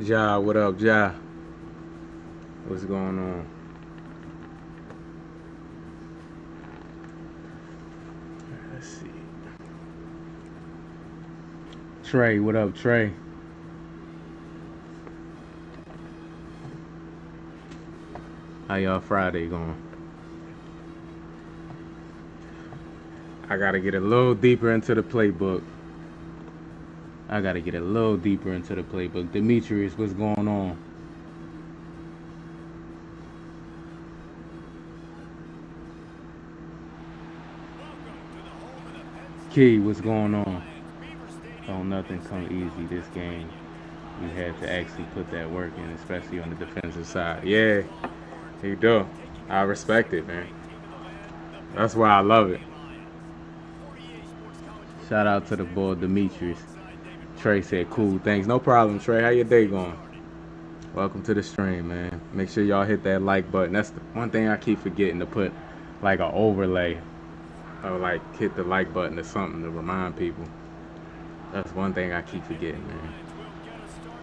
Ja, what up, Ja? What's going on? Let's see. Trey, what up, Trey? How y'all Friday going? I gotta get a little deeper into the playbook. I gotta get a little deeper into the playbook. Demetrius, what's going on? Key, what's going on? Don't nothing come easy this game. We had to actually put that work in, especially on the defensive side. Yeah, you do. I respect it, man. That's why I love it. Shout out to the boy Demetrius. Trey said, "Cool, thanks. No problem, Trey. How your day going?" Welcome to the stream, man. Make sure y'all hit that like button. That's the one thing I keep forgetting to put like an overlay or like hit the like button or something to remind people. That's one thing I keep forgetting, man.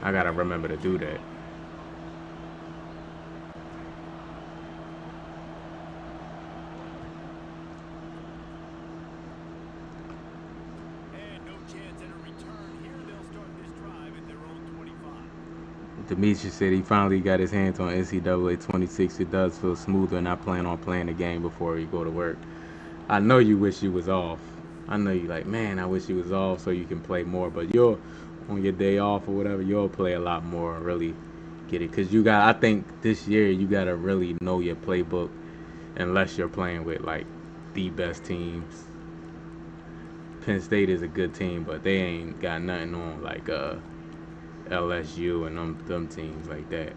I gotta remember to do that. Demetrius said he finally got his hands on NCAA 26. It does feel smoother, and I plan on playing the game before you go to work. I know you wish you was off. I know you like, man, I wish you was off so you can play more. But you'll, on your day off or whatever, you'll play a lot more and really get it. Because you got, I think this year you got to really know your playbook unless you're playing with like the best teams. Penn State is a good team, but they ain't got nothing on like LSU and them teams like that.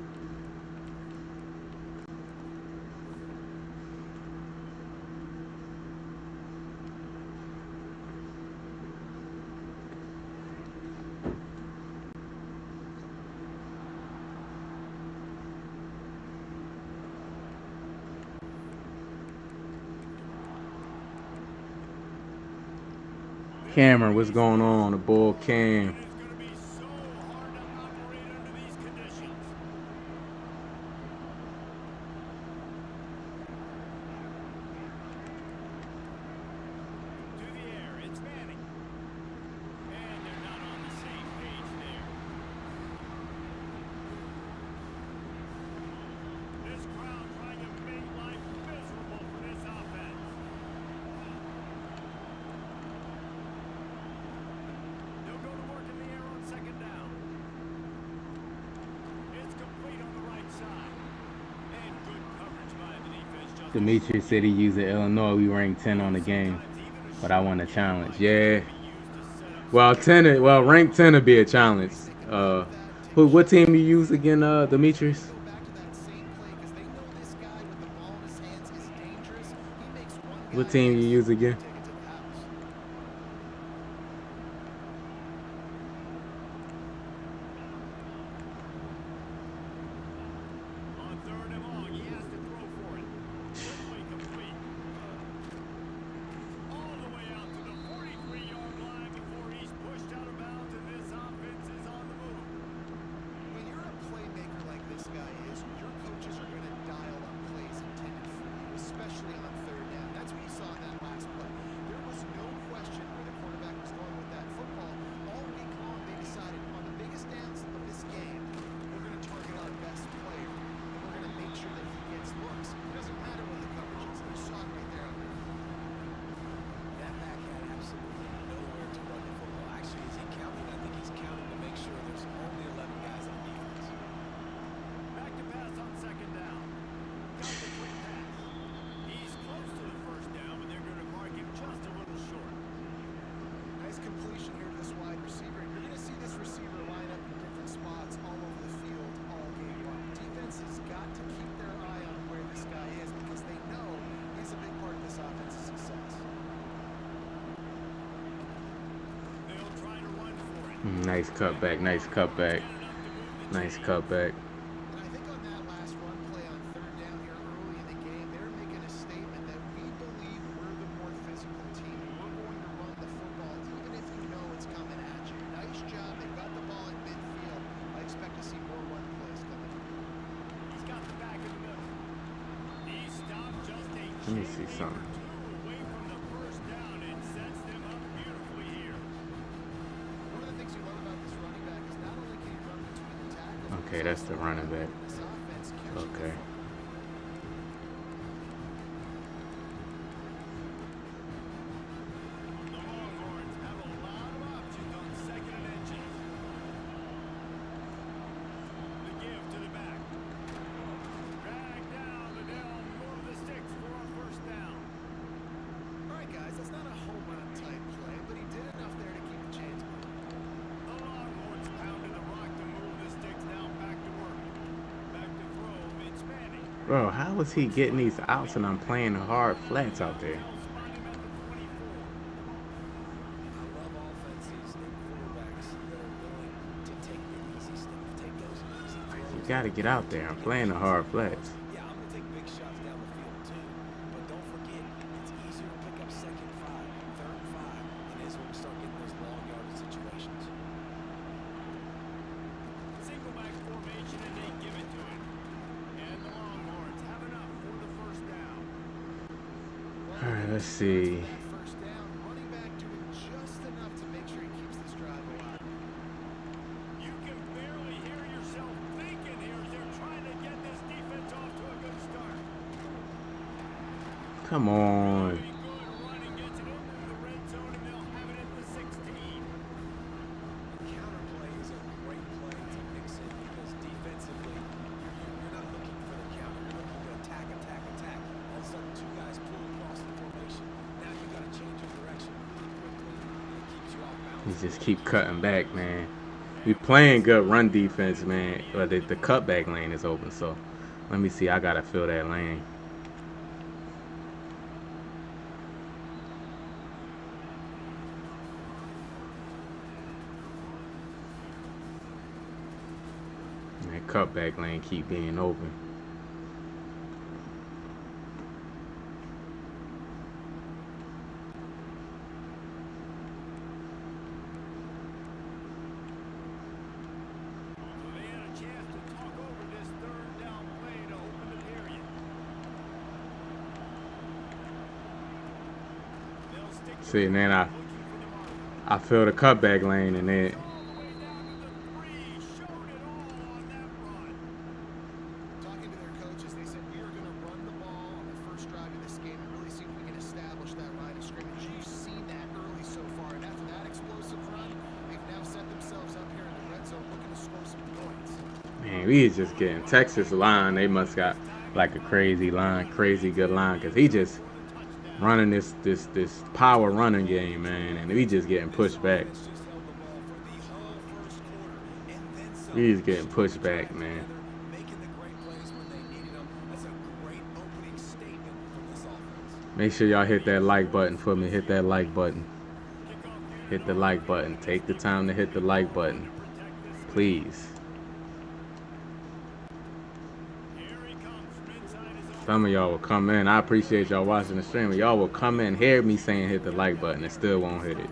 Cameron, what's going on? The bull Cam. Demetrius said he used it Illinois. We ranked 10 on the game, but I won the challenge. Yeah. Well, ranked 10 would be a challenge. What team you use again, Demetrius? What team you use again? Nice cutback. Nice cutback. Nice cutback. Let me see something. Okay, that's the running back. Okay. Bro, how is he getting these outs and I'm playing hard flats out there? You gotta get out there. I'm playing the hard flats. Alright, let's see. Come on. You just keep cutting back, man. We playing good run defense, man. But the cutback lane is open, so let me see. I gotta fill that lane. That cutback lane keep being open. See, and then I fill the cutback lane, and then man, we is just getting Texas line. They must got like a crazy line, crazy good line, cause he just running this power running game, man, and we just getting pushed back. He's getting pushed back, man. Make sure y'all hit that like button for me. Hit that like button. Hit the like button. Take the time to hit the like button, please. Some of y'all will come in. I appreciate y'all watching the stream. Y'all will come in, hear me saying hit the like button, and still won't hit it.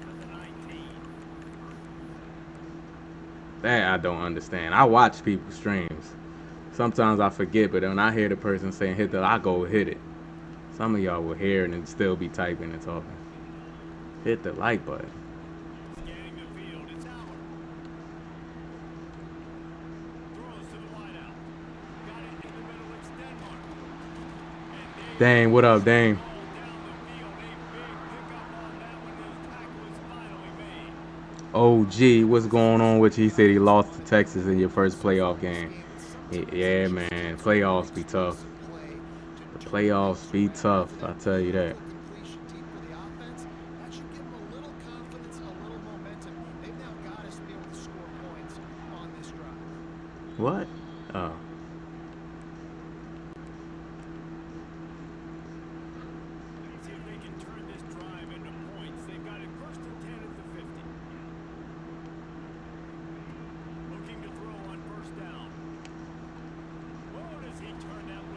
That I don't understand. I watch people's streams. Sometimes I forget, but when I hear the person saying hit the, I go hit it. Some of y'all will hear it and still be typing and talking. Hit the like button. Dang, what up, Dang? OG, what's going on with you? He said he lost to Texas in your first playoff game. Yeah, man, playoffs be tough. The playoffs be tough, I tell you that. What? Oh.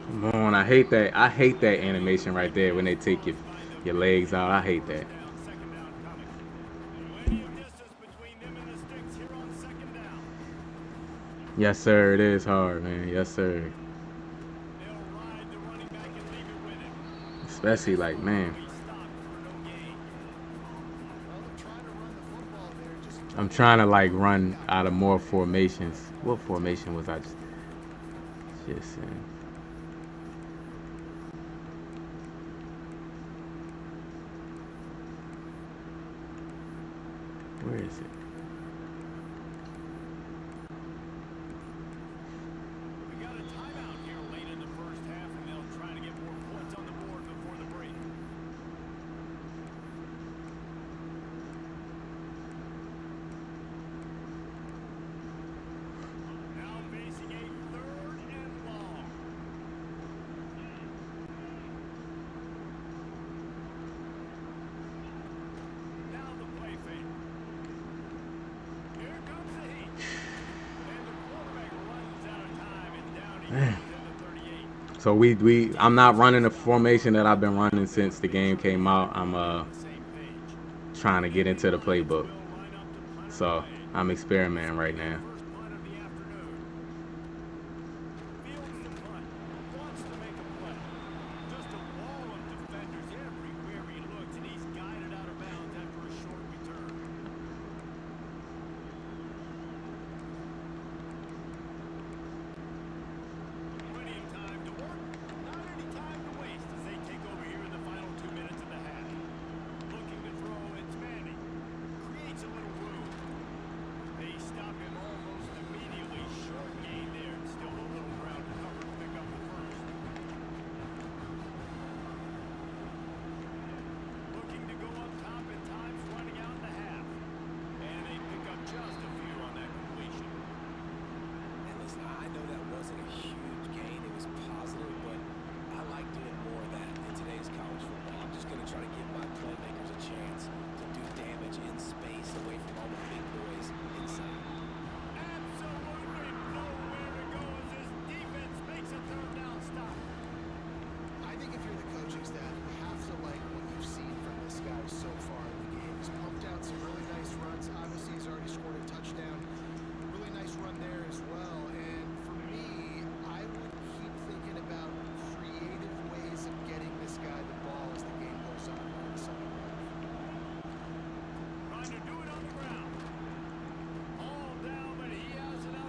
Come on, I hate that. I hate that animation right there when they take your legs out. I hate that. Yes, sir. It is hard, man. Yes, sir. Especially like, man, I'm trying to like run out of more formations. What formation was I just in? Where is it? So I'm not running the formation that I've been running since the game came out. I'm trying to get into the playbook. So I'm experimenting right now.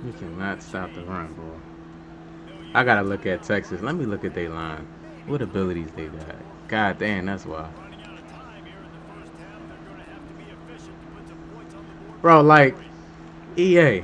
You cannot stop the run, bro. I gotta look at Texas. Let me look at their line. What abilities they got? God damn, that's why. Bro, like EA.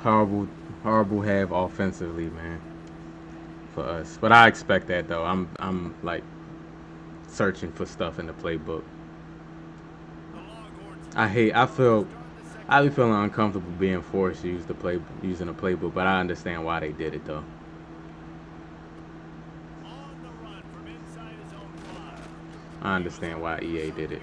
Horrible, horrible half offensively, man, for us. But I expect that though. I'm like searching for stuff in the playbook. I be feeling uncomfortable being forced to using the playbook, but I understand why they did it though. I understand why EA did it.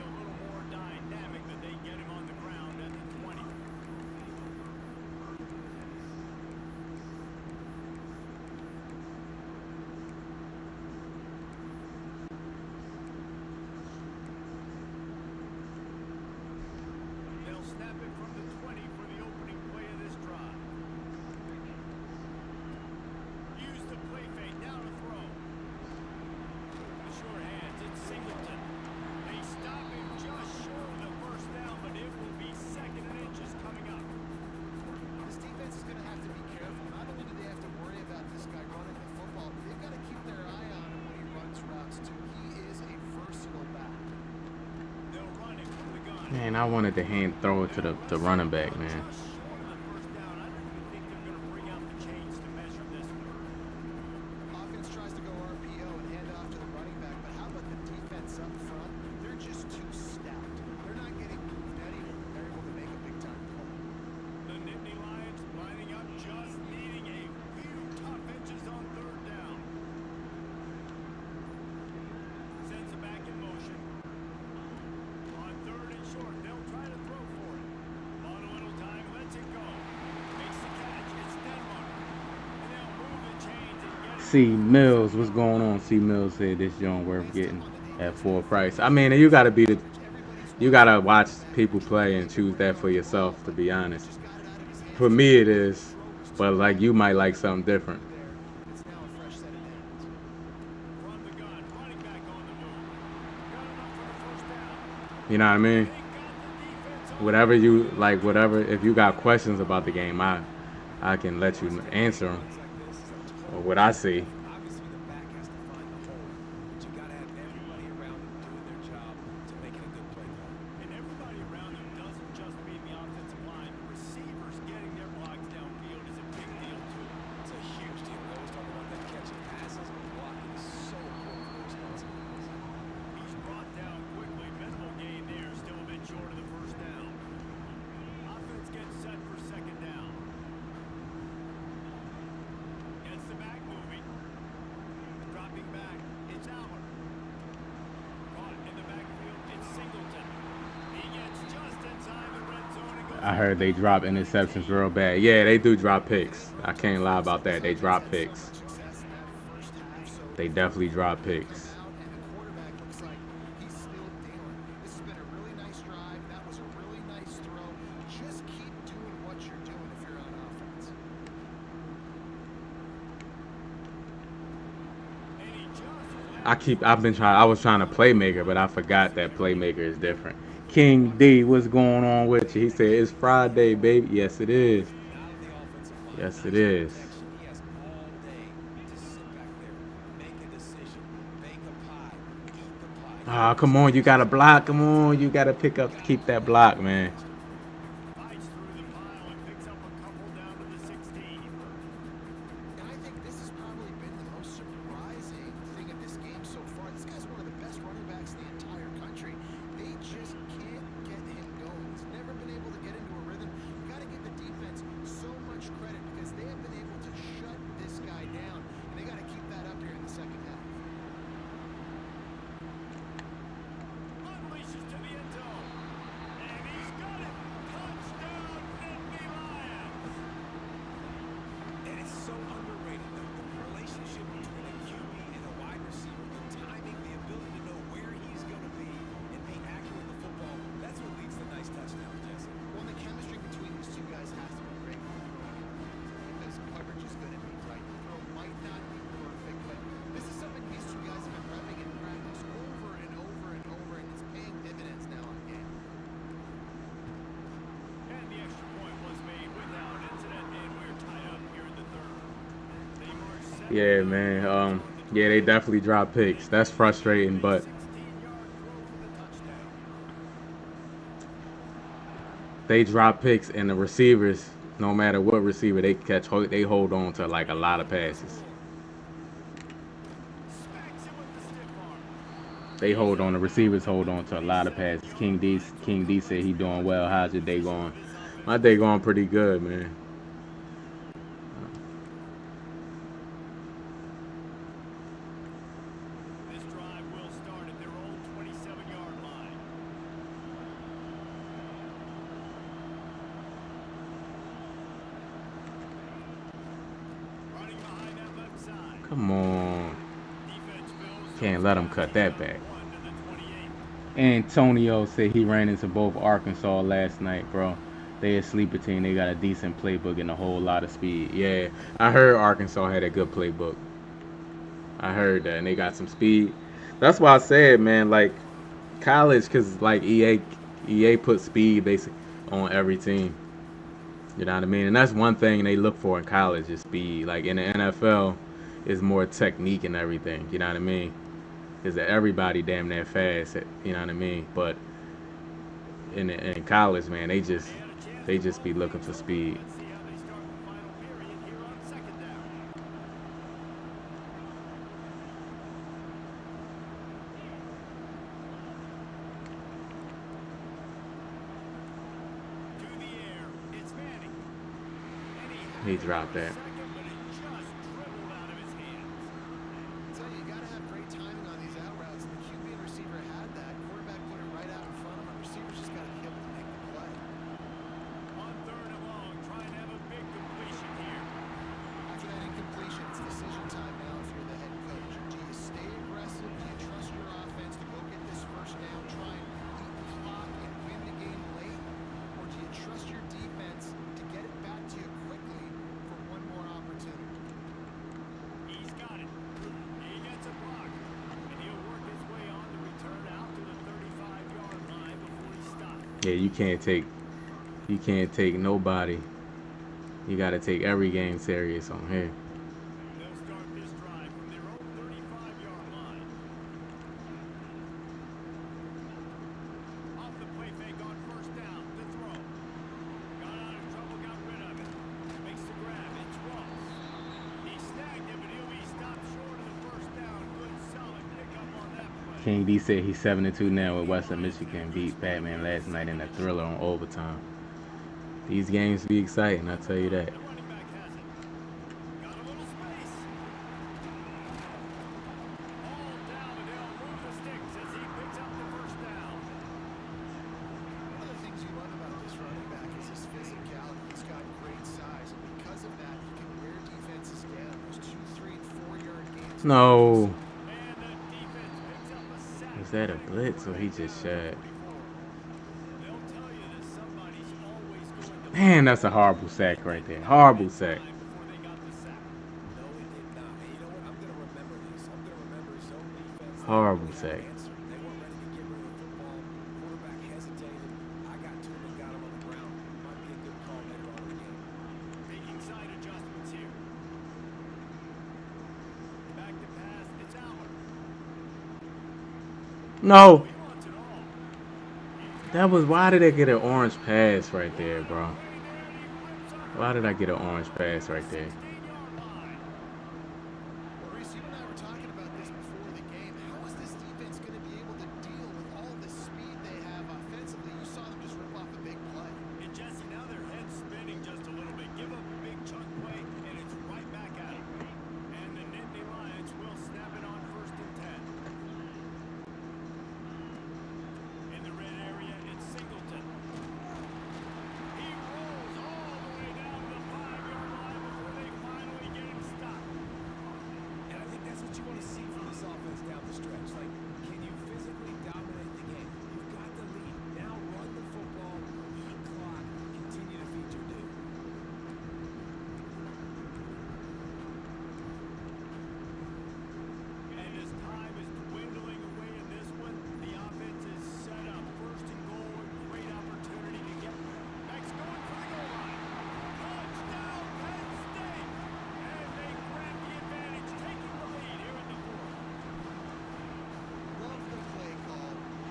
Man, I wanted to hand throw it to the running back, man. C Mills, what's going on? C Mills said this joint worth getting at full price. I mean, you gotta watch people play and choose that for yourself. To be honest, for me it is, but like you might like something different. You know what I mean? Whatever you like, whatever. If you got questions about the game, I can let you answer them or what I see. I heard they drop interceptions real bad. Yeah, they do drop picks. I can't lie about that. They drop picks. They definitely drop picks. I was trying to playmaker, but I forgot that playmaker is different. King D, what's going on with you? He said it's Friday, baby. Yes, it is. Yes, it is. Ah, come on, you got to block. Come on, you got to keep that block, man. Yeah, man. Yeah, they definitely drop picks. That's frustrating, but they drop picks and the receivers, no matter what receiver they catch, they hold on to like a lot of passes. They hold on. The receivers hold on to a lot of passes. King D said he doing well. How's your day going? My day going pretty good, man. Come on. Can't let them cut that back. Antonio said he ran into both Arkansas last night, bro. They a sleeper team. They got a decent playbook and a whole lot of speed. Yeah, I heard Arkansas had a good playbook. I heard that, and they got some speed. That's why I said, man, like college, cause like EA put speed basically on every team. You know what I mean? And that's one thing they look for in college is speed. Like in the NFL, is more technique and everything. You know what I mean? Is that everybody damn near fast? You know what I mean? But in college, man, they just be looking for speed. He dropped that. Yeah, you can't take nobody. You got to take every game serious on here. King D said he's 7-2 now with Western Michigan. Beat Batman last night in a thriller on overtime. These games be exciting, I tell you that. No. Was that a blitz or he just shot? Man, that's a horrible sack right there. Horrible sack. Horrible sack. No. That was, why did I get an orange pass right there, bro? Why did I get an orange pass right there?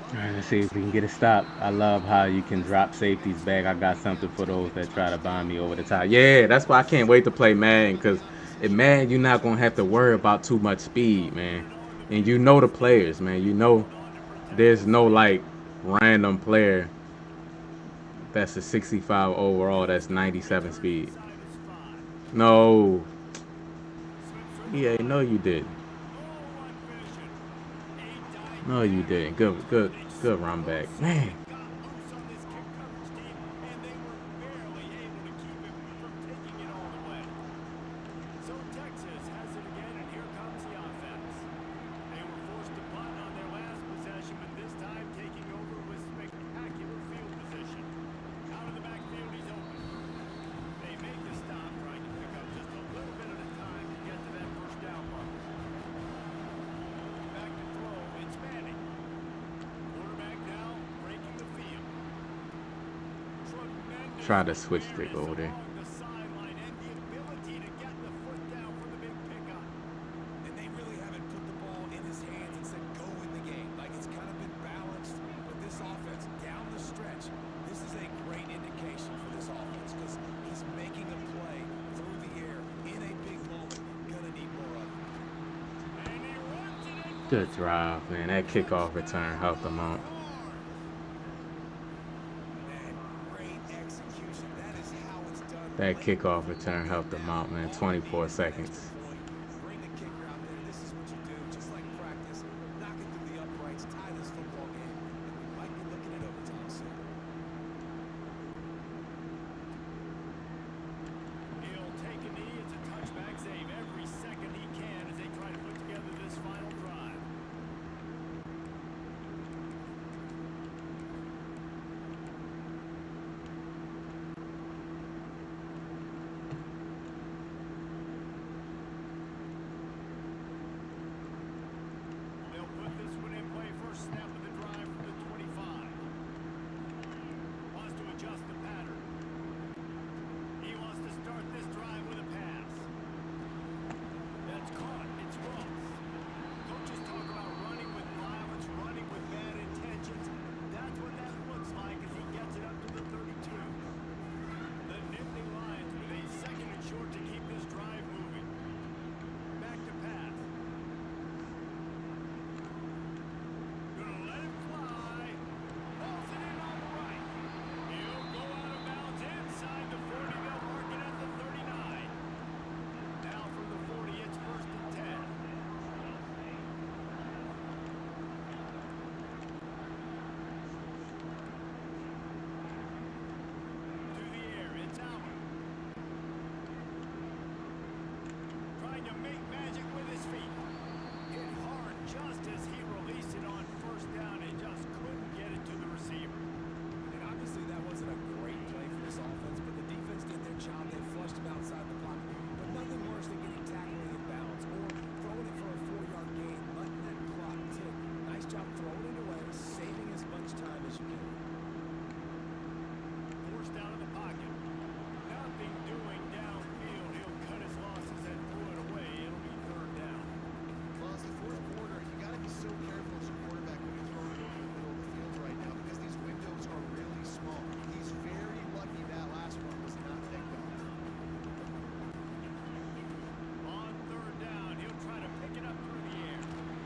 All right, let's see if we can get a stop. I love how you can drop safeties back. I got something for those that try to bind me over the top. Yeah, that's why I can't wait to play Madden, because in Madden, you're not going to have to worry about too much speed, man. And you know the players, man. You know there's no, like, random player that's a 65 overall that's 97 speed. No. Yeah, no, you didn't. No, you didn't. Good run back. Man. Try to switch stick over there. Offense down the stretch. Good drive, man. That kickoff return helped them out. That kickoff return helped them out, man. 24 seconds.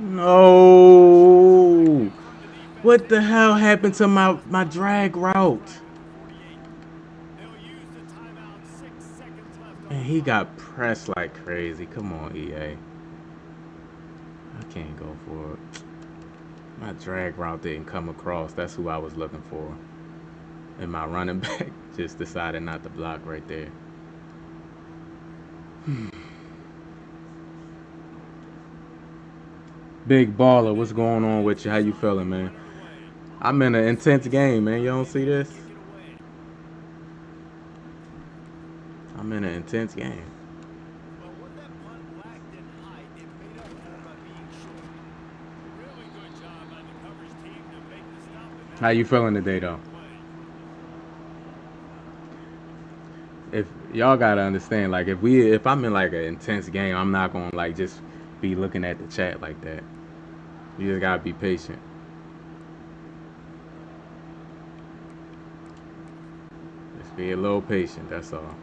No. What the hell happened to my drag route? And he got pressed like crazy. Come on, EA. I can't go for it. My drag route didn't come across. That's who I was looking for. And my running back just decided not to block right there. Big baller, what's going on with you? How you feeling, man? I'm in an intense game, man. You don't see this? I'm in an intense game. How you feeling today, though? If y'all gotta understand, like if I'm in like an intense game, I'm not gonna like just be looking at the chat like that. You just gotta be patient. Just be a little patient. That's all.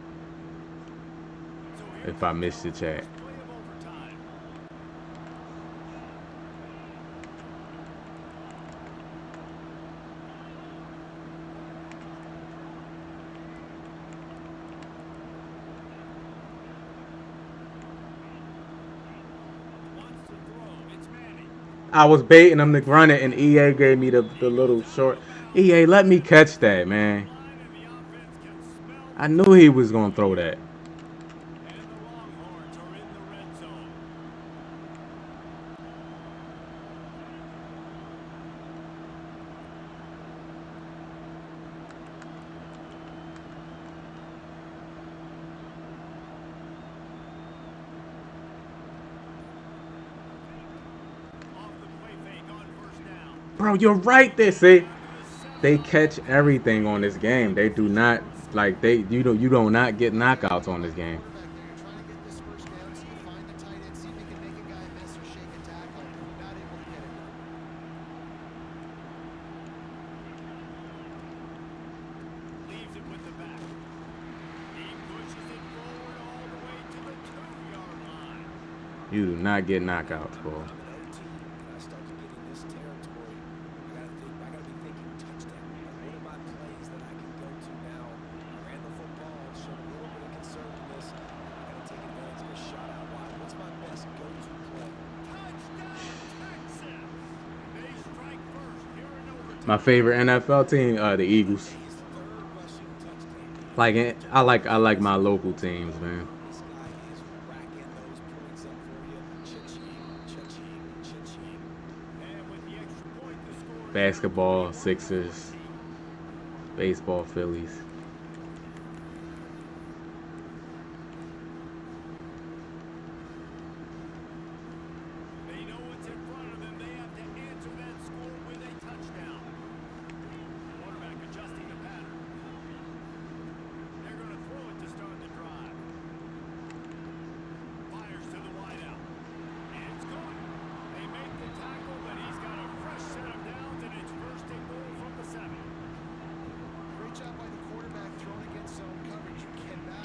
If I miss the chat. I was baiting him to run it, and EA gave me the little short. EA, let me catch that, man. I knew he was gonna throw that. Bro, you're right there. See, they catch everything on this game. They do not like they you do not get knockouts on this game. You do not get knockouts, bro. My favorite NFL team, the Eagles. I like my local teams, man. Basketball, Sixers. Baseball, Phillies.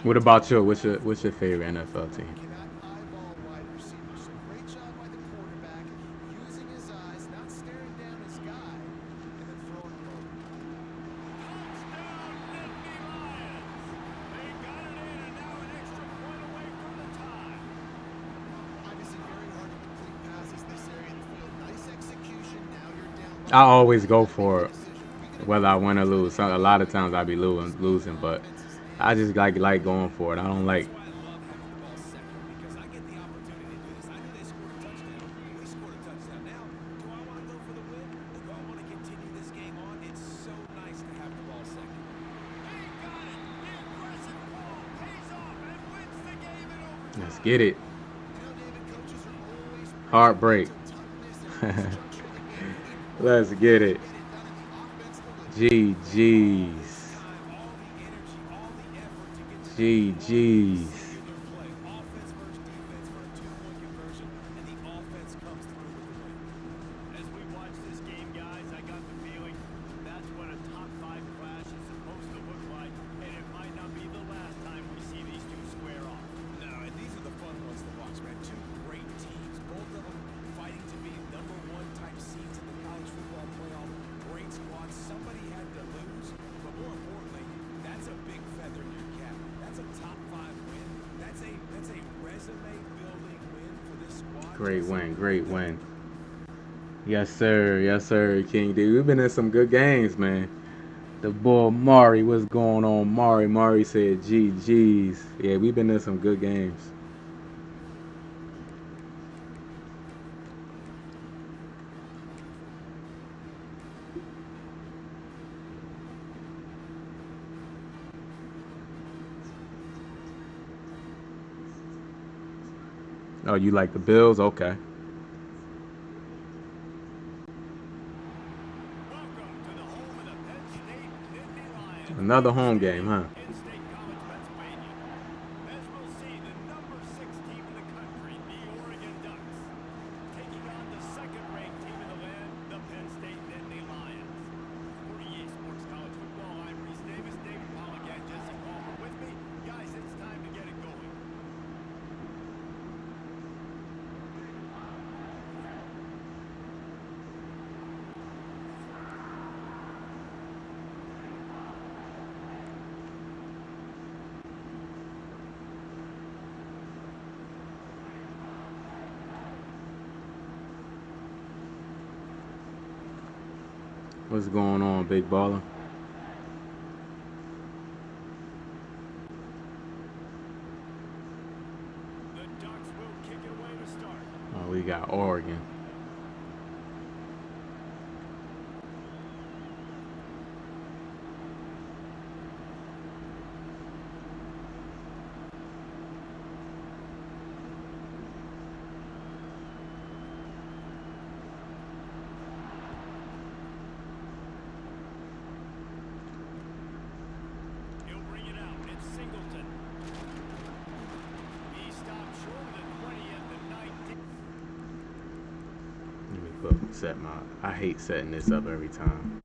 What about you? What's your favorite NFL team? I always go for it, whether I win or lose. So a lot of times I be losing, but I just like going for it. I don't like. Let's get it. Heartbreak. Let's get it. GG's. GG's. Great win. Great win. Yes, sir. Yes, sir, King D. We've been in some good games, man. The boy Mari, what's going on, Mari? Mari said GG's. Yeah, we've been in some good games. Oh, you like the Bills? Okay. Another home game, huh? What's going on, big baller? Oh, we got Oregon. Let me set my. I hate setting this up every time.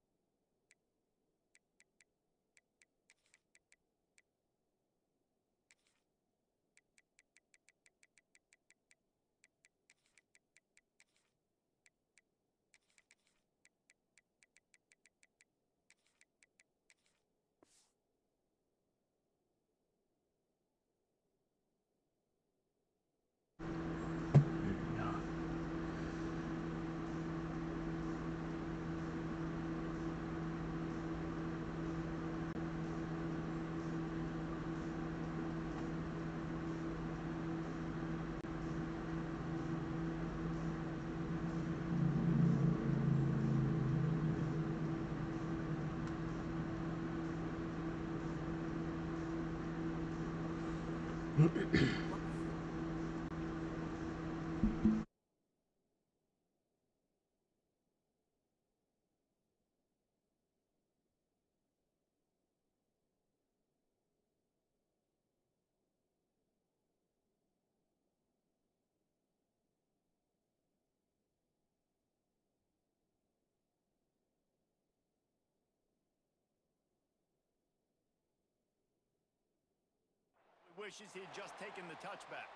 Wishes he had just taken the touchback.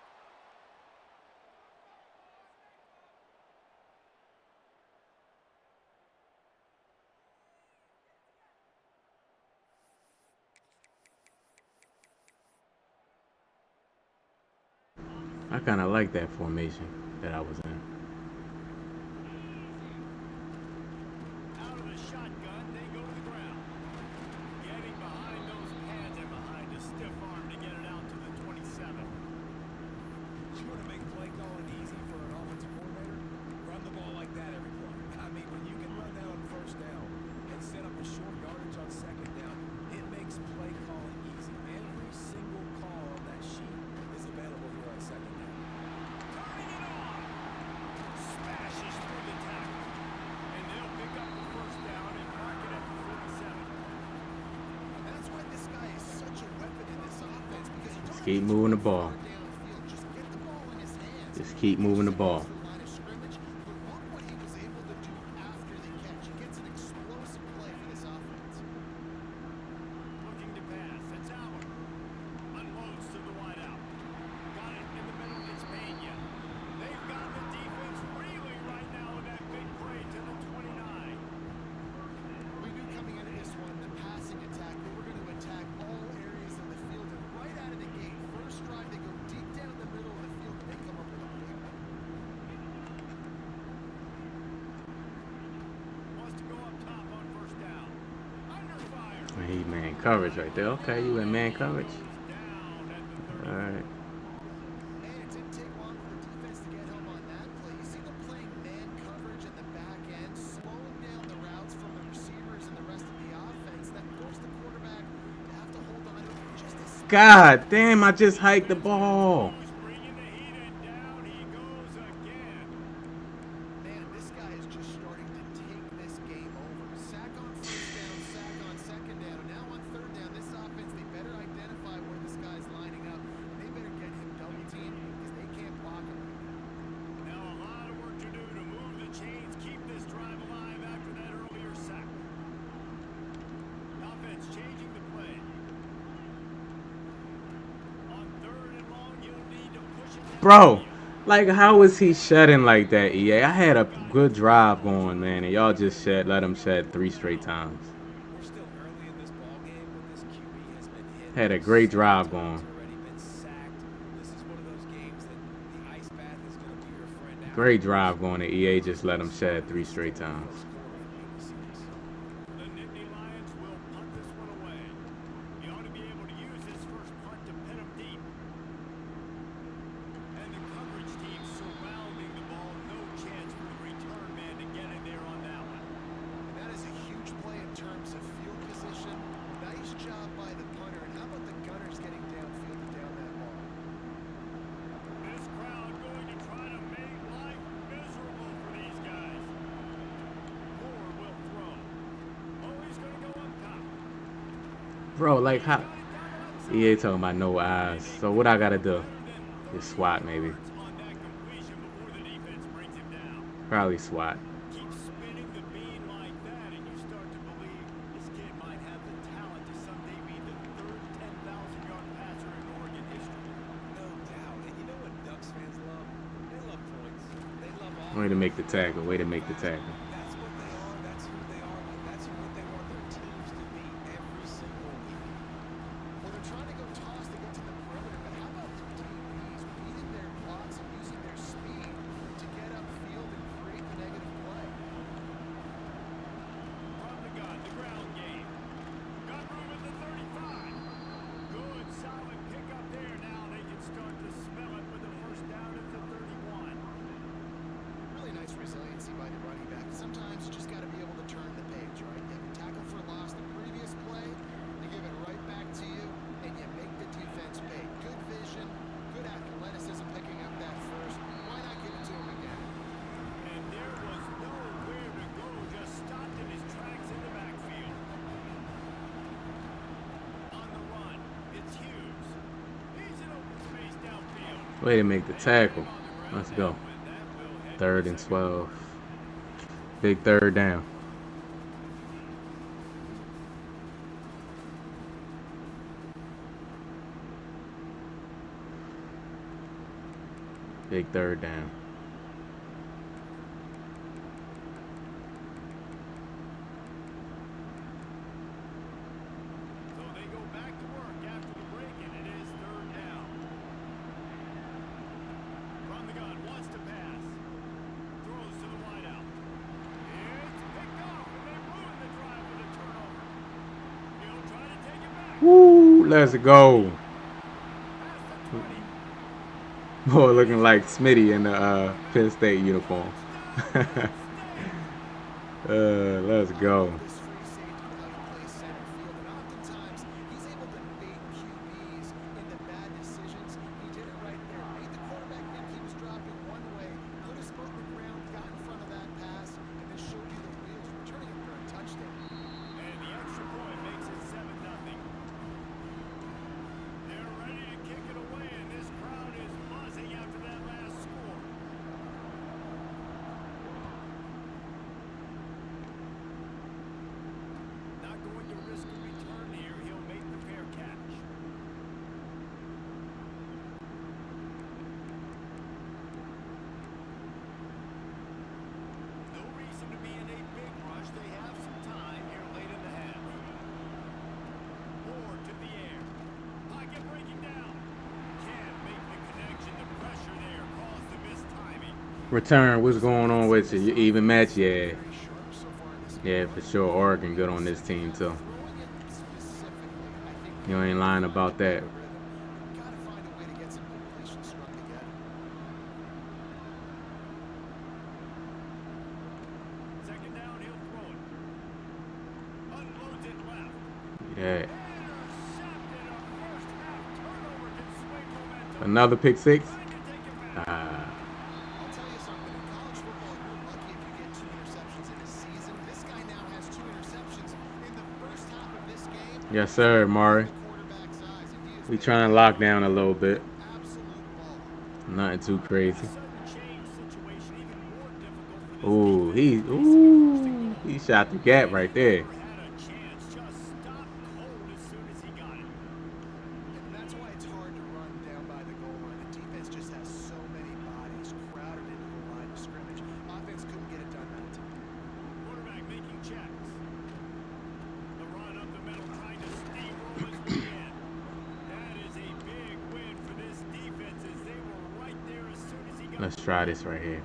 I kind of like that formation that I was in. Out of the shotgun, they go to the ground. Getting behind those pads and behind a stiff arm to get it out to the 27. You want to make play calling easy for an offensive coordinator? Run the ball like that every play. I mean, when you can run that on first down and set up a short yardage on second down, it makes play calling easy. Every single call on that sheet is available here on second down. Turning it on. Smashes through the tackle. And they'll pick up the first down and mark it at the 47. And that's why this guy is such a weapon in this offense, because you don't Just keep moving the ball. downfield. Just get the ball in his hands. Just keep moving the ball. Line of scrimmage, but look what he was able to do after the catch. He gets an explosive play for this offense. Looking to pass. It's Allen. Unloads to the wideout. Got it in the middle. It's Mania. They've got the defense reeling right now with that big play to the 29. We knew coming into this one, the passing attack, they were going to attack all areas of the field. And right out of the gate, first drive, they go deep down the middle of the field, and they come up with a big one. Wants to go up top on first down. Under fire. He man coverage right there. Okay, you in man coverage. Down at the 30. All right. And it didn't take long for the defense to get home on that play. You see them playing man coverage in the back end, slowing down the routes from the receivers and the rest of the offense. That forced the quarterback to have to hold on to it for just a second. God damn! I just hiked the ball. Who's bringing the heat, and down he goes again. Man, this guy is just starting to take this game over. Sack on first down, sack on second down, and now on third down, this offense, they better identify where this guy's lining up, and they better get him double teamed because they can't block him right now. Now a lot of work to do to move the chains, keep this drive alive after that earlier sack. Offense changing the play. On third and long, you'll need to push it down. Bro, like how is he shedding like that, EA? I had a good drive going, man, and y'all just let him shed 3 straight times. We're still early in this ball game, but this QB has been hit. Had a great drive going. He's already been sacked. This is one of those games that the ice bath is going to be your friend after. Great drive going, and EA just let him shed 3 straight times. The Nittany Lions will punt this one away. He ought to be able to use his first punt to pin him deep. And the coverage team surrounding the ball. No chance for the return man to get in there on that one. And that is a huge play in terms of field position. Nice job by the punter. And how about the Gunners getting downfield and down that ball? This crowd going to try to make life miserable for these guys. Moore will throw. Oh, he's going to go up top. Bro, like how EA talking about no eyes. So what I gotta do? Just swat maybe. On that completion before the defense brings him down. Probably swat. Keep spinning the bean like that, and you start to believe this kid might have the talent to someday be the third 10,000-yard passer in Oregon history. No doubt. And you know what Ducks fans love? They love points. They love all. Way to make the tackle. Way to make the tackle. That's what they are. That's who they are. That's what they want their teams to be every single week. Well, they're trying to go toss to get to the perimeter, but how about the DBs beating their blocks and using their speed to get upfield and create the negative play? From the gun, the ground game. Got room at the 35. Good, solid pickup there. Now they can start to smell it with the first down at the 31. Really nice resiliency by the running back. Some Way to make the tackle. Let's go. Third and 12. Big third down. Big third down. So they go back to work after the break, and it is third down. From the gun, wants to pass. Throws to the wideout. It's picked off, and they ruin the drive with a turnover. He'll try to take it back. Woo! Let's go. Past the 20. Boy, looking like Smitty in the Penn State uniform. Let's go. This free safety how he plays center field, and oftentimes he's able to bait QBs into bad decisions. He did it right there. Made the quarterback think he was dropping one way, put his foot in the ground, got in front of that pass, and then showed you the wheels, returning it for a touchdown. And the extra point makes it 7-0. They're ready to kick it away, and this crowd is buzzing after that last score. Not going to risk a return here. He'll make the fair catch. No reason to be in a big rush. They have some time here late in the half. Ward to the air. Pocket breaking down. Can't make the connection. The pressure there caused the missed timing. Return, what's going on with you? You even match? Yeah. Very sharp so far in this Yeah, for sure. Oregon good on this team, too. throwing it specifically. I think You ain't lying about that. rhythm. Gotta find a way to get some completion strung together. Second down, he'll throw it. Unloads it left. Yeah. Intercepted. A first half turnover can swing momentum. Another pick six? Trying to take it back. I'll tell you something. In college football, you're lucky if you get 2 interceptions in a season. This guy now has 2 interceptions in the first half of this game. Yes, sir, Mari. The quarterback's eyes, and he is We trying to lock down a little bit. absolute ball. Nothing too crazy. Sudden change situation even more difficult for this defense. He shot the gap right there. Never had a chance. Just stopped cold as soon as he got it. And that's why it's hard to run down by the goal line. The defense just has so many bodies crowded into the line of scrimmage. Offense couldn't get it done that time. Quarterback making checks. The run up the middle, trying to steamroll his way in. That is a big win for this defense as they were right there as soon as he got Let's the try ball. this right here.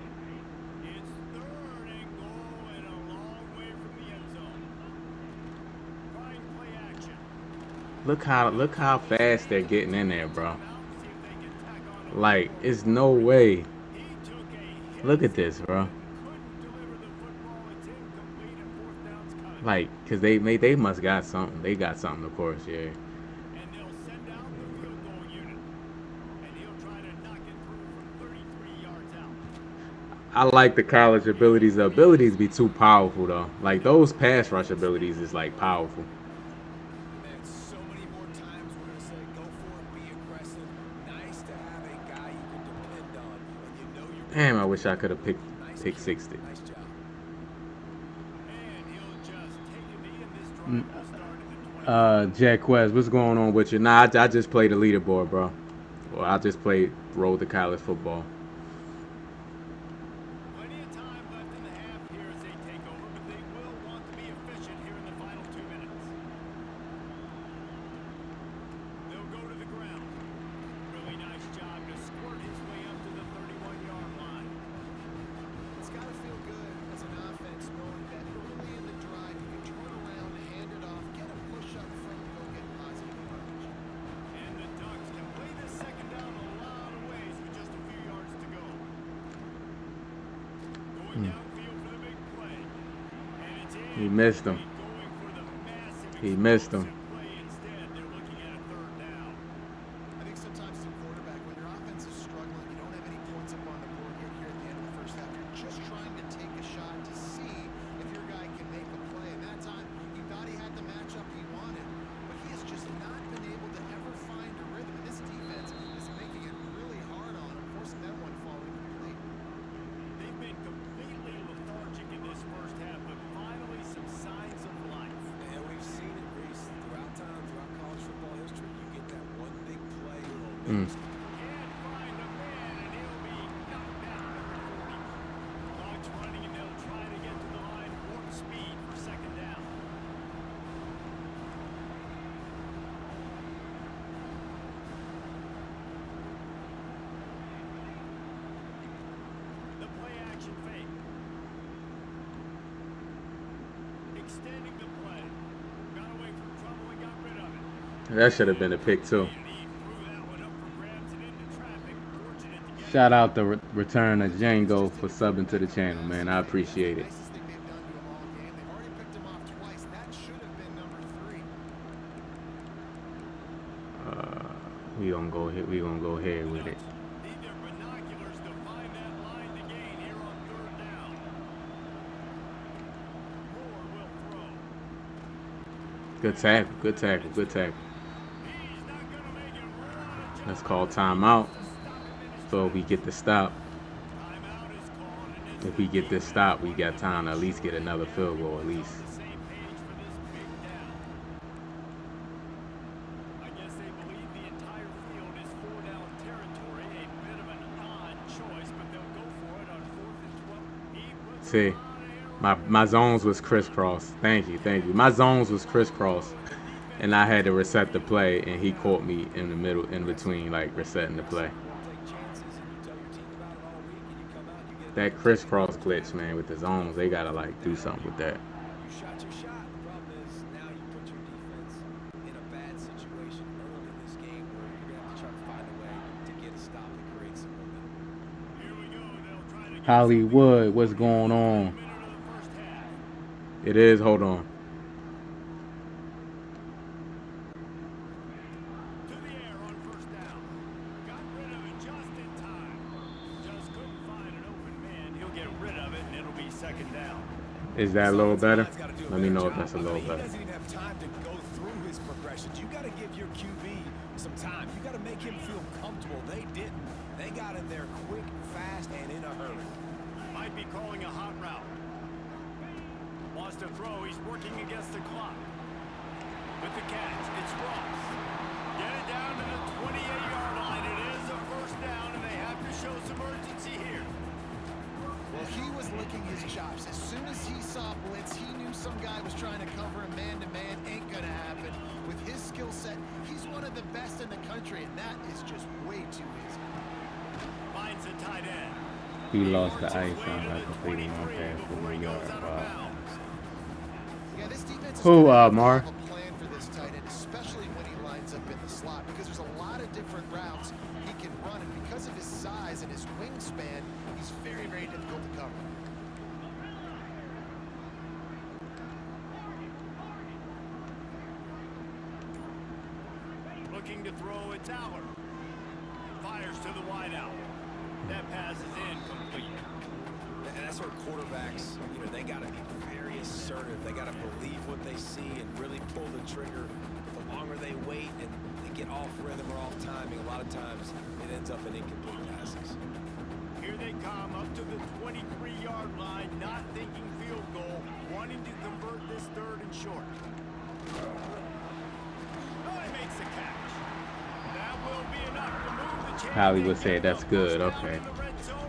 It's third and goal and a long way from the end zone. Trying play action. Look how fast they're getting in there, bro. Out and see if they can tack on a Like, goal. it's no way. He took a hit. Look at this, bro. Couldn't deliver the football. It's incomplete and fourth down's coming. Like, cause they must got something. They got something, of course, yeah. And they'll send out the field goal unit. And he'll try to knock it through from 33 yards out. I like the college abilities. The abilities be too powerful though. Like those pass rush abilities is like powerful. Man, so many more times we're going to say go for it, be aggressive. Nice to have a guy you can depend on. And you know you're Damn, I wish I could have picked nice pick kick. 60. Nice job. And he'll just take a knee, and this drive will start at the 20. Jack Quest, what's going on with you? Nah, I just played the leaderboard, bro. Well, I just played Road to College Football. Plenty of time left in the half here as they take over, but they will want to be efficient here in the final 2 minutes. They'll go to the ground. Really nice job to squirt his way up to the 31-yard line. It's got to feel good as an offense knowing that early in the drive you can turn around, hand it off, get a push up front, and go get positive yardage. And the Ducks can play this second down a lot of ways with just a few yards to go. Going downfield for the big play. And it's in. He missed him. Going for the massive He missed him. explosive play instead. They're looking at a third down. I think sometimes as a quarterback, when your offense is struggling, you don't have any points up on the board yet here at the end of the first half. You're just trying to take a shot to see if your guy can make a play. And that time, he thought he had the matchup he wanted, but he has just not been able to ever find a rhythm. And this defense is making it really hard on him. forcing that one falling complete. They've been completely lethargic in this first half, but finally some signs of life. And we've seen it, Reese, throughout college football history. You get that one big play or Mm. Can't find a man, and he'll be knocked down at the 40. Clock's running, and they'll try to get to the line warp speed for second down. The play action fake. Extending the play. Got away from trouble and got rid of it. That should have been a pick too. He threw that one up for grabs and into traffic. Fortunate to get Shout out the return of Django for subbing to the channel, man. I appreciate it. nicest thing they've done to him all game. They've already picked him off twice. That should have been number 3. We gonna go ahead with it. Need their binoculars to find that line to gain here on third down. Moore will throw. Good tackle. Good tackle. Good tackle. He's not gonna make it. Run on a Let's call timeout. So if we get the stop, timeout is called, and it's if we get this stop, we got time to at least get another field goal at least. the same page for this big down. I guess they believe the entire field is 4-down territory. A bit of an odd choice, but they'll go for it on 4th and 12. He puts See, my zones was crisscross. Thank you. My zones was crisscross, and I had to reset the play, and he caught me in the middle, in between, like resetting the play. take chances, and you tell your team about it all week, and you come out, you get That crisscross glitch, man, with the zones, they gotta like do something with that. you shot your shot. The problem is now you put your defense in a bad situation early in this game where you're gonna have to try to find a way to get a stop and create some momentum. Here we go. They'll try to get Hollywood, what's going on? a minute of the first half. It is. Hold on. To the air on first down. Got rid of it just in time. Just couldn't find an open man. He'll get rid of it, and it'll be second down. Is that a little better? Line's gotta do a Let me better know if job. that's a I little mean, better. He doesn't even have time to go through his progressions. You got to give your QB some time. You got to make him feel comfortable. They didn't. They got in there quick, fast, and in a hurry. Might be calling a hot route. Wants to throw. He's working against the clock. With the catch, it's Ross. Get it down to the 28-yard line. It is a first down, and they have to show some urgency here. Well, he was licking his chops. As soon as he saw blitz, he knew some guy was trying to cover him man-to-man. Ain't gonna happen. With his skill set, he's one of the best in the country, and that is just way too easy. Finds a tight end. He lost the Works his ice way on to like the completing one 23 pass for before he 1 goes yard. out of bounds. Yeah, this defense is Who, gonna have to Mar? have a plan for this tight end, especially when he lines up in the slot, because there's a lot of different routes he can run, and because of his size and his wingspan, he's very, very difficult to cover. Looking to throw, it's Aller. Fires to the wideout. That pass is incomplete. And that's where quarterbacks, you know, they got to be very assertive. They got to believe what they see and really pull the trigger. The longer they wait and they get off rhythm or off timing, a lot of times it ends up in incomplete passes. Here they come up to the 23-yard line, not thinking field goal, wanting to convert this third and short. Oh, he makes the catch. That will be enough to move the chains. Hollywood said that's good. Okay.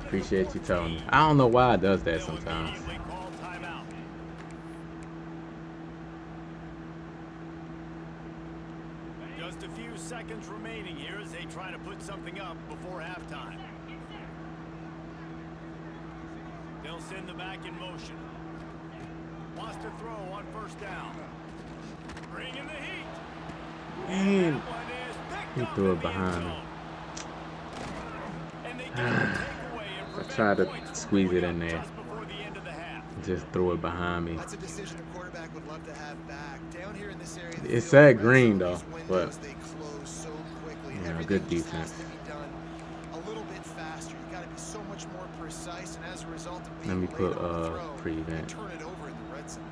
Appreciate you telling me. I don't know why it does that sometimes. Call timeout. Just a few seconds remaining here as they try to put something up before halftime. They'll send the back in motion. Wants to throw on first down. Bringing the heat. Man, That one is picked he up threw in it the behind end him. zone. And they get the takeaway and I prevent tried to points from squeeze it going in up there. just before the end of the half. Just threw it behind me. That's a decision the quarterback would love to have back. Down here in this area, of the It field, said red green, zone, though, these but windows, they close so quickly. yeah, Everything good just defense. has to be done a little bit faster. You got to be so much more precise, and as a result of Let being me late put on the throw, you prevent. turn it over in the red zone.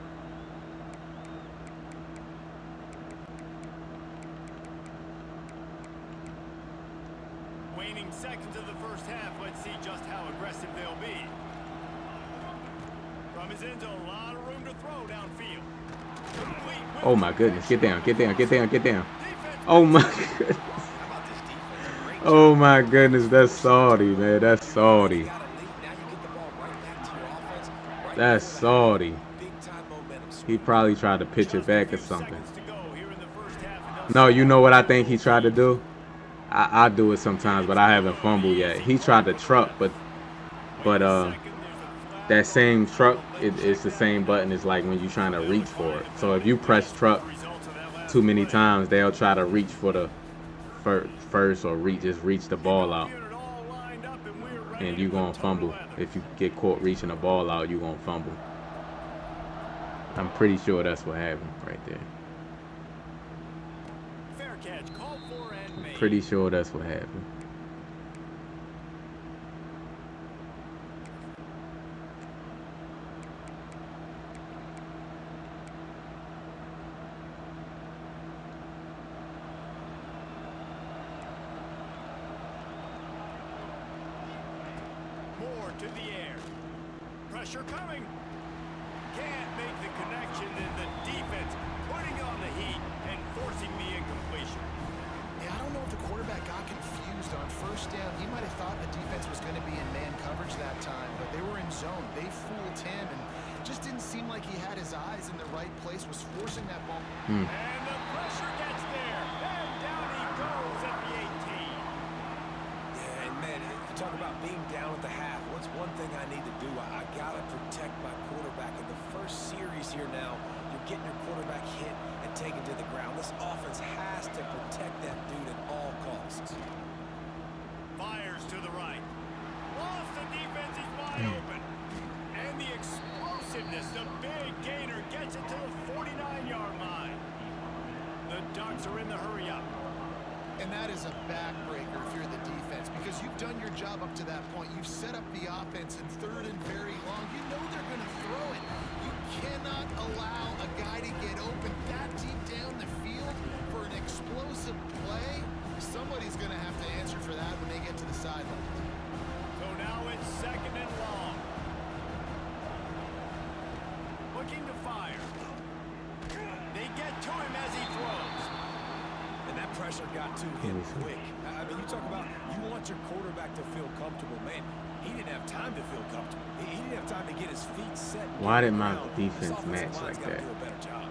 Waning seconds of the first half. Let's see just how aggressive they'll be. From his end zone, a lot of room to throw downfield. Complete with Oh my goodness. Get down, get down, get down, get down. defense. Oh my goodness. How about this defense? Great job. Oh my goodness. That's salty, man. That's salty. Got a lead. Now you get the ball right back to your offense. Right That's before salty. that big time momentum swing. He probably tried to pitch it Just a back or few something. seconds to go here in the first half, and No, they'll you know what I think he tried to do? I do it sometimes, but I haven't fumbled yet. He tried to truck, but that same truck, it's the same button as like when you're trying to reach for it. So if you press truck too many times, they'll try to reach for the first or just reach the ball out, and you're gonna fumble. If you get caught reaching the ball out, you're gonna fumble. I'm pretty sure that's what happened right there. Fair catch, called for and made. Pretty sure that's what happened. More to the air. Pressure coming. Can't make the connection, and the defense putting on the heat and forcing the incompletion. Yeah, I don't know if the quarterback got confused on first down. He might have thought the defense was going to be in man coverage that time, but they were in zone. They fooled him, and just didn't seem like he had his eyes in the right place, was forcing that ball. And the pressure gets there. And down he goes at the 18. Yeah, and man, you talk about being down at the half. What's one thing I need to do? I gotta protect my quarterback. In the first series here now, you're getting your quarterback hit and taken to the ground. This offense has to protect that dude at all costs. Fires to the right. Lost the defense, he's wide open. And the explosiveness, the big gainer gets it to the 49-yard line. The Ducks are in the hurry up. And that is a backbreaker if you're the defense, because you've done your job up to that point. You've set up the offense in third and very long. You know they're going to throw it. You cannot allow a guy to get open that deep down the field for an explosive play. Somebody's going to have to answer for that when they get to the sideline. So now it's second and long. Looking to fire. They get to him as he throws. And that pressure got to him quick. I mean, you talk about you want your quarterback to feel comfortable. Man, he didn't have time to feel comfortable. He didn't have time to get his feet set. Why did my This defense offensive match line's like gotta that? do a better job.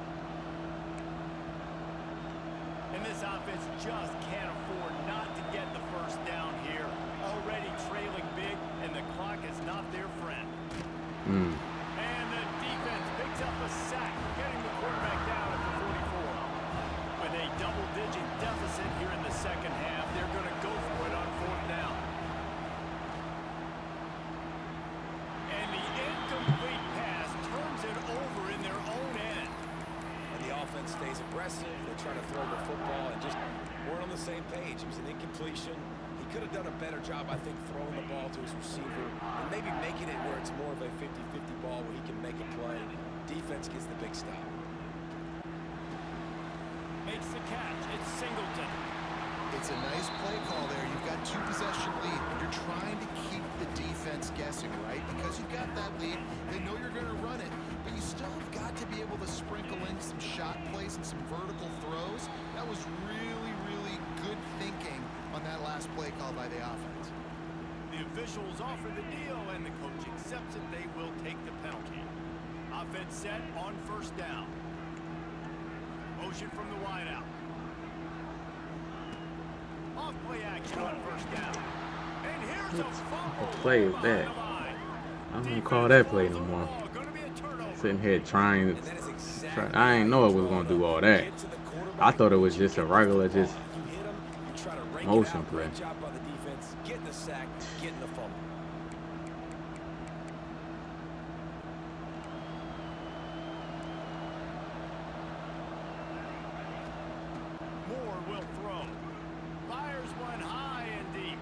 And this offense just can't afford not to get the first down here. Already trailing big, and the clock is not their friend. And the defense picks up a sack, getting the quarterback down at the 44. With a double-digit deficit here in the second half, they're going to go for it on fourth down. And the incomplete pass turns it over in their own end. And the offense stays aggressive. They try to throw the football and just weren't on the same page. It was an incompletion. He could have done a better job, I think, throwing the ball to his receiver and maybe making it where it's more of a 50-50 ball where he can make a play. Defense gets the big stop. Makes the catch. It's Singleton. It's a nice play call there. You've got two possession lead, and you're trying to keep the defense guessing, right? Because you've got that lead, they know you're going to run it, but you still have got to be able to sprinkle in some shot plays and some vertical throws. That was really, really good thinking on that last play call by the offense. The officials offer the deal, and the coach accepts it. They will take the penalty. Offense set on first down. Motion from the wideout. Off play action on first down. And here's a fumble. What play is that? I don't call that play no more. Sitting here trying And that is exactly I ain't know it was gonna do all that. get to the quarterback. I thought it was just a regular, just You hit him, you try to rake motion it out. play. Great job by the defense, getting the sack, getting the fumble. Moore will throw. Fires one high and deep.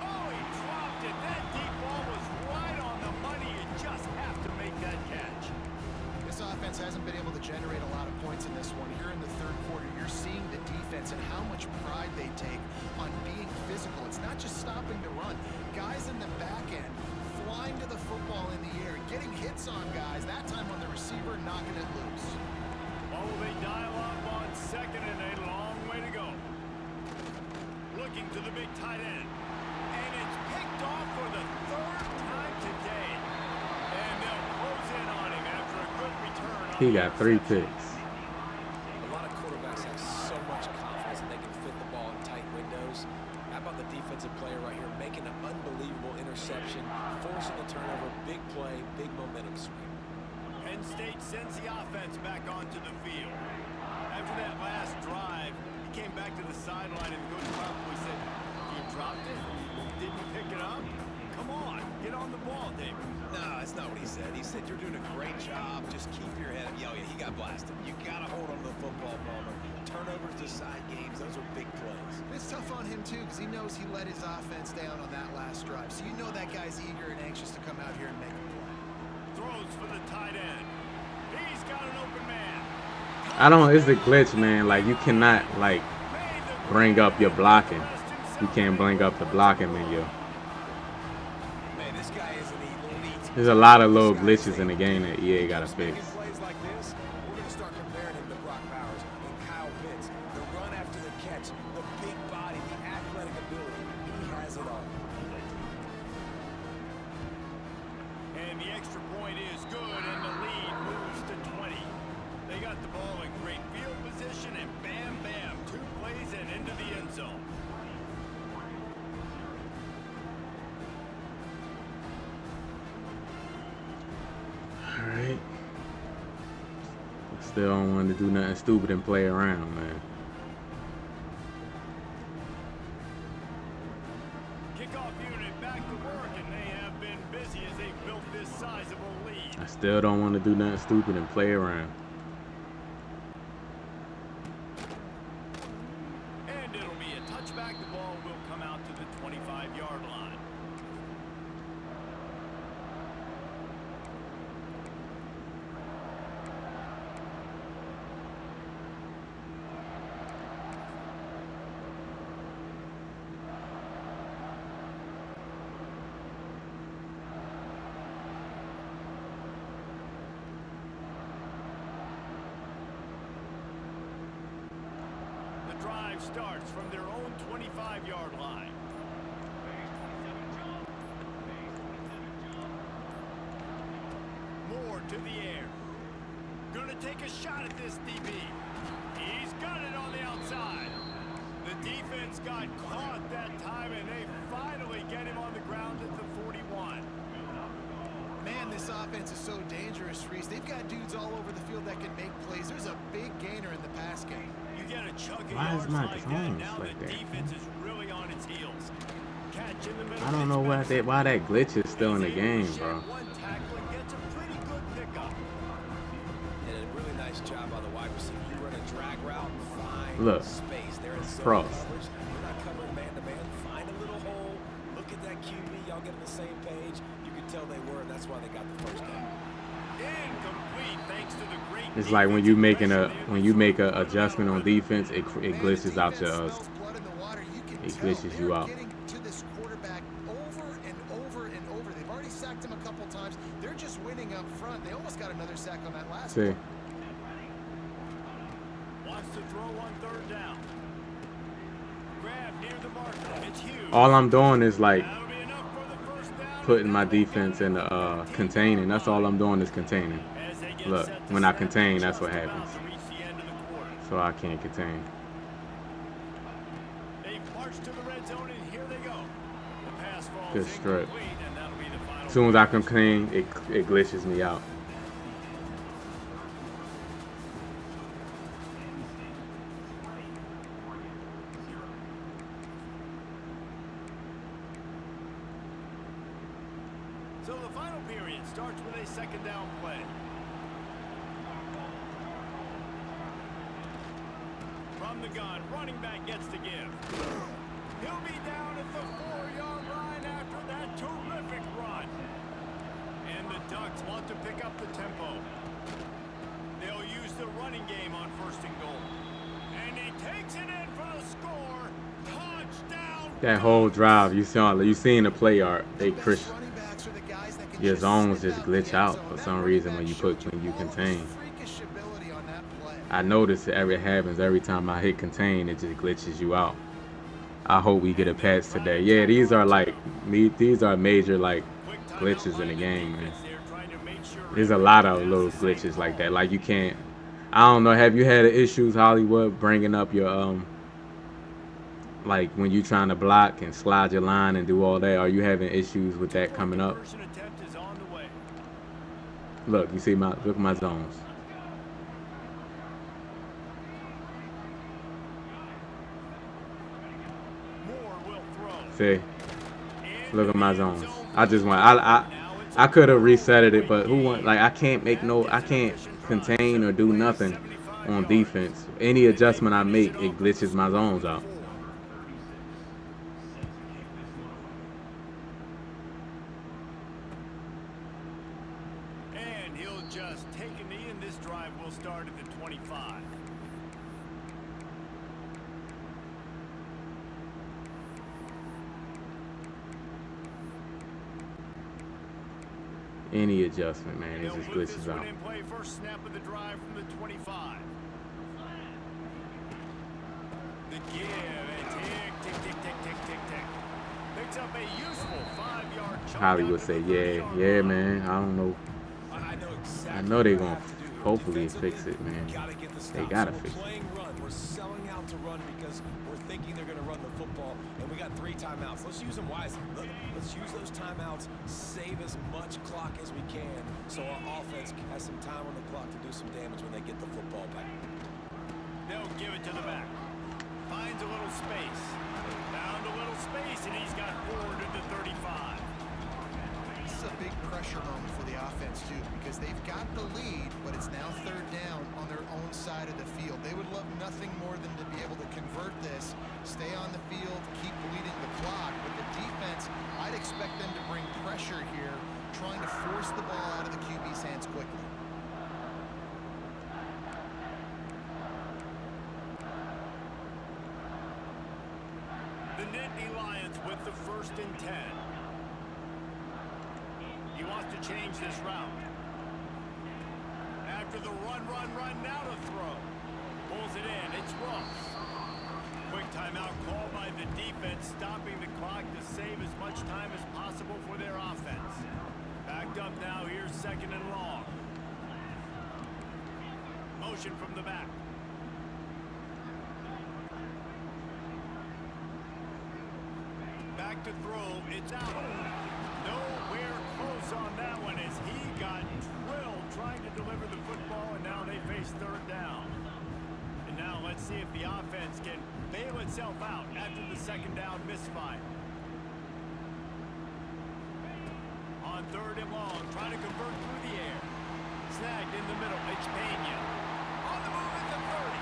Oh, he dropped it. That deep ball was right on the money. You just have to make that catch. This offense hasn't been able to generate a lot of points in this one. Here in the third quarter, you're seeing the defense and how much pride they take on being physical. It's not just stopping the run. Guys in the back end flying to the football in the air, getting hits on guys, that time on the receiver, knocking it loose. Oh, they dial up on second and a long way to go. Looking to the big tight end. And it's picked off for the third time today. And they'll close in on him after a good return. He got 3 picks. A lot of quarterbacks have so much confidence that they can fit the ball in tight windows. How about the defensive player right here making an unbelievable interception, forcing a turnover, big play, big momentum swing. Penn State sends the offense back onto the field. After that last drive, he came back to the sideline and the coach probably said, "You dropped it? Didn't you pick it up? Come on, get on the ball, David." No, that's not what he said. He said, "You're doing a great job. Just keep your head up." Yeah, he got blasted. You got to hold on to the football, Palmer. Turnovers decide games. Those are big plays. It's tough on him, too, because he knows he let his offense down on that last drive. So you know that guy's eager and anxious to come out here and make a play. Throws for the tight end. He's got an open man. I don't. It's a glitch, man. Like you cannot like bring up your blocking. You can't bring up the blocking menu. Man, this guy is an elite. There's a lot of little glitches in the game that EA gotta fix. Making plays like this, we're going to start comparing him to Brock Bowers and Kyle Pitts. The run after the catch, the big body, the athletic ability. He has it all. And the extra point is good, and the lead moves to 20. They got the ball in great field position, and bam, bam, 2 plays and into the end zone. All right. Still don't want to do nothing stupid and play around, man. Kickoff unit back to work, and they have been busy as they've built this sizable lead. I still don't want to do nothing stupid and play around. And it'll be a touchback. The ball will come out to the 25-yard line. The drive starts from their own 25-yard line. Moore to the air. Gonna take a shot at this DB. He's got it on the outside. The defense got caught that time, and they finally get him on the ground at the 41. Man, this offense is so dangerous, Reese. They've got dudes all over the field that can make plays. There's a big gainer in the pass game. You get a chunk of Why is yards my like that, clones now like the that? defense is really on its heels. Catch in the middle. I don't know why that glitch is still in the game, bro. One tackle and gets a pretty good pickup. And a really nice job by the wide receiver. You run a drag route, find Look, space. There in zone cross. coverage. You're not covering man-to-man. Find a little hole. Look at that QB. Y'all get on the same page. You can tell they were, and that's why they got the first down. Incomplete thanks to the great It's like when you making a defensive when you pressure make there. a adjustment on defense, it Man, glitches the out your defense smells blood in the water. You can it tell glitches you they're out. getting to this quarterback over and over and over. They've already sacked him a couple times. They're just winning up front. They almost got another sack on that last See, one. Wants to throw on third down. Grab near the marker. It's huge. all I'm doing is like That'll be enough for the first down. putting my defense in the containing. That's all I'm doing is containing. As they get Look, set to when I snap, contain, that's just what about happens. to reach the end of the quarter. So I can't contain. They've marched to the red zone, and here they go. The pass falls Good strip. incomplete, and that'll be the final. As soon as I contain, it glitches me out. So the final period starts with a second down play. From the gun, running back gets to give. He'll be down at the 4-yard line after that terrific run. And the Ducks want to pick up the tempo. running game on 1st and goal. And he takes it in for the score. Touchdown. That whole drive, you seen the play art. They Best running backs are the guys that can your zones step just out in the glitch end out zone. for That some running reason back when you showed you all of his contain. freakish ability on that play. I notice it happens every time I hit contain. It just glitches you out. I hope we get a patch today. Yeah, these are major like Quick timeout glitches by in the the game, man. defense there, trying to make sure There's a everyone lot of has little the same glitches like call. that. Like you can't. I don't know. Have you had issues, Hollywood, bringing up your like when you trying to block and slide your line and do all that? Are you having issues with that Two-point coming up? conversion attempt is on the way. Look, you see look at my zones. Moore will throw. See, look at my In the end zones. zone I for just the want. touchdown. Now it's a I could have 12-point resetted it, but who want? game. Like I can't make no. I That gets an can't efficient drive. contain or 7 do plays, nothing 75 on yards. defense. Any And they adjustment I finish make, it it off with a glitches my score zones from out. 4. And he'll just take a knee, and this drive will start at the 25. Any adjustment, man, it They'll just put this glitches one out. in play, first snap of the drive from the 25. The give, and tick. Picks up a useful 5-yard chunk. Hollywood say, yeah, man. I don't know. I know exactly. I know they what gonna have to do here. hopefully Defensively, fix it, man. we gotta get the They stop. gotta So fix we're it. playing run. We're selling out to run because we're thinking they're gonna run the football, and we got 3 timeouts. Let's use them wisely. Let's use those timeouts, save as much clock as we can, so our offense has some time on the clock to do some damage when they get the football back. They'll give it to the back. Finds a little space. Found a little space, and he's got forward to the 35. This is a big pressure moment for the offense, too, because they've got the lead, but it's now 3rd down on their own side of the field. They would love nothing more than to be able to convert this, stay on the field, keep bleeding the clock. But the defense, I'd expect them to bring pressure here, trying to force the ball out of the QB's hands quickly. The Nittany Lions with the 1st and 10. He wants to change this route. After the run, now to throw. Pulls it in, it's Ross. Quick timeout called by the defense, stopping the clock to save as much time as possible for their offense. Backed up now, here's 2nd and long. Motion from the back. Back to throw, it's out. Nowhere close on that one as he got drilled trying to deliver the football, and now they face 3rd down. And now let's see if the offense can bail itself out after the 2nd down misfire. On 3rd and long, trying to convert through the air. Snagged in the middle, it's Pena. On the move at the 30.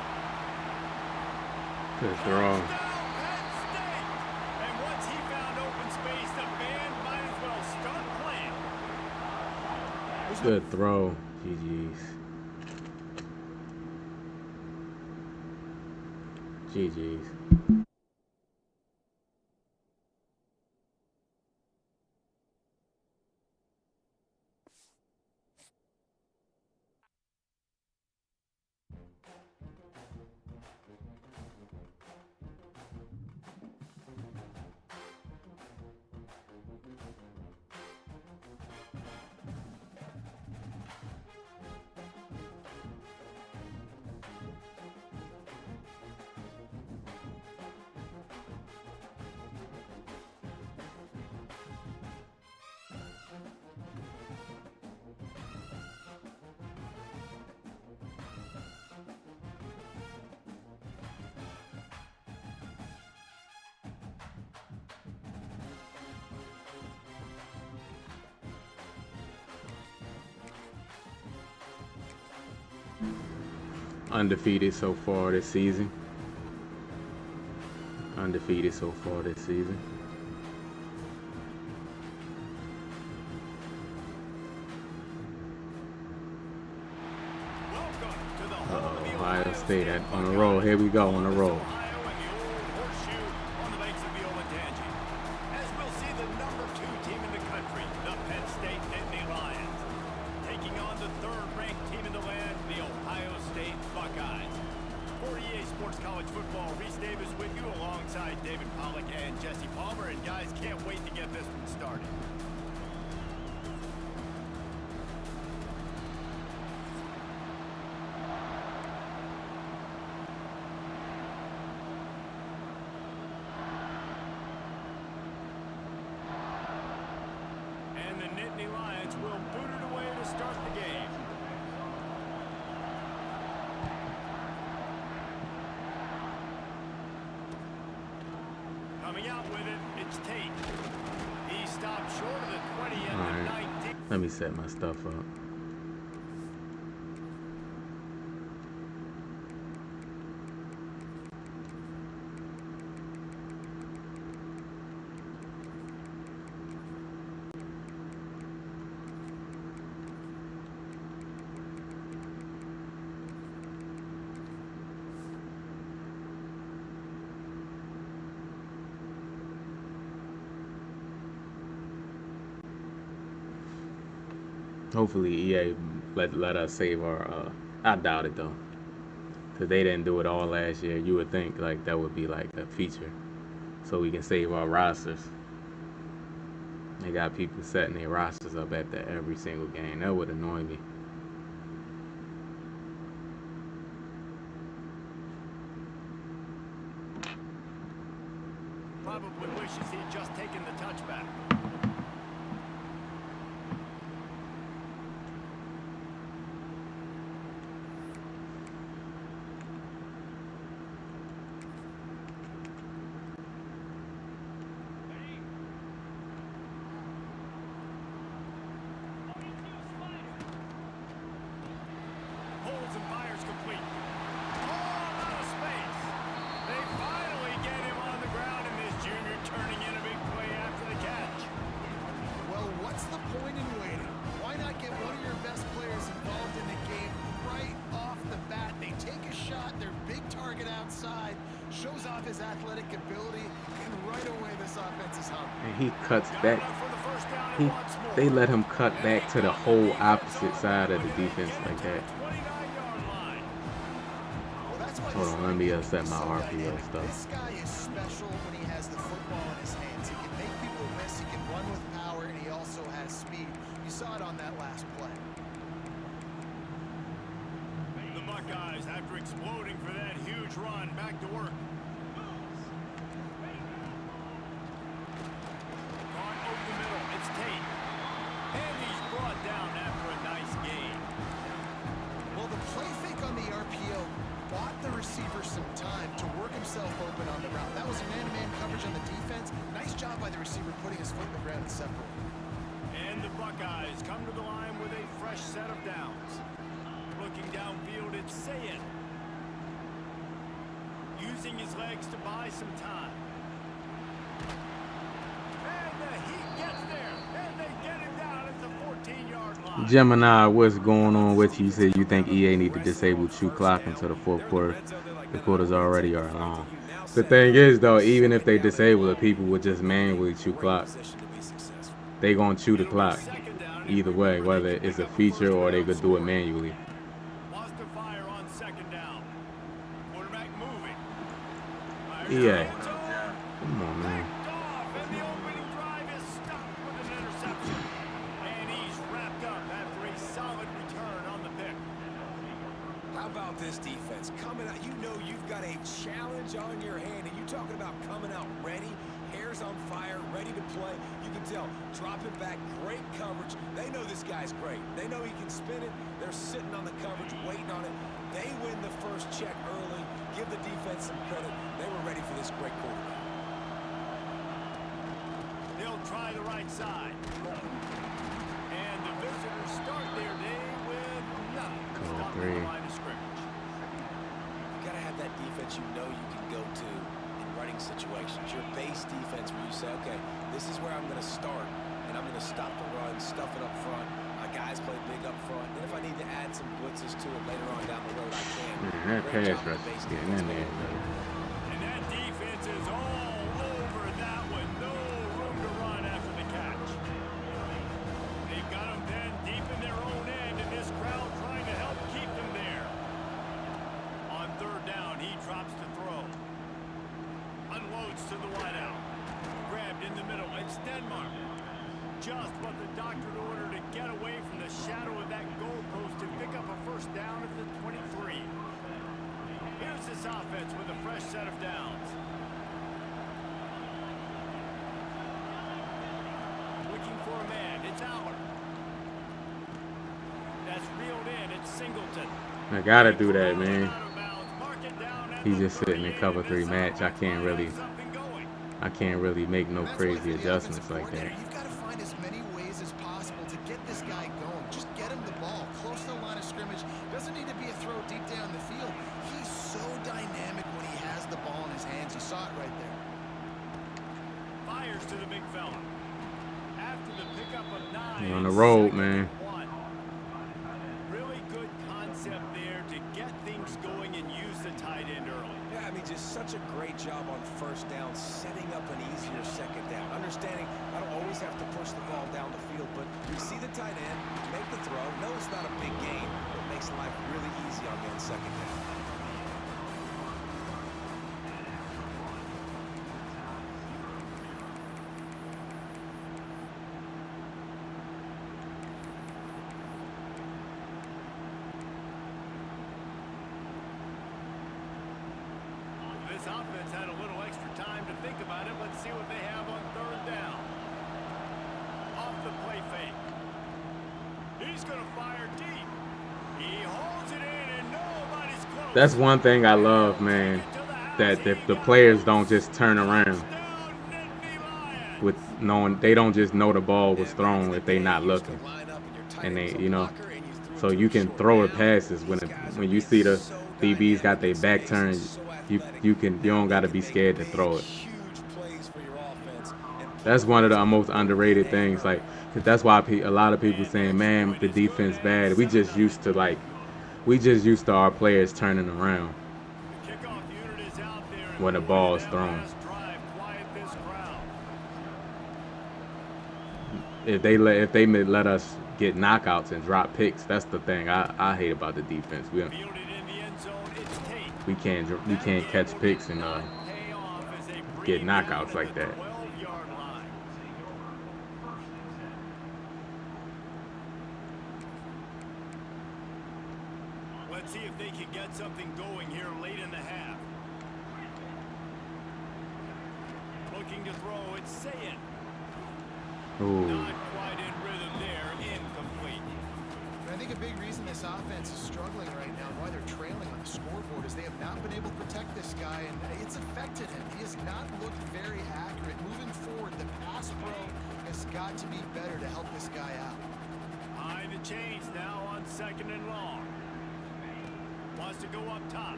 Good throw. Touchdown, Penn State! And once he found open space, the band might as well start playing. Good throw. GG's. GG's. Undefeated so far this season. Undefeated so far this season. Welcome to the home of State on the roll. Here we go on the roll. Ohio and the old horseshoe on the banks of the Olentangy. As we'll see the number 2 team in the country, the Penn State Nittany Lions, taking on the 3rd-ranked team in the land, the Ohio State Buckeyes. For EA Sports College Football, Reese Davis with you alongside David Pollack and Jesse Palmer. And guys, can't wait to get this one started. And the Nittany Lions will boot it away to start the game. Coming out with it, it's Tate. He stopped short of the 20 and the Alright. 19. Let me set my stuff up. Hopefully EA let us save our I doubt it though, because they didn't do it all last year. You would think like that would be like a feature so we can save our rosters. They got people setting their rosters up at every single game. That would annoy me. Probably wishes he'd just taken the touchback. Holds and fires complete. All out of space. They finally get him on the ground, and this junior turning in a big play after the catch. Well, what's the point in waiting? Why not get one of your best players involved in the game right off the bat? They take a shot, their big target outside, shows off his athletic ability, and right away this offense is humming. And he cuts Got back. enough for the first down and once more. They let him cut back to the whole opposite side of the defense like that. 29-yard line. Well, that's why Hold this on, let me offense set is my so RPO dynamic. stuff. This guy is special when he has the football in his hands. He can make people miss, he can run with power, and he also has speed. You saw it on that last play. The Buckeyes, after exploding for that huge run, back to work. Gone over the middle. It's Tate. And he's brought down after a nice gain. Well, the play fake on the RPO bought the receiver some time to work himself open on the route. That was man-to-man coverage on the defense. Nice job by the receiver putting his foot in the ground and separating. And the Buckeyes come to the line with a fresh set of downs. Looking downfield, it's Sayed. Using his legs to buy some time. And he gets there. And they get him down at the 14-yard line. Gemini, what's going on with you? You said you think EA need to disable true clock until the fourth quarter. The quarters already are long. The thing is though, even if they disable it, people would just manually chew clock. They gonna chew the clock either way, whether it's a feature or they could do it manually. Wants to fire on second down. Quarterback moving. EA, come on, man. And the opening drive is stopped with an interception. And he's wrapped up after a solid return on the pick. How about this defense? Coming out, you know you've got a challenge on your hand, and you talking about coming out ready, hairs on fire, ready to play. You can tell, dropping back, great coverage. They know this guy's great. They know he can spin it. They're sitting on the coverage, waiting on it. They win the first check early. Give the defense some credit. They were ready for this great quarterback. They'll try the right side. And the visitors start their day with nothing. Stop at the line of scrimmage. You got to have that defense you know you can go to in running situations. Your base defense where you say, okay, this is where I'm going to start, and I'm going to stop the run, stuff it up front. I my guys play big up front. And if I need to add some blitzes to it later on down the road, I can. Man, that Great pass job on rush the base is getting defense in there, making bro. And that defense is all over that one. No room to run after the catch. They've got them then deep in their own end, and this crowd trying to help keep them there. On third down, he drops to throw. Unloads to the wideout. Grabbed in the middle. It's Denmark. Just what the doctor ordered to get away from the shadow of that goalpost and pick up a first down at the 23. Here's this offense with a fresh set of downs. Looking for a man. It's Aller. That's reeled in. It's Singleton. I gotta do that, man. Out of bounds. Mark it down at He's the just sitting in 38. cover 3 This match. I offense can't might really, have something going. I can't really make no And that's why crazy for the adjustments offensive like that. coordinator, you've got to find as many ways as possible to get this guy going. Just get him the ball close to the line of scrimmage. Doesn't need to be a throw deep down the field. He's so dynamic when he has the ball in his hands. You saw it right there. Fires to the big fella. After the pickup of 9. You're on the road, second man. and 1. Really good concept there to get things going and use the tight end early. Yeah, I mean, just such a great job on first down, setting up an easier second down. Understanding I don't always have to push the ball down the field, but you see the tight end, make the throw. No, it's not a big gain, but it makes life really easy on me on second down. This offense had a little extra time to think about it. Let's see what they have on third down. Off the play fake. He's going to fire deep. He holds it in, and nobody's close. That's one thing I love, man. That if the players don't just turn around with knowing, they don't just know the ball was thrown if they not looking, and they, you know, so you can throw the passes when you see the DBs got their back turned. You don't got to be scared to throw it. That's one of the most underrated things. Like, 'cause that's why a lot of people saying, man, the defense bad. We just used to our players turning around when the ball is thrown. If they let us get knockouts and drop picks, that's the thing I hate about the defense. We can't catch picks and get knockouts like that. Let's see if they can get something going here late in the half. Looking to throw, it's Sayin. Ooh. Not quite in rhythm there, incomplete. And I think a big reason this offense is struggling right now and why they're trailing on the scoreboard is they have not been able to protect this guy, and it's affected him. He has not looked very accurate. Moving forward, the pass pro has got to be better to help this guy out. High the chains now on second and long. Wants to go up top.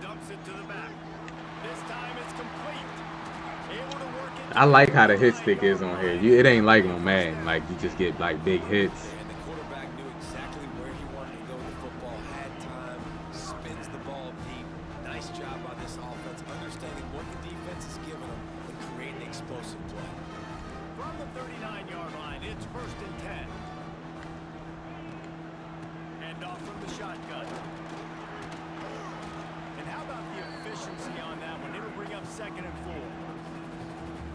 Dumps it to the back. This time it's complete. Able to work it. I like how the hit stick is on here. It ain't like on Madden. Like, you just get like big hits. And the quarterback knew exactly where he wanted to go with the football, had time, spins the ball deep. Nice job by this offense, understanding what the defense is giving them and creating explosive play. From the 39-yard line, it's first and 10. Hand off from the shotgun. And how about the efficiency on that one? It'll bring up second and 4.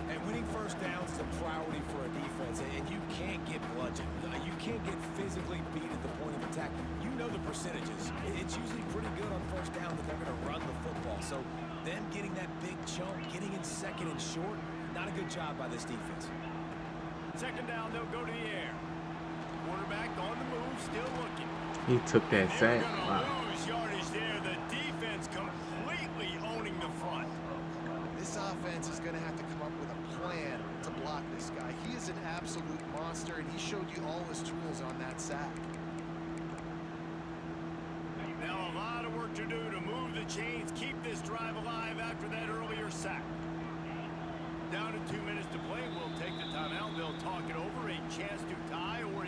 And winning first downs is a priority for a defense, and you can't get bludgeoned. You can't get physically beat at the point of attack. You know the percentages. It's usually pretty good on first down that they're going to run the football. So them getting that big chunk, getting in second and short, not a good job by this defense. Second down, they'll go to the air. Quarterback on the move, still looking. He took that sack. Wow. Lose yardage there. The defense completely owning the front. This offense is going to have to come up with a plan to block this guy. He is an absolute monster, and he showed you all his tools on that sack. Now a lot of work to do to move the chains, keep this drive alive after that earlier sack. Down to 2 minutes to play. We'll take the timeout. They'll talk it over. A chance to tie or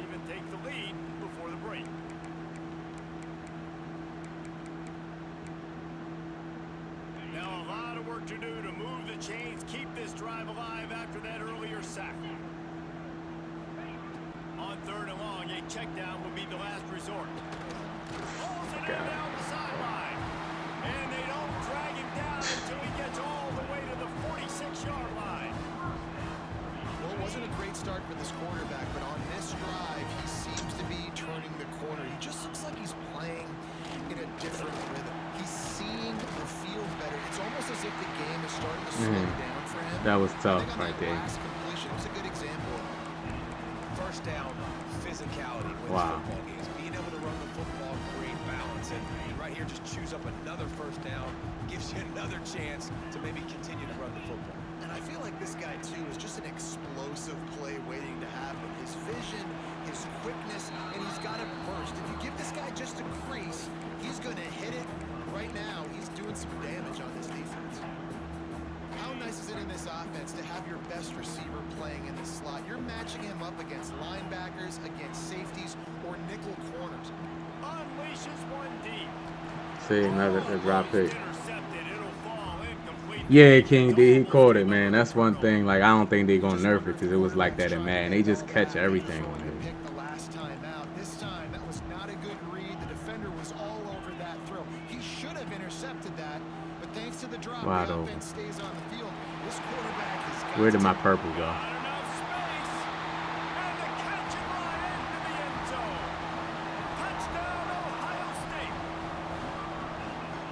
check down would be the last resort. Pulls it in God. down the sideline. And they don't drag him down until he gets all the way to the 46-yard line. Well, it wasn't a great start for this quarterback, but on this drive, he seems to be turning the corner. He just looks like he's playing in a different rhythm. He's seeing the field better. It's almost as if the game is starting to slow down for him. That was tough I think on right that there. last completion, it was a good example. First down, physicality wins Wow. football games. Being able to run the football, create balance, and right here just chews up another first down, gives you another chance to maybe continue to run the football. And I feel like this guy, too, is just an explosive play waiting to happen. His vision, his quickness, and he's got a burst. If you give this guy just a crease, he's going to hit it. Right now, he's doing some damage on this defense. How nice is it in this offense to have your best receiver playing in the slot? You're matching him up against linebackers, against safeties, or nickel corners. Unleashes one deep. See, another a drop pick. Intercepted. It'll fall incomplete. Yeah, King D, he caught it, man. That's one thing. Like, I don't think they're gonna nerf it because it was like that in Madden. They just catch everything on it. Picked the last time out. This time, that was not a good read. The defender was all over that throw. He should have intercepted that, but thanks to the drop, Wide the open. offense stays on the field. This quarterback has got Where did to my purple go? Not enough space. And the catch and run into the end zone. Touchdown, Ohio State.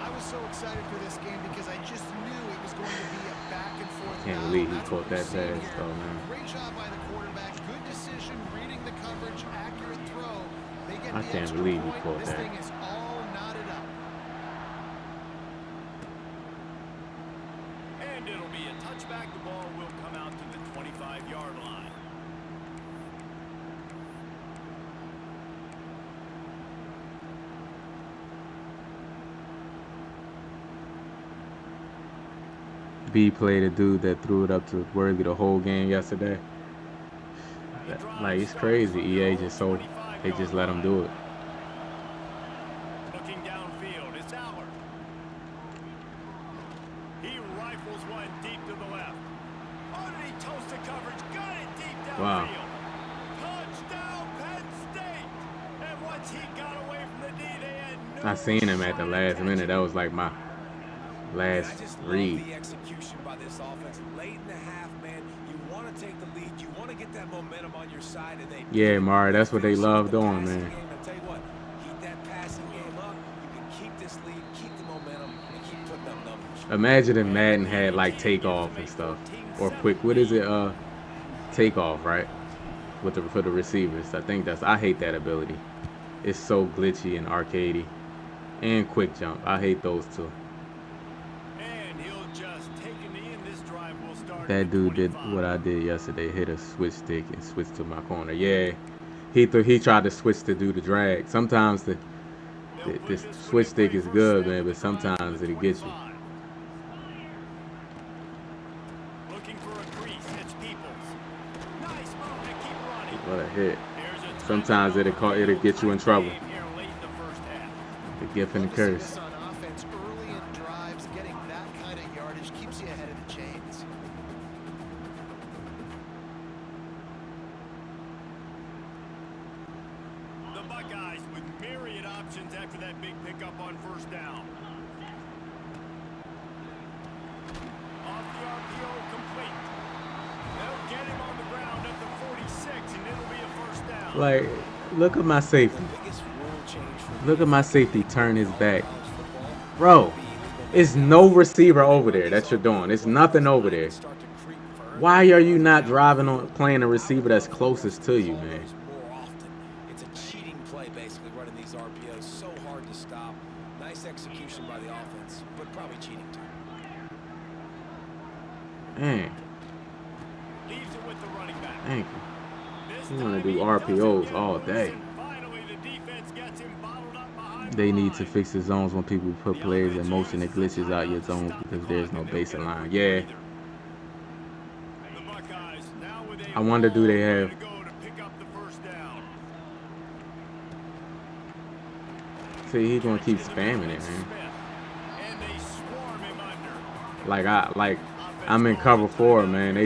I was so excited for this game because I just knew it was going to be a back and forth. Can't battle. believe he That's caught what we're that seeing pass, here. though, man. Great job by the quarterback. Good decision, reading the coverage, accurate throw. They get I the can't extra believe he point. caught This that. thing is all knotted up. And it'll be a touchback. The ball will come out to the 25-yard line. B played a dude that threw it up to Worthy the whole game yesterday. Like, it's crazy. EA just they just let him do it. Looking downfield, it's Allard. He rifles one deep to the left. Underneath toasted coverage, got it deep downfield. Wow. Touchdown, Penn State. And once he got away from the D, they had no I seen him at the shot last catching minute. That him. was like my I last just love read. the execution by this offense. Late in the half, man, you want to take the lead. You want to get that momentum on your side, and they Yeah, Mari, that's what they finish love with the doing, passing man. game. I tell you what, keep that passing game up. You can keep this lead, keep the momentum, and keep putting up numbers. Imagine if Madden had like takeoff and stuff, or quick. What is it? Takeoff, right? With the for the receivers. I hate that ability. It's so glitchy and arcadey, and quick jump. I hate those two. And he'll just take a knee, and this drive will start That at dude did 25. what I did yesterday. Hit a switch stick and switch to my corner. Yeah, he tried to switch to do the drag. Sometimes the switch stick is good, man, but sometimes it'll get you. Looking for a crease, it's Peoples. Nice move to keep running. What a hit. There's a Sometimes it'll get you in trouble. game here late in the first half. The gift and the Love to see curse. this on offense early in drives. Getting that kind of yardage keeps you ahead of the chains. The Buckeyes with myriad options after that big pickup on first down. Off the RPO, complete. They'll get him on the ground at the 46, and it'll be a first down. Like, look at my safety. The biggest rule change for Look at my safety turn his back. college football Bro, will be illegal. it's no receiver over there that you're doing. It's nothing over there. Start to creep further. Why are you not playing a receiver that's closest to you, man? More often. It's a cheating play, basically, running these RPOs. So hard to stop. Nice execution by the offense, but probably cheating too. Man, Leaves it with the running back. thank you. This You wanna time do he RPOs doesn't get all loose, day. and finally the defense gets him bottled up behind They the need to line. fix the zones when people put players in motion that glitches out your zones because there's no basic line. Yeah, The Buckeyes now with a I wonder, do they long way have- to go to pick up the first down. see, he's gonna keep To the spamming middle, it, it's man. Smith, and they swarm him under. I'm in cover 4, man.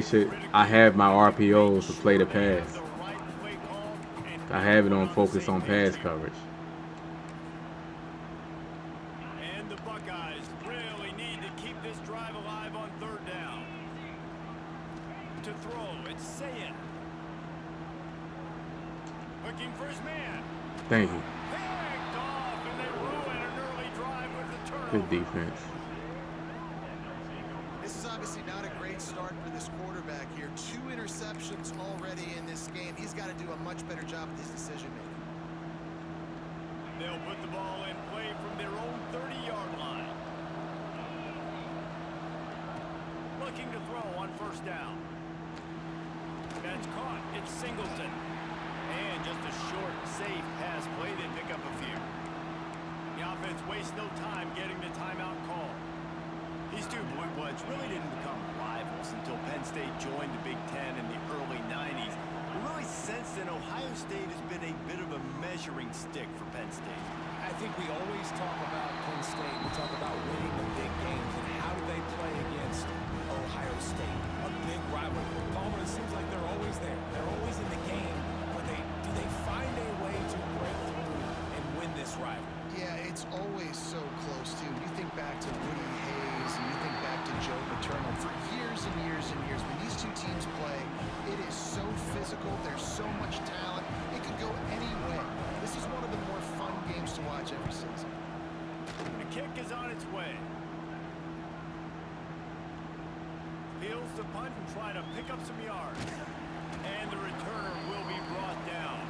I have my RPOs to play the pass. The right play call, and I have it on focus on pass coverage. And the Buckeyes really need to keep this drive alive on third down. To throw, it's Saying. Looking for his man. Thank you. Picked off, and they ruin an early drive with the turnover. Good defense. This is obviously not a great start for this quarterback here. 2 interceptions already in this game. He's got to do a much better job with his decision making. They'll put the ball in play from their own 30-yard line. Looking to throw on first down. That's caught. It's Singleton. And just a short, safe pass play. They pick up a few. The offense wastes no time getting the timeout call. These two Blue Bloods really didn't become rivals until Penn State joined the Big Ten in the early 90s. We really sense that Ohio State has been a bit of a measuring stick for Penn State. I think we always talk about Penn State. We talk about winning the big games and how do they play against Ohio State, a big rivalry. Palmer, it seems like they're always there. They're always in the game, but do they find a way to break through and win this rivalry? Yeah, it's always so close, too. You think back to Woody Hayes and you think back to Joe Paterno. For years and years and years, when these two teams play, it is so physical. There's so much talent. It could go any way. This is one of the more fun games to watch every season. The kick is on its way. Fields the punt and try to pick up some yards. And the returner will be brought down.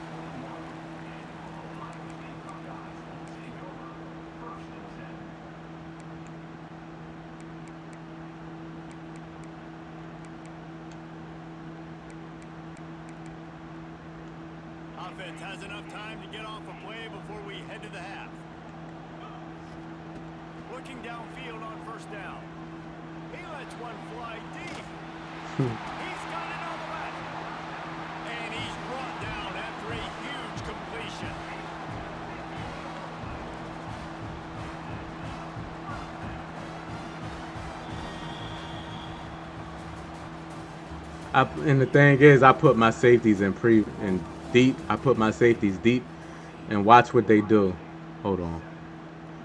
Offense has enough time to get off a play before we head to the half. Looking downfield on first down. He lets one fly deep. He's got it on the left. And he's brought down after a huge completion. And the thing is, I put my safeties in deep. I put my safeties deep, and watch what they do. Hold on.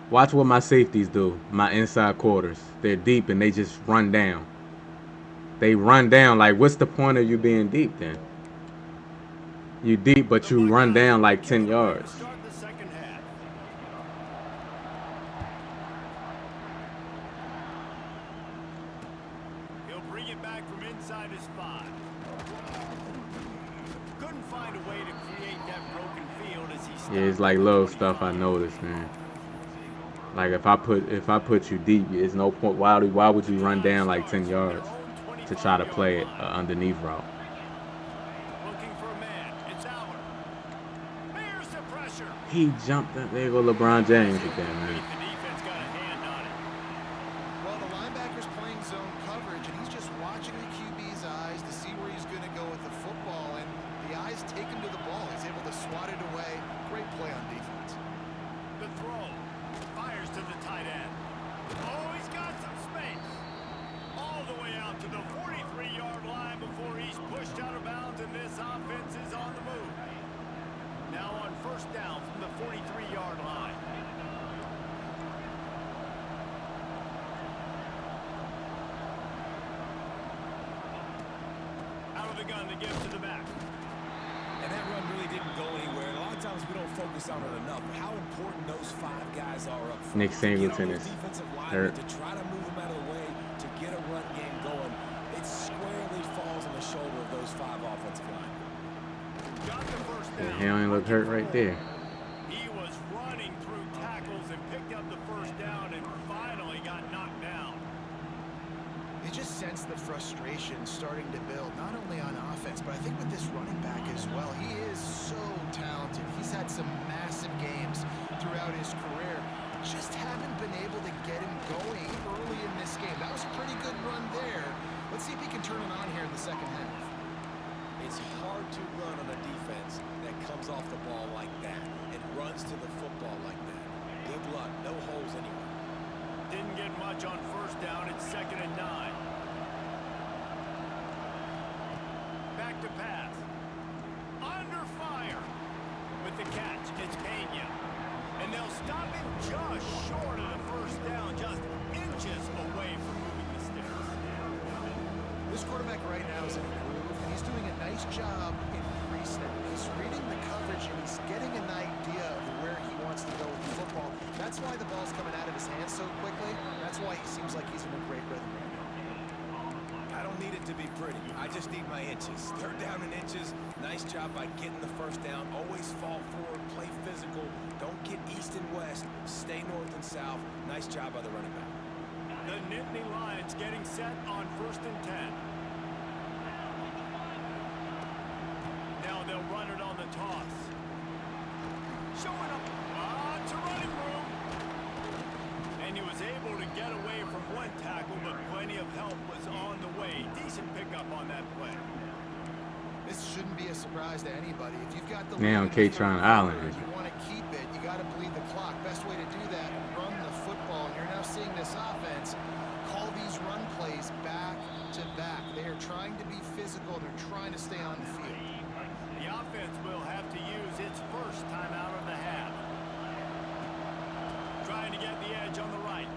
Watch what my safeties do. My inside quarters. They're deep, and they just run down. They run down. Like, what's the point of you being deep then? You deep, but you run down like 10 yards. Start the second half. He'll bring it back from inside his 5. Couldn't find a way to create that broken field as he stopped. Yeah, it's like little stuff I noticed, man. Like if I put you deep, it's no point. Why would you run down like 10 yards to try to play it underneath route? Looking for a man. It's Allen. There's the pressure. He jumped. There you go, LeBron James again, The man. defense got a hand on it. Well, the linebacker's playing zone coverage, and he's just watching the QB's eyes to see where he's going to go with the football, and the eyes take him to the ball. He's able to swat it away. Great play on defense. The throw. Fires to the tight end. Oh, he's got some space. All the way out to the 43-yard line before he's pushed out of bounds, and this offense is on the move. Now on first down from the 43-yard line. Out of the gun to give to the back. And that run really didn't go anywhere. And a lot of times we don't focus on it enough. How important those 5 guys are up front. Nick Singleton is defensive hurt. linemen to try to move them out of the way to get a run game going. It squarely falls on the shoulder of those 5 offensive linemen. Got the first Yeah, down. he only looked hurt right there. He was running through tackles and picked up the first down and finally got knocked down. You just sense the frustration starting to build, not only on offense, but I think with this running back as well. He is so talented. He's had some massive games throughout his career. Just haven't been able to get him going early in this game. That was a pretty good run there. Let's see if he can turn it on here in the second half. It's hard to run on a defense that comes off the ball like that and runs to the football like that. Good luck. No holes anywhere. Didn't get much on first down. It's 2nd and 9. Back to pass. Under fire. just short of the first down, just inches away from moving the sticks. This quarterback right now is in a groove, and he's doing a nice job in pre-snap. He's reading the coverage, and he's getting an idea of where he wants to go with the football. That's why the ball's coming out of his hands so quickly. That's why he seems like he's in a great rhythm right now. I don't need it to be pretty. I just need my inches. Third down in inches. Nice job by getting the first down. Always fall forward, play physical. Don't get east and west. Stay north and south. Nice job by the running back. The Nittany Lions getting set on 1st and 10. Now they'll run it on the toss. Showing up to running room. And he was able to get away from one tackle, but plenty of help was on the way. Decent pickup on that play. This shouldn't be a surprise to anybody. If you've got the Now lead in the K-Tron third Island. quarter, you want to keep it. You got to bleed the clock. Best way to do that, run the football. And you're now seeing this offense call these run plays back to back. They are trying to be physical. They're trying to stay on the field. The offense will have to use its first time out of the half. Trying to get the edge on the right.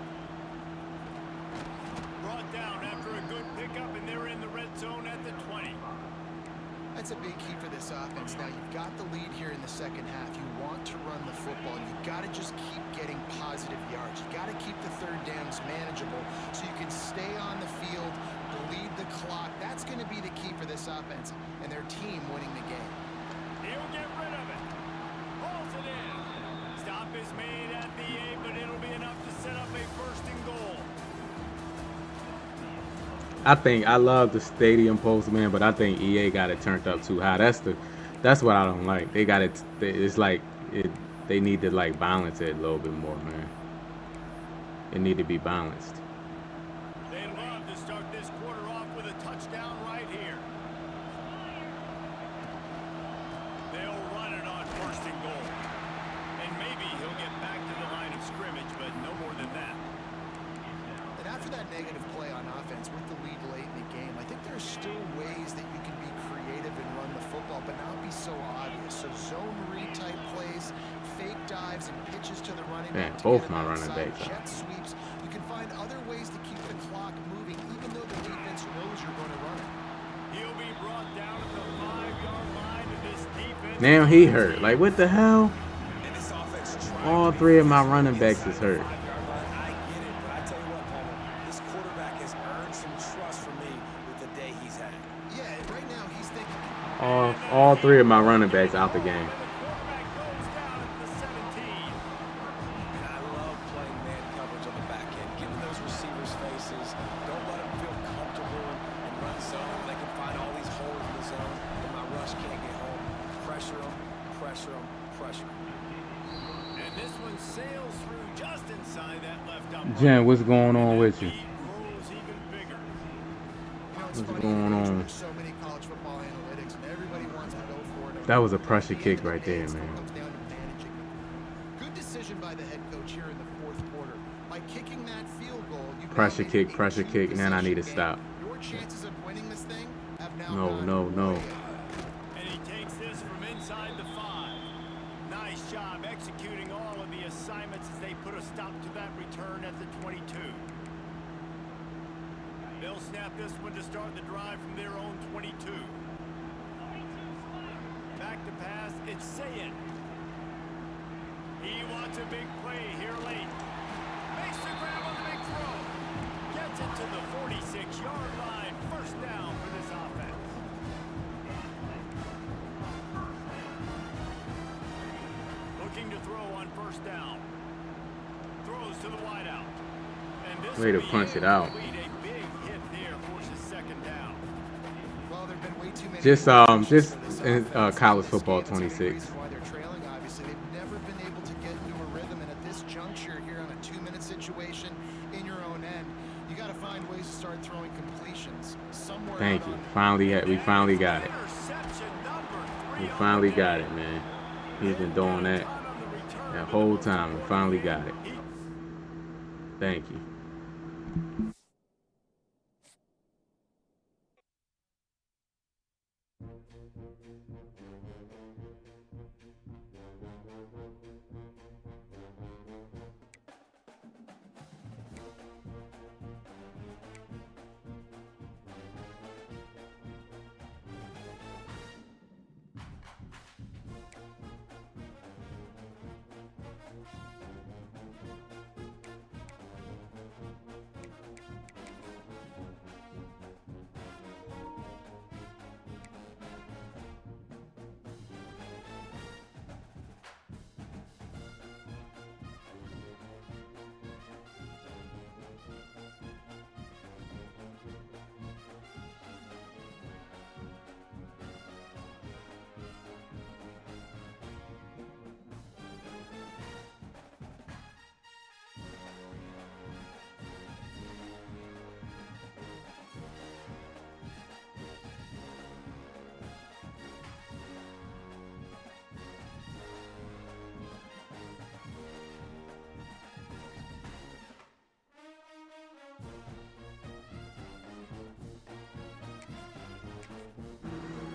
Brought down after a good pickup, and they're in the red zone at the 20. That's a big key for this offense. Now, you've got the lead here in the second half. You want to run the football. You've got to just keep getting positive yards. You've got to keep the third downs manageable so you can stay on the field, bleed the clock. That's going to be the key for this offense and their team winning the game. He'll get rid of it. Hauls it in. Stop is made at the 8, but it'll be enough to set up a 1st and goal. I love the stadium post, man, but I think EA got it turned up too high. That's what I don't like. They got it. It's like they need to like balance it a little bit more, man. It need to be balanced. They love to start this quarter off with a touchdown right here. They'll run it on 1st and goal. And maybe he'll get back to the line of scrimmage, but no more than that. And after that negative play on offense with the lead late in the game, I think there's still ways that you can be creative and run the football, but not be so obvious. So zone read type plays, fake dives, and pitches to the running back. Both my running backs are. Jet sweeps. You can find other ways to keep the clock moving, even though the defense knows you're going to run it. He'll be brought down at the 5-yard line of this defense. Now he hurt. Like, what the hell? And this offense trying All to be 3 of my physical running backs inside is the hurt. 5-yard line. I get it, but I tell you what, Palmer, this quarterback has earned some trust from me with the day he's had. Yeah, and right now he's thinking. All 3 of my running backs out the game. The quarterback goes down at the 17. And I love playing man coverage on the back end, giving those receivers faces. Don't let them feel comfortable and run zone. They can find all these holes in the zone, and my rush can't get home. Pressure them, pressure them, pressure them. And this one sails through just inside that left umpire. Jen, what's going on with you? Lead grows even bigger. You know, it's What's funny, going on? There's so many college football analytics, and everybody wants to go for it. That was a pressure At the kick end of the right day, there, it still man. comes down to managing the game. Good decision by the head coach here in the 4th quarter. By kicking that field goal, you've now Pressure made it kick, a pressure kick, and then I need to two-possession stop. game. Your chances of winning this thing have now No, gone no, no. way up. And he takes this from inside the 5. Nice job executing all of the assignments as they put a stop to that return at the 22. They'll snap this one to start the drive from their own 22. Back to pass, it's Sayin. He wants a big play here late. Makes the grab on the big throw. Gets it to the 46-yard line. 1st down for this offense. Looking to throw on 1st down. Throws to the wideout. And this Way to will be punch it out. incomplete. A big hit there forces 2nd down. Well, there've been way too many Just interceptions for this in offense college in this football game. It's a big 26. reason why they're trailing, obviously. They've never been able to get into a rhythm, and at this juncture here on a 2-minute situation in your own end, you got to find ways to start throwing completions somewhere. Thank out you. on We finally got it. Interception number 3 We on finally the got day. it, man. He's been doing that On the return, that but whole the most time. We important finally thing, got it. he Thank you.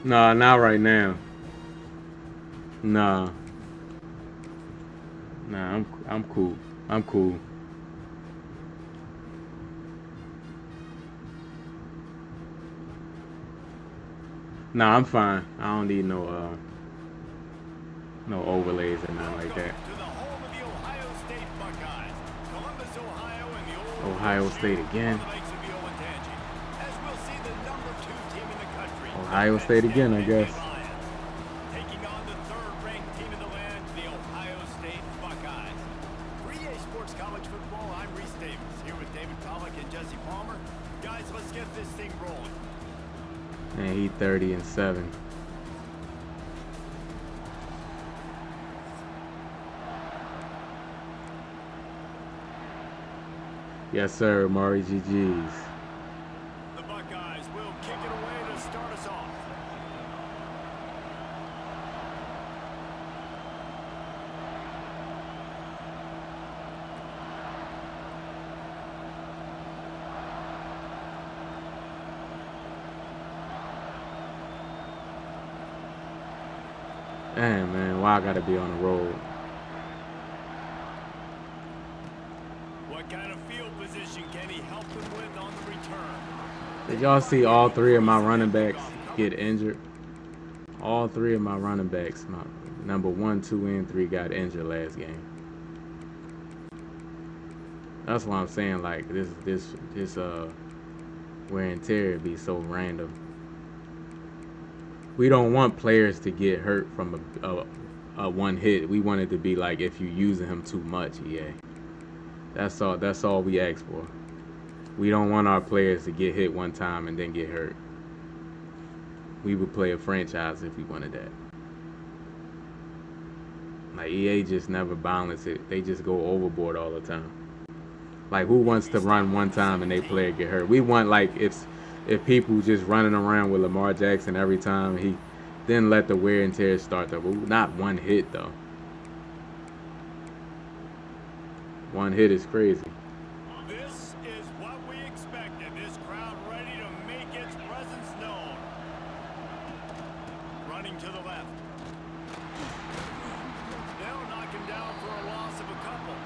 Nah, not right now. Nah, nah, I'm cool. I'm cool. Nah, I'm fine. I don't need no overlays or nothing like Welcome that. to the home of the Ohio State Buckeyes. Columbus, Ohio, and the old Ohio Blue State Shoe on again. the banks of the Olentangy. As we'll see the number 2 team in the country, the Ohio Penn State State again, I Nittany guess. Lions, taking on the 3rd-ranked team in the land, the Ohio State Buckeyes. 3A Sports College Football, I'm Reese Davis, here with David Pollack and Jesse Palmer. Guys, let's get this thing rolling. And he 30-7. Yes, sir, Maury GG's. The Buckeyes will kick it away to start us off. Damn, man, why I gotta be on the road? What kind of field position can he help them with on the return? Did y'all see all 3 of my running backs get injured? All 3 of my running backs, my number 1, 2, and 3 got injured last game. That's why I'm saying, like, this wear and tear be so random. We don't want players to get hurt from a one hit. We want it to be like if you're using him too much, EA. That's all we ask for. We don't want our players to get hit one time and then get hurt. We would play a franchise if we wanted that. Like, EA just never balance it. They just go overboard all the time. Like, who wants to run one time and they player get hurt? We want, like, if people just running around with Lamar Jackson every time, he then let the wear and tear start though. Not one hit though. One hit is crazy. This is what we expected. This crowd ready to make its presence known. Running to the left. They'll knock him down for a loss of a couple.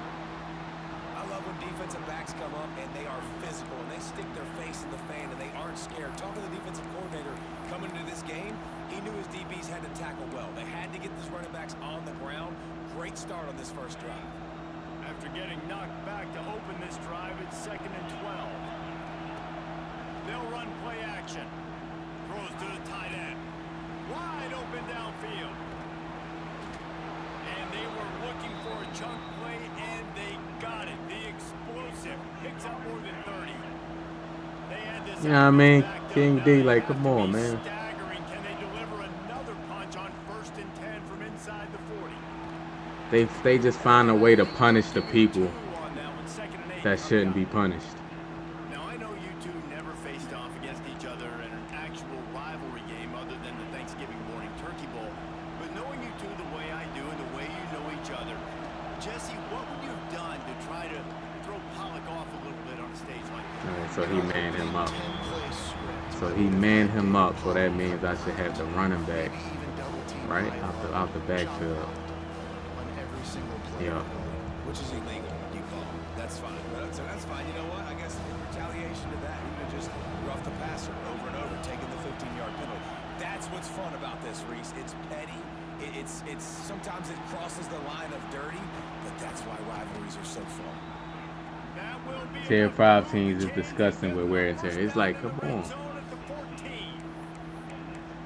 I love when defensive backs come up and they are physical and they stick their face in the fan and they aren't scared. Talking to the defensive coordinator coming into this game, he knew his DBs had to tackle well. They had to get these running backs on the ground. Great start on this first drive. After getting knocked back to open this drive, it's 2nd and 12. They'll run play action. Throws to the tight end. Wide open downfield. And they were looking for a chunk play, and they got it. The explosive picks up more than 30. They had this. You know what I mean? backed up. King Now D, they like, have come to on, be man. staggering. Can they deliver another punch on 1st and 10 from inside the 40? They just find a way to punish the people On that one, 2nd and 8 that coming shouldn't up. be punished. Now, I know you two never faced off against each other in an actual rivalry game other than the Thanksgiving morning turkey bowl. But knowing you two the way I do and the way you know each other, Jesse, what would you have done to try to throw Pollack off a little bit on a stage like this? All right, so he manned him up. 10-play script. So he manned him up, so that means I should have the running back, Maybe even double team right, Lyle. out the backfield. On every single play. Yeah. Which is illegal, you call. That's fine. So that's fine. You know what? I guess in retaliation to that, you could just rough the passer over and over, taking the 15-yard penalty. That's what's fun about this, Reese. It's petty. It's sometimes it crosses the line of dirty, but that's why rivalries are so fun. That will be Tier enough 5 to teams is change disgusting with wear and tear. It's like, first come down in the on. red zone at the 14.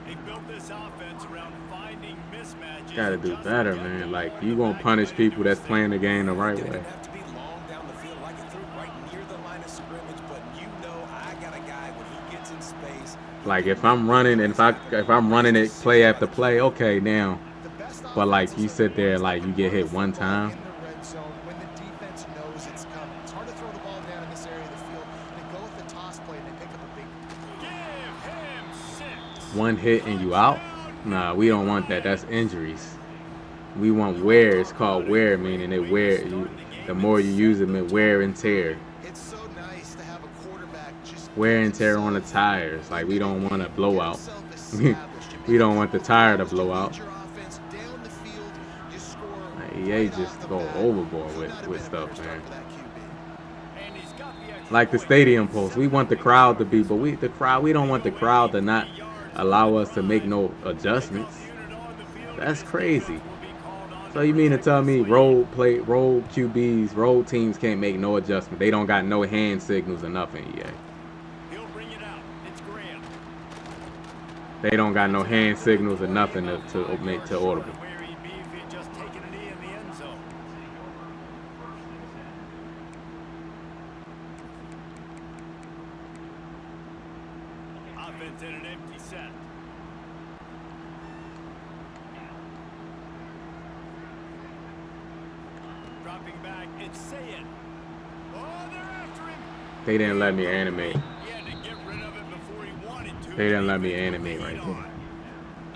They built this offense around finding mismatches. Gotta and do just better, getting man. the Like, ball you in the gonna back punish of people that's the playing the game the right It way. didn't have to be long down the field. I could throw it right near the line of scrimmage, but you know I got a guy when he gets in space. Like, if I'm running and if I'm running it play after play, okay, now. The best But like offenses you are sit the there, ones like that you get hit run the one football time. in the red zone when the defense knows it's coming. It's hard to throw the ball down in this area of the field. They go with the toss play and they pick up a big. Give him 6. One hit and you out? Nah, we don't want that. That's injuries. We want wear. It's called wear, meaning it wear. The more you use them, it wear and tear. It's so nice to have a quarterback just Wear and tear on the tires. Like, we don't want a blowout. We don't want the tire to blow out. Your offense down the field, you score Like, EA right just off the go bat. overboard Could not have with been a better stuff, start man. for that QB. And he's got the extra Like the point. stadium post, we want the crowd to be, but we don't want the crowd to not allow us to make no adjustments. That's crazy. So you mean to tell me road QBs, road teams can't make no adjustment? They don't got no hand signals or nothing yet. He'll bring it out. It's Graham. They don't got no hand signals or nothing to make to audible. Where he'd be if he'd just taken a knee in the end zone. Offense in an empty set. Dropping back, it's Sayed. Oh, they're after him. They didn't let me animate. He had to get rid of it before he wanted to. They didn't let me animate right there.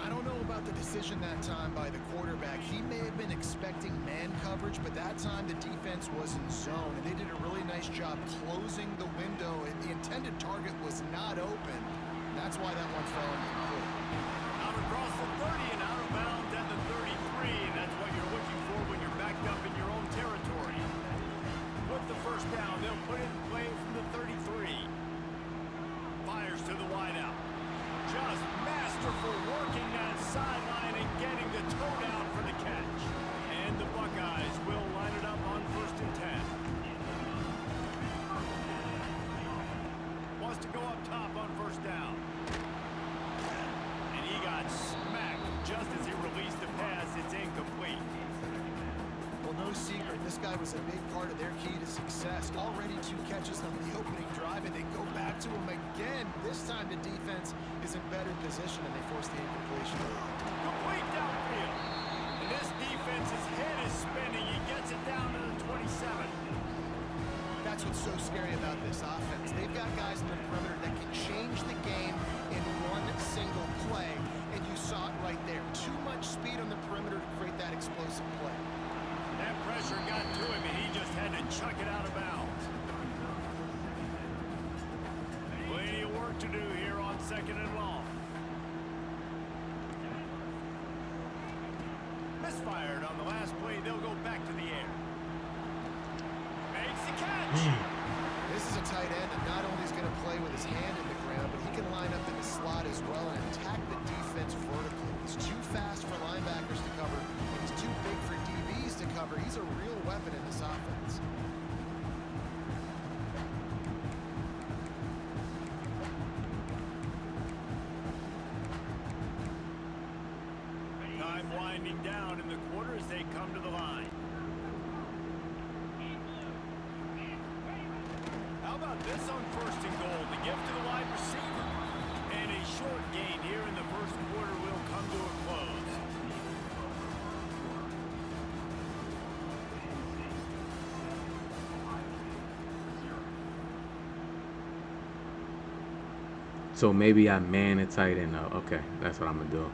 I don't know about the decision that time by the quarterback. He may have been expecting man coverage, but that time the defense was in zone, and they did a really nice job closing the window. And the intended target was not open. That's why that one fell incomplete. Out across the 30 and out of bounds at the 33, and that's what you're looking for when you're backed up in your own territory. With the first down, they'll put it in play from the 33. Fires to the wideout. Just masterful working that sideline and getting the toe down for the catch. And the Buckeyes will line it up on 1st and 10. Wants to go up top on 1st down. And he got smacked just as he released the pass. It's incomplete. Well, no secret, this guy was a big part of their key to success. Already 2 catches on the opening drive, and they go back to him again. This time the defense is in better position, and they force the incompletion. Complete downfield. And this defense's head is spinning. He gets it down to the 27. That's what's so scary about this offense. They've got guys in the perimeter that can change the game in one single play, and you saw it right there. Too much speed on the perimeter to create that explosive play. That pressure got to him, and he just had to chuck it out of bounds. Plenty of work to do here on 2nd and long. Misfired on the last play. They'll go back to the air. Makes the catch. This is a tight end that not only is going to play with his hand in the ground, but he can line up in the slot as well and attack the defense vertically. He's too fast for linebackers to cover, and he's too big for DBs to cover. He's a real weapon in this offense. Time winding down in the quarter as they come to the line. How about this on 1st and goal? The gift to the wide receiver. And a short gain here in the 1st quarter will come to a close. So maybe I man it tight end up. Okay, that's what I'm gonna do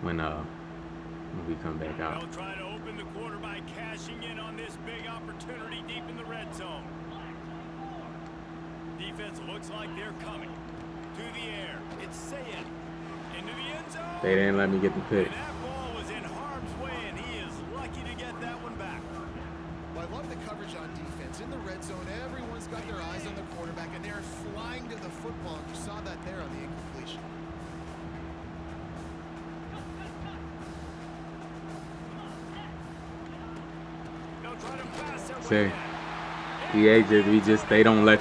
when we come back out. They'll try to open the quarter by cashing in on this big opportunity deep in the red zone. Defense looks like they're coming. To the air. It's Sayed. Into the end zone. They didn't let me get the pick. And that ball was in harm's way, and he is lucky to get that one back. Well, I love the coverage on defense. In the red zone, everyone's got their eyes on the quarterback, and they're flying to the football. You saw that there on the incompletion. They'll try to pass their way Say, back.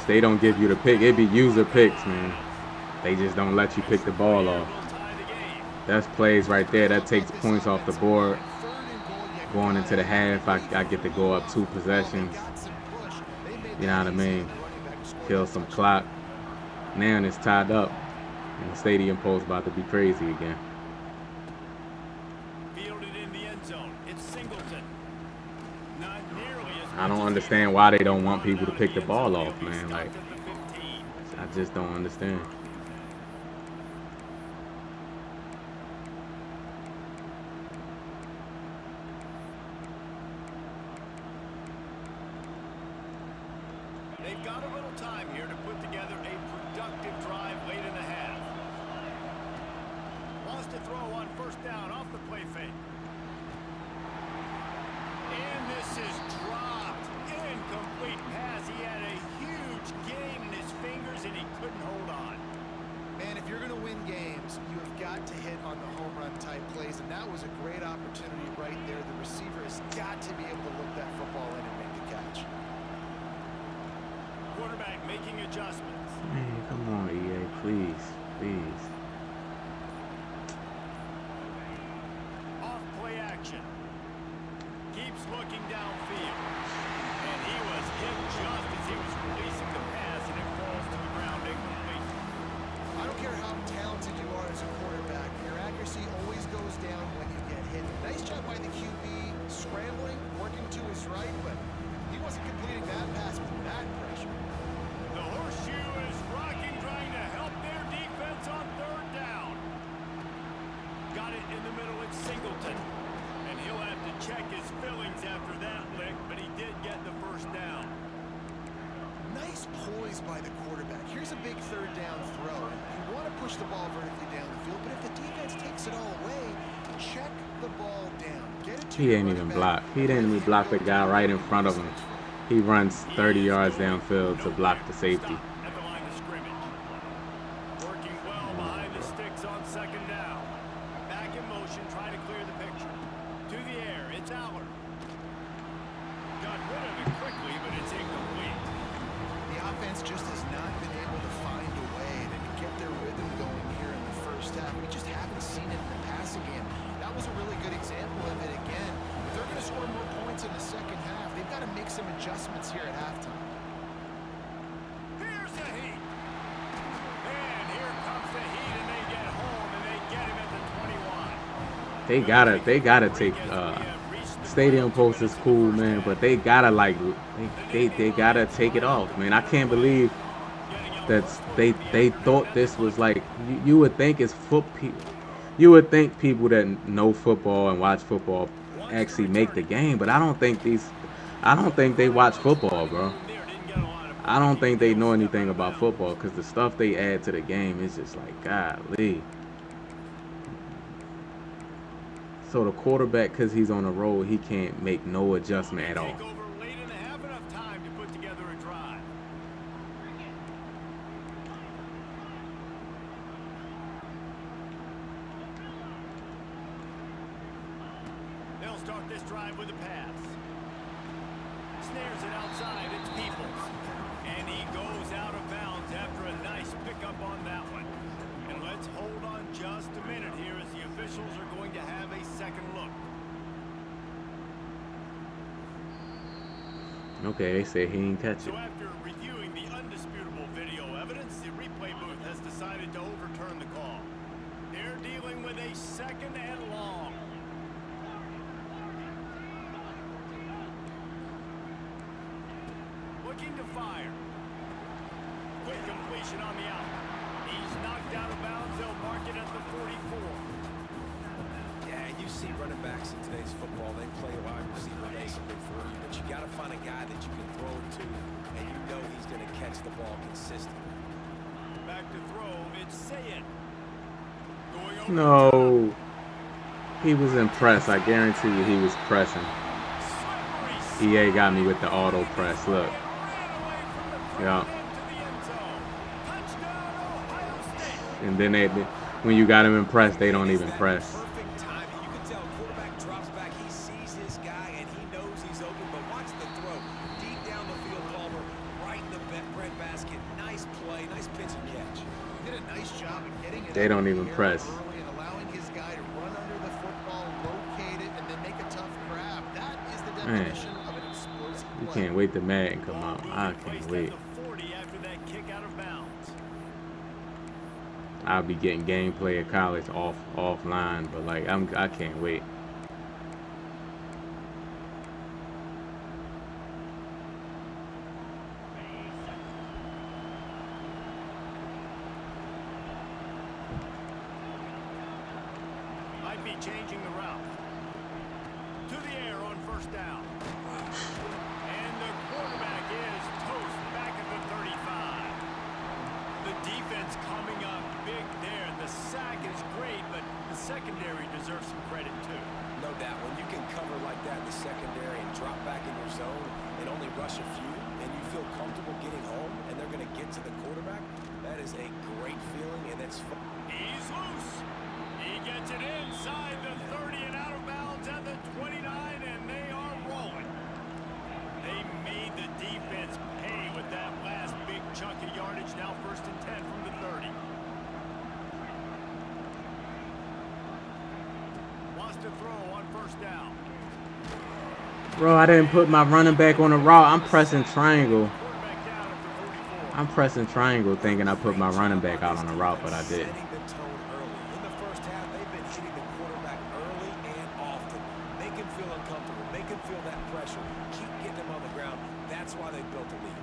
they don't give you the pick. It be user picks, man. They just don't let you pick the ball off. Will tie the game. That's plays right there. That takes points off the board. Going into the half, I get to go up 2 possessions. You know what I mean? Kill some clock. Now it's tied up. And the stadium post about to be crazy again. Fielded in the end zone. It's Singleton. Not nearly as I much don't as understand he why had they don't want brought it people to out pick in the end ball zone. off, He'll be man. Like, stopped at the 15. I just don't understand. They've got a little time here to put together a productive drive late in the half. Lost a throw on first down off the play fake. And this is dropped. Incomplete pass. He had a huge gain in his fingers, and he couldn't hold on. Man, if you're going to win games, you have got to hit on the home run type plays, and that was a great opportunity right there. The receiver has got to be able to look that football in and make the catch. Quarterback making adjustments. Man, come on, EA, please, please. Off play action. Keeps looking downfield. And he was hit just as he was releasing the pass, and it falls to the ground incomplete. I don't care how talented you are as a quarterback, your accuracy always goes down when you get hit. Nice job by the QB, scrambling, working to his right, but he wasn't completing that pass with that pressure. The horseshoe is rocking, trying to help their defense on third down. Got it in the middle, it's Singleton. And he'll have to check his fillings after that lick, but he did get the first down. Nice poise by the quarterback. Here's a big third down throw. You want to push the ball vertically down the field, but if the defense takes it all away, check the ball down. Get it to He your ain't running even back. block. He didn't even block the guy right in front of him. He runs 30 yards downfield to block the safety. Stop at the line of scrimmage. Working well behind the sticks on second down. Back in motion, try to clear the picture. To the air, it's Aller. Got rid of it quickly, but it's incomplete. The offense just has not been able to find a way to get their rhythm going here in the first half. We just haven't seen it in the passing game. That was a really good example of it again. If they're going to score more points in the second half, they've got to make some adjustments here at halftime. Here's the heat. And here comes the heat, and they get home, and they get him at the 21. They gotta take stadium post is cool, man, but they gotta like they gotta take it off, man. I can't believe that they thought this was like you would think it's you would think people that know football and watch football actually make the game, but I don't think they watch football, bro. I don't think they know anything about football because the stuff they add to the game is just like, golly. So the quarterback, because he's on the road, he can't make no adjustment at all. Take over late and have enough time to put together a drive. They'll start this drive with a pass. Snares it outside, it's Peoples. And he goes out of bounds after a nice pickup on that one. And let's hold on just a minute here as the officials are going to have a second look. Okay, they say he ain't catch So it. after reviewing the undisputable video evidence, the replay booth has decided to overturn the call. They're dealing with a second and long. Looking to fire. Quick completion on the out. He's knocked out of bounds. They'll mark it at the 44. Yeah, you see running backs in today's football, they play wide receiver basically for you, but you got to find a guy that you can throw it to, and you know he's going to catch the ball consistently. Back to throw. It's Sayed. Going over No. He was impressed. I guarantee you he was pressing. EA got me with the auto press. Look. Yeah. And then when you got him impressed, they don't even press. Perfect timing. You can tell quarterback drops back. He sees his guy, and he knows he's open, but watch the throw. Deep down the field, Palmer, right in the breadbasket. Nice play, nice pitch and catch. Did a nice job of getting it. They don't even press. Early and allowing his guy to run under the football, locate it, and then make a tough grab. That is the definition of an explosive You play. can't wait till Madden come out. I can't wait. I'll be getting gameplay at college offline, but like I can't wait. Might be changing the route. To the air on first down. And the quarterback is toast back at the 35. The defense coming up big there. The sack is great, but the secondary deserves some credit, too. No doubt. When you can cover like that in the secondary and drop back in your zone and only rush a few, and you feel comfortable getting home, and they're going to get to the quarterback, that is a great feeling, and it's fun. He's loose. He gets it inside the 30 and out of bounds at the 29, and they are rolling. They made the defense pay with that last big chunk of yardage. Now 1st and 10 from the 30. Wants to throw on 1st down. Bro, I didn't put my running back on the route. I'm pressing triangle. Quarterback down at the 44. I'm pressing triangle thinking I put my running back out on the route, but I didn't. Setting the tone early. In the first half, they've been hitting the quarterback early and often. Make him feel uncomfortable. Make him feel that pressure. Keep getting him on the ground. That's why they built a lead.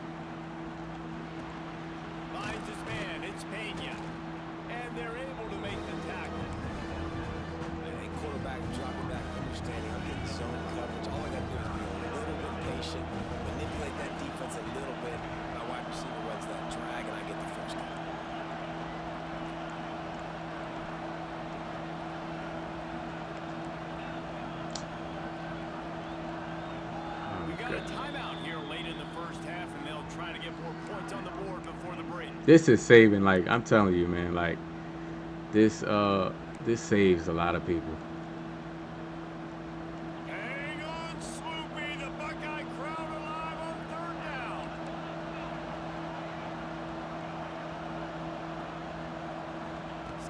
Finds his man. It's Pena. And they're able to make the tackle. And quarterback dropping back, understanding I'm getting zone coverage. All I got to do is be a little bit patient, manipulate that defense a little bit. My wide receiver runs that drag, and I get the 1st down. We got a timeout here late in the 1st half, and they'll try to get more points on the board before the break. This is saving, like, I'm telling you, man, like, this saves a lot of people. Hang on, Sloopy. The Buckeye crowd alive on 3rd down.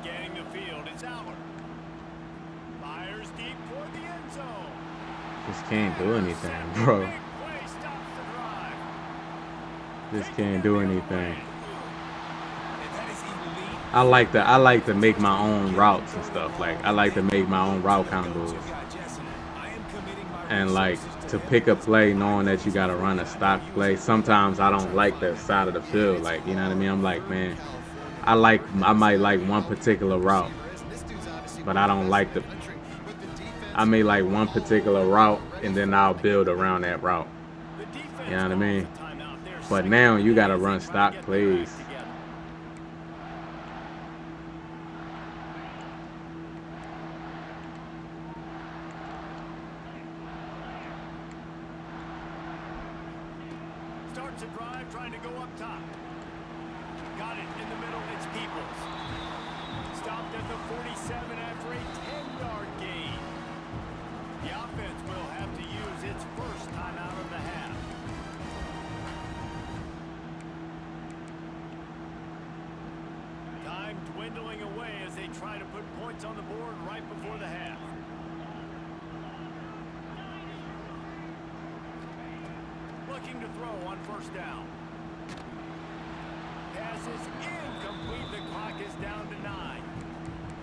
Scanning the field, it's Albert. Fires deep toward the end zone. Just can't do anything, bro. Big play stops the drive. Just can't do anything. And that is elite. I like to make my own routes and stuff. Like, I like to make my own route combos. And like to pick a play knowing that you gotta run a stock play. Sometimes I don't like the side of the field. Like, you know what I mean? I'm like, man, I might like one particular route, but I don't like I may like one particular route and then I'll build around that route. You know what I mean? But now you gotta run stock plays. Starts a drive, trying to go up top. Got it in the middle, it's Peoples. Stopped at the 47 after a 10-yard gain. The offense will have to use its 1st timeout of the half. Time dwindling away as they try to put points on the board right before the half. Looking to throw on 1st down. Pass is incomplete. The clock is down to 9.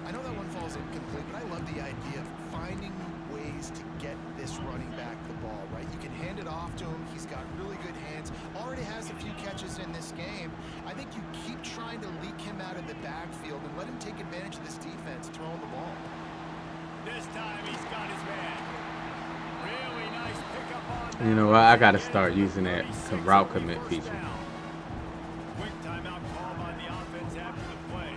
I know that one falls incomplete, but I love the idea of finding ways to get this running back the ball, right? You can hand it off to him. He's got really good hands. Already has a few catches in this game. I think you keep trying to leak him out of the backfield and let him take advantage of this defense throwing the ball. This time he's got his man. Really nice pickup on that. You know what? I gotta start using that route commit feature. Quick timeout call by the offense after the play.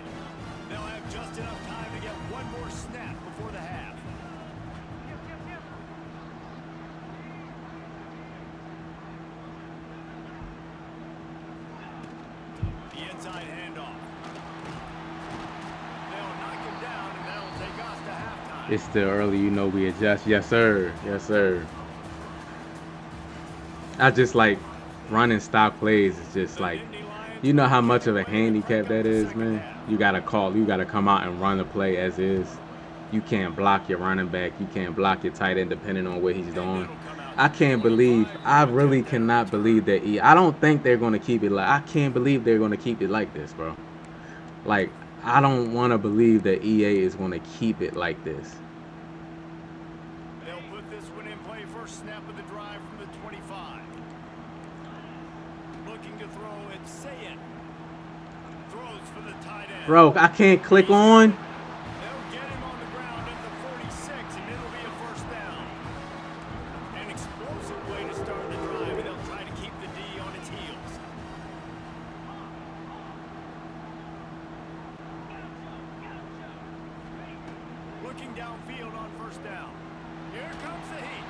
They'll have just enough time to get one more snap before the half. The inside handoff. They'll knock him down, and that'll take us to halftime. It's still early, you know we adjust. Yes, sir. Yes, sir. I just like running stock plays. It's just like, you know how much of a handicap that is, man? You gotta come out and run the play as is. You can't block your running back. You can't block your tight end depending on what he's doing. I really cannot believe that I don't think they're gonna keep it I can't believe they're gonna keep it like this, bro. Like, I don't wanna believe that EA is gonna keep it like this. They'll put this one in play. 1st snap of the drive from the 25. Looking to throw, it's Sayed. Throws for the tight end. Bro, I can't click on. They'll get him on the ground at the 46, and it'll be a 1st down. An explosive way to start the drive, and they'll try to keep the D on its heels. first down. Here comes the heat.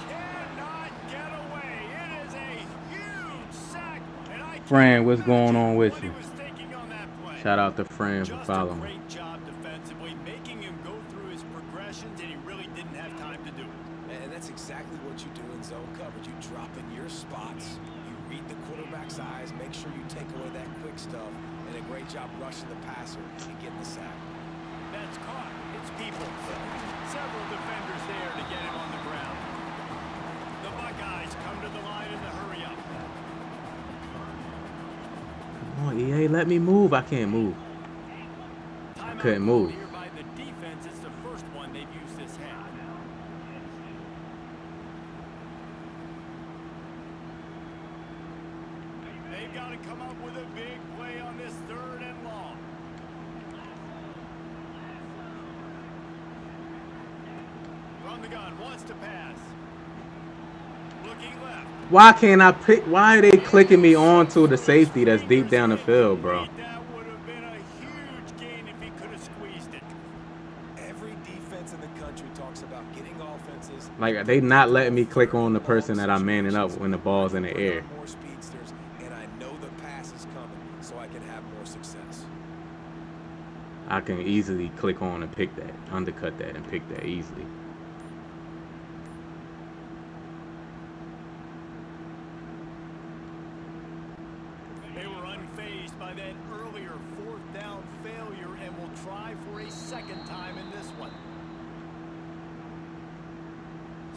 Cannot get away. It is a huge sack. And I Fran, can't what's going on imagine with what he you? was thinking on that play. Shout out to Fran for Just a following. great job defensively, making him go through his progressions, and he really didn't have time to do it. And that's exactly what you do in zone coverage. You drop in your spots, you read the quarterback's eyes, make sure you take away that quick stuff, and a great job rushing the passer and getting the sack. That's caught. It's people. Several defenders there to get him on the ground. The Buckeyes come to the line in the hurry up. Come on, EA, let me move. I can't move. I couldn't move. Here by the defense. It's the first one they've used this half. They've got to come up with a big play on this 3rd and long. From the gun, wants to pass. Looking left. Why can't I pick? Why are they clicking me onto the safety that's deep down the field, bro? That would have been a huge gain if he could have squeezed it. Every defense in the country talks about getting offenses. Like, they not letting me click on the person that I'm manning up when the ball's in the air. More speedsters, and I know the pass is coming, so I can have more success. I can easily click on and pick that, undercut that, and pick that easily. They were unfazed by that earlier 4th down failure and will try for a second time in this one.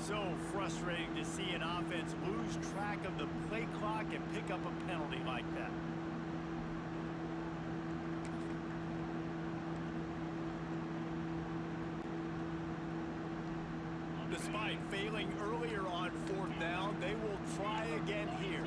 So frustrating to see an offense lose track of the play clock and pick up a penalty like that. Despite failing earlier on 4th down, they will try again here.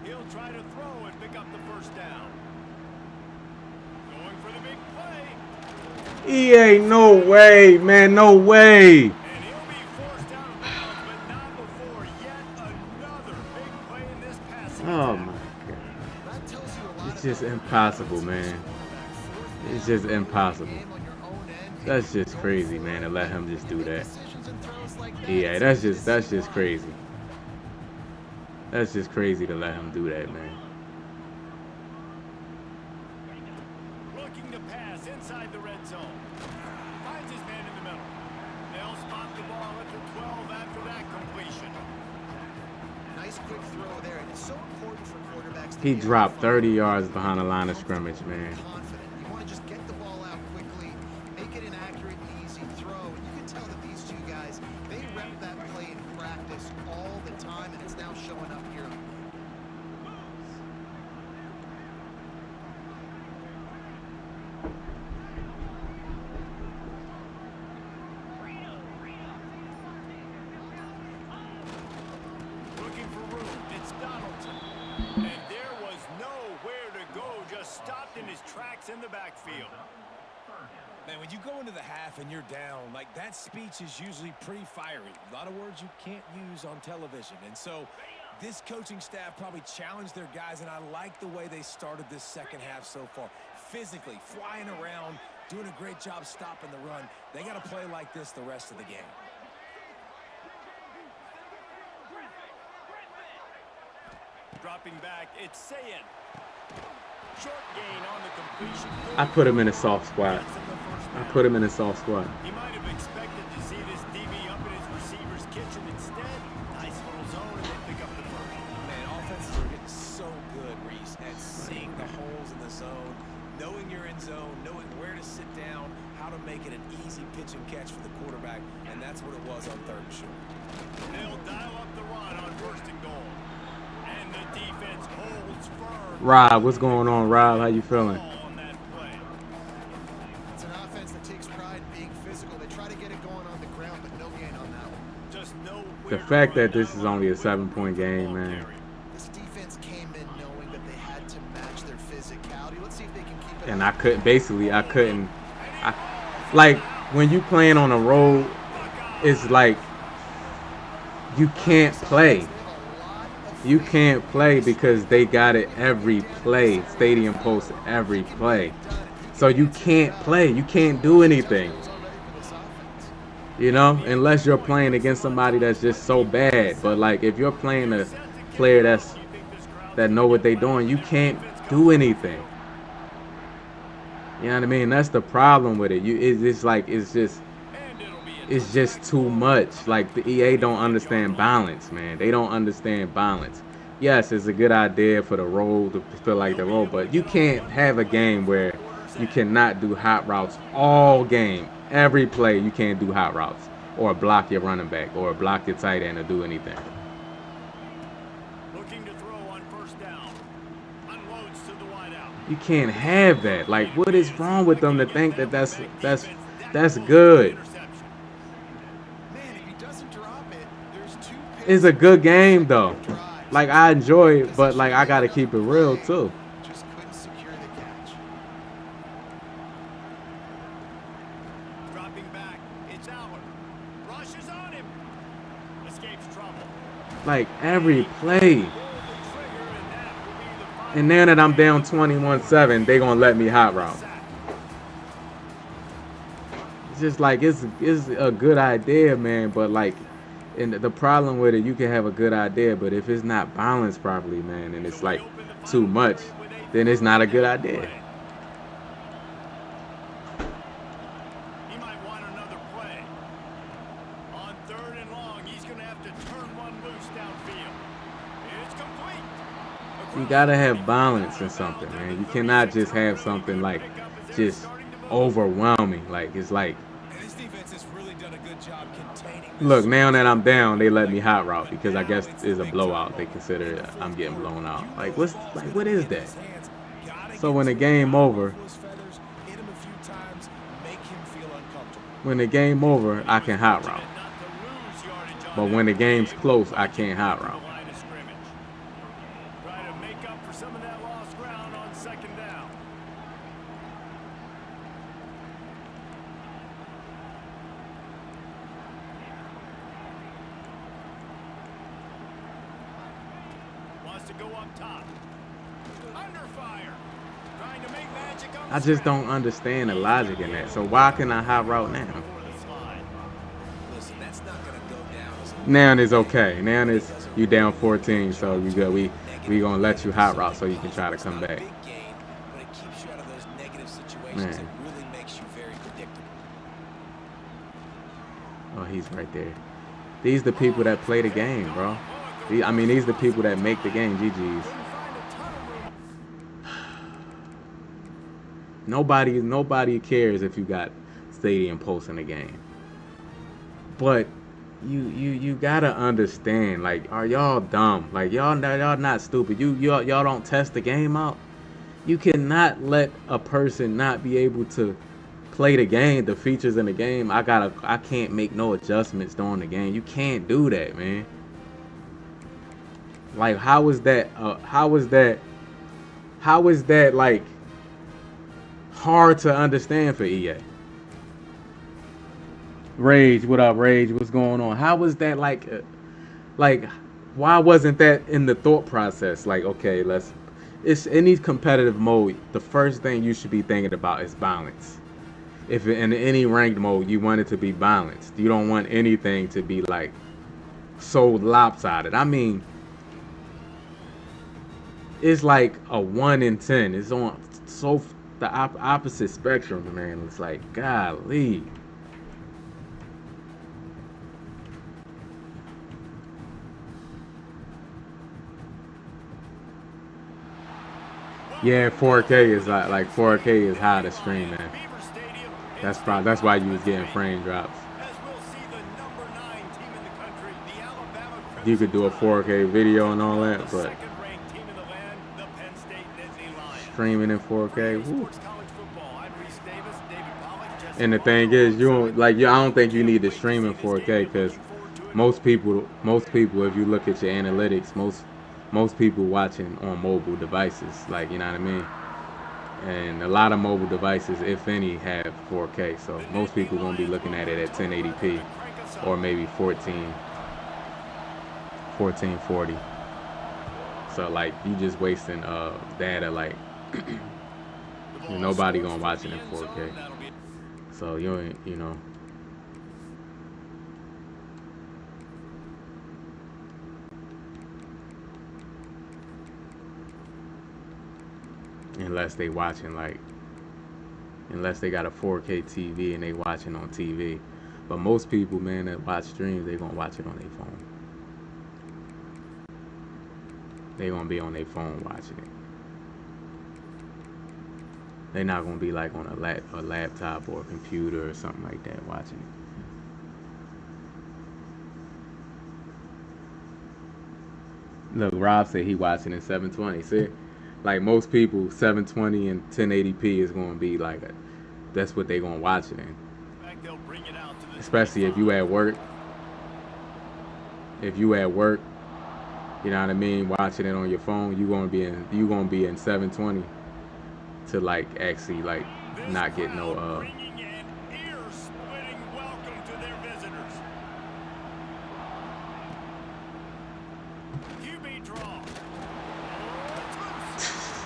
He'll try to throw and pick up the first down. Going for the big play. EA, no way, man, no way. And he'll be forced out of bounds, but not before yet another big play in this passing Oh attack. my god. That tells you a lot It's just about impossible, the man. quarterback. It's just impossible. Game on your own end. That's just crazy, man, to let him just do Make that. decisions and throws like that. Yeah, It's that's just why. crazy. That's just crazy to let him do that, man. Looking to pass inside the red zone. Finds his man in the middle. They'll spot the ball at the 12 after that completion. Nice quick throw there. And it's so important for quarterbacks to He get dropped in 30 front, yards be behind the line of comfortable, scrimmage, man. confident. You want to just get the ball out quickly, make it an accurate and easy throw. And you can tell that these two guys, they rep that play in practice all the time, and it's now showing up here. Looking for room. It's Donaldson. And there was nowhere to go. Just stopped in his tracks in the backfield. Man, when you go into the half and you're down, like, that speech is usually pretty fiery. A lot of words you can't use on television. And so this coaching staff probably challenged their guys, and I like the way they started this second half so far. Physically, flying around, doing a great job stopping the run. They got to play like this the rest of the game. Dropping back, it's Sayin. Short gain on the completion. I put him in a soft spot. Gets him the first I down. put him in a soft spot. He might have expected to see this DB up in his receiver's kitchen. Instead, nice little zone, and they pick up the first. Man, offenses are getting so good, Reese, at seeing the holes in the zone, knowing you're in zone, knowing where to sit down, how to make it an easy pitch and catch for the quarterback, and that's what it was on 3rd and short. They'll dial up the run on 1st and goal. And the defense holds firm. Rob, what's going on, Rob? How you feeling? On that play. It's an offense that takes pride in being physical. They try to get it going on the ground, but no gain on that one. Just nowhere The to fact run that this down is only a with 7-point game, football man. carry. This defense came in knowing that they had to match their physicality. Let's see if they can keep it And up. I couldn't, basically, I couldn't. Like, when you playing on the road, it's like you can't play. You can't play because they got it every play. Stadium posts every play. So you can't play. You can't do anything. You know, unless you're playing against somebody that's just so bad. But like if you're playing a player that know what they're doing, you can't do anything. You know what I mean? That's the problem with it. It's like it's just too much. Like the EA don't understand balance, man. They don't understand balance. Yes, it's a good idea for the role to feel like the role, but you can't have a game where you cannot do hot routes all game. Every play you can't do hot routes or block your running back or block your tight end or do anything. Looking to throw on first down. Unloads to the wideout. You can't have that. Like, what is wrong with them to think that that's good? Man, if he doesn't drop it, there's 2 picks. It's a good game though. Drive. Like I enjoy it, but like I gotta keep it real too. Just couldn't secure the catch. Dropping back. It's Allen. Rushes on him. Escapes trouble. Like every play. Pull the trigger, and that will be the final. And now that I'm down 21-7, they gonna let me hot route. It's just like it's a good idea, man. But like, and the problem with it, you can have a good idea, but if it's not balanced properly, man, and it's like too much, then it's not a good idea. He might want another play. On 3rd and long, he's going to have to turn one loose downfield. It's complete. You gotta have balance in something, man. You cannot just have something like just overwhelming. Like it's like, And this defense has really done a good job containing this. look, now that I'm down, they let me hot route because I guess it's a blowout. They consider I'm getting blown out. Like what is that? So when the game over, when the game over, I can hot route. But when the game's close, I can't hot route. Line of scrimmage. Try to make up for some of that lost ground on 2nd down. Wants to go up top. Under fire. Trying to make magic on the I just ground. don't understand the logic in that. So why can I hot route now? Before the slide. Listen, that's not going to go down as a Now it's okay. Now it's you down 14, so you good. We gonna let you hot route so you can try to come back. big gain, but it keeps you out of those negative situations. Man. It really makes you very predictable. Oh, he's right there. These the people that play the game, bro. I mean, these the people that make the game. GG's. Nobody cares if you got stadium posts in the game. But you gotta understand, like, are y'all dumb? Like y'all not stupid. Y'all don't test the game out. You cannot let a person not be able to play the game, the features in the game. I can't make no adjustments during the game. You can't do that, man. Like how is that like hard to understand for EA? Rage, what up, Rage? What's going on? How was that like why wasn't that in the thought process? Like, okay, it's any competitive mode, the first thing you should be thinking about is balance. If in any ranked mode you want it to be balanced, you don't want anything to be like so lopsided. I mean, it's like a 1 in 10. It's on so the opposite spectrum, man. It's like, golly. Yeah, 4K is like 4K is high to stream, man. That's why you was getting frame drops. You could do a 4K video and all that, but streaming in 4K, woo. And the thing is, you don't like. I don't think you need to stream in 4K because most people, if you look at your analytics, most people watching on mobile devices, like, you know what I mean? And a lot of mobile devices, if any, have 4K. So most people gonna be looking at it at 1080p or maybe 14. 1440. So like you just wasting data. Like The ball nobody scores gonna for watch the it in end 4K. zone. That'll be So you ain't, unless they watching like, unless they got a 4K TV and they watching on TV. But most people, man, that watch streams, they gonna watch it on their phone. They gonna be on their phone watching it. They're not gonna be like on a laptop or a computer or something like that watching it. Look, Rob said he watching in 720. See, like most people, 720 and 1080p is gonna be like that's what they gonna watch it in. back. They'll bring it out to the Especially if you 25. at work. If you at work, you know what I mean, watching it on your phone, you gonna be in 720 to like actually like This not get no crowd bringing an ear-splitting welcome to their visitors. QB draw.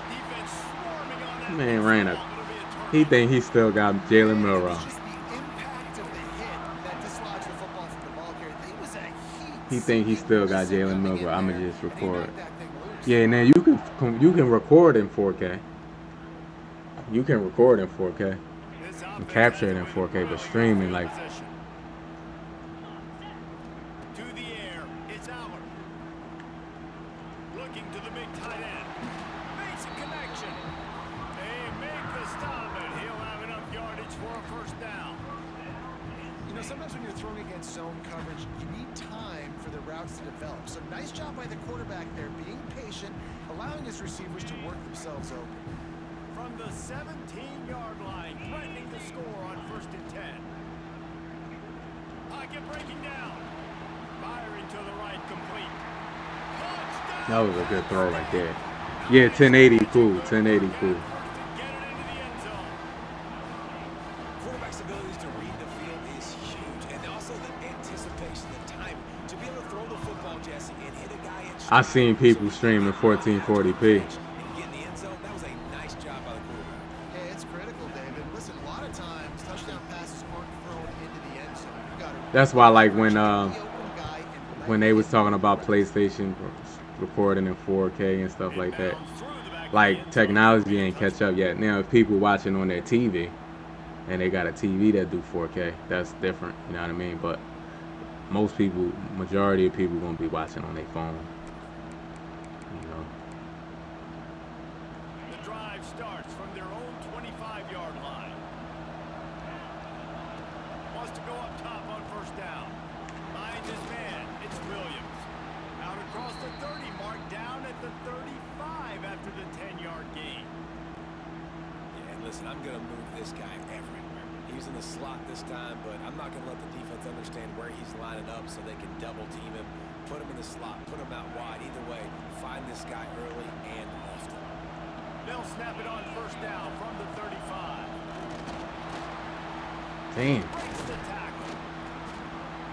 Defense swarming on that. man ran a. It'll be a turnover. He think he still got Jalen It Milrow. was just the impact of the hit that dislodged the football from the ball carrier. It was a heat. He think he still got seeking Jalen coming in Milrow. I'ma there, just and he record. knocked that thing loose. Yeah, now you can record in 4K. You can record in 4K This and offense capture it has in been 4K, really but streaming good like possession. To the air, it's Allen. Looking to the big tight end. Makes a connection. They make the stop, and he'll have enough yardage for a first down. You know, sometimes when you're throwing against zone coverage, you need time for the routes to develop. So nice job by the quarterback there, being patient, allowing his receivers to work themselves open. From the 17-yard line, threatening to score on 1st and 10. Pocket breaking down. Firing to the right, complete. Touchdown! that was a good throw right there. Yeah, 1080 cool, 1080 cool. Get it into the end zone. Quarterback's abilities to read the field is huge, and also the anticipation, the time to be able to throw the football, Jesse, and hit a guy in I seen people streaming 1440p. and get in the end zone. That was a nice job by the quarterback. Hey, it's critical, David. Listen, a lot of times touchdown passes aren't thrown into the end zone. You got to That's why like when the open guy and let when they him was talking about PlayStation recording in 4K and stuff like that, Inbounds through the back of the like end zone. technology ain't catch up yet. Now if people watching on their TV and they got a TV that do 4K, that's different, you know what I mean? But most people, majority of people gonna be watching on their phone. You know. The drive starts from their own 25-yard line. Wants to go up top on 1st down. Finds his man. It's Williams. Out across the 30 mark, down at the 35 after the 10-yard gain. Yeah, and listen, I'm going to move this guy everywhere. He's in the slot this time, but I'm not going to let the defense understand where he's lining up so they can double team him, put him in the slot, put him out wide. Either way, find this guy early and often. They'll snap it on 1st down from the 35. Damn. Breaks the tackle.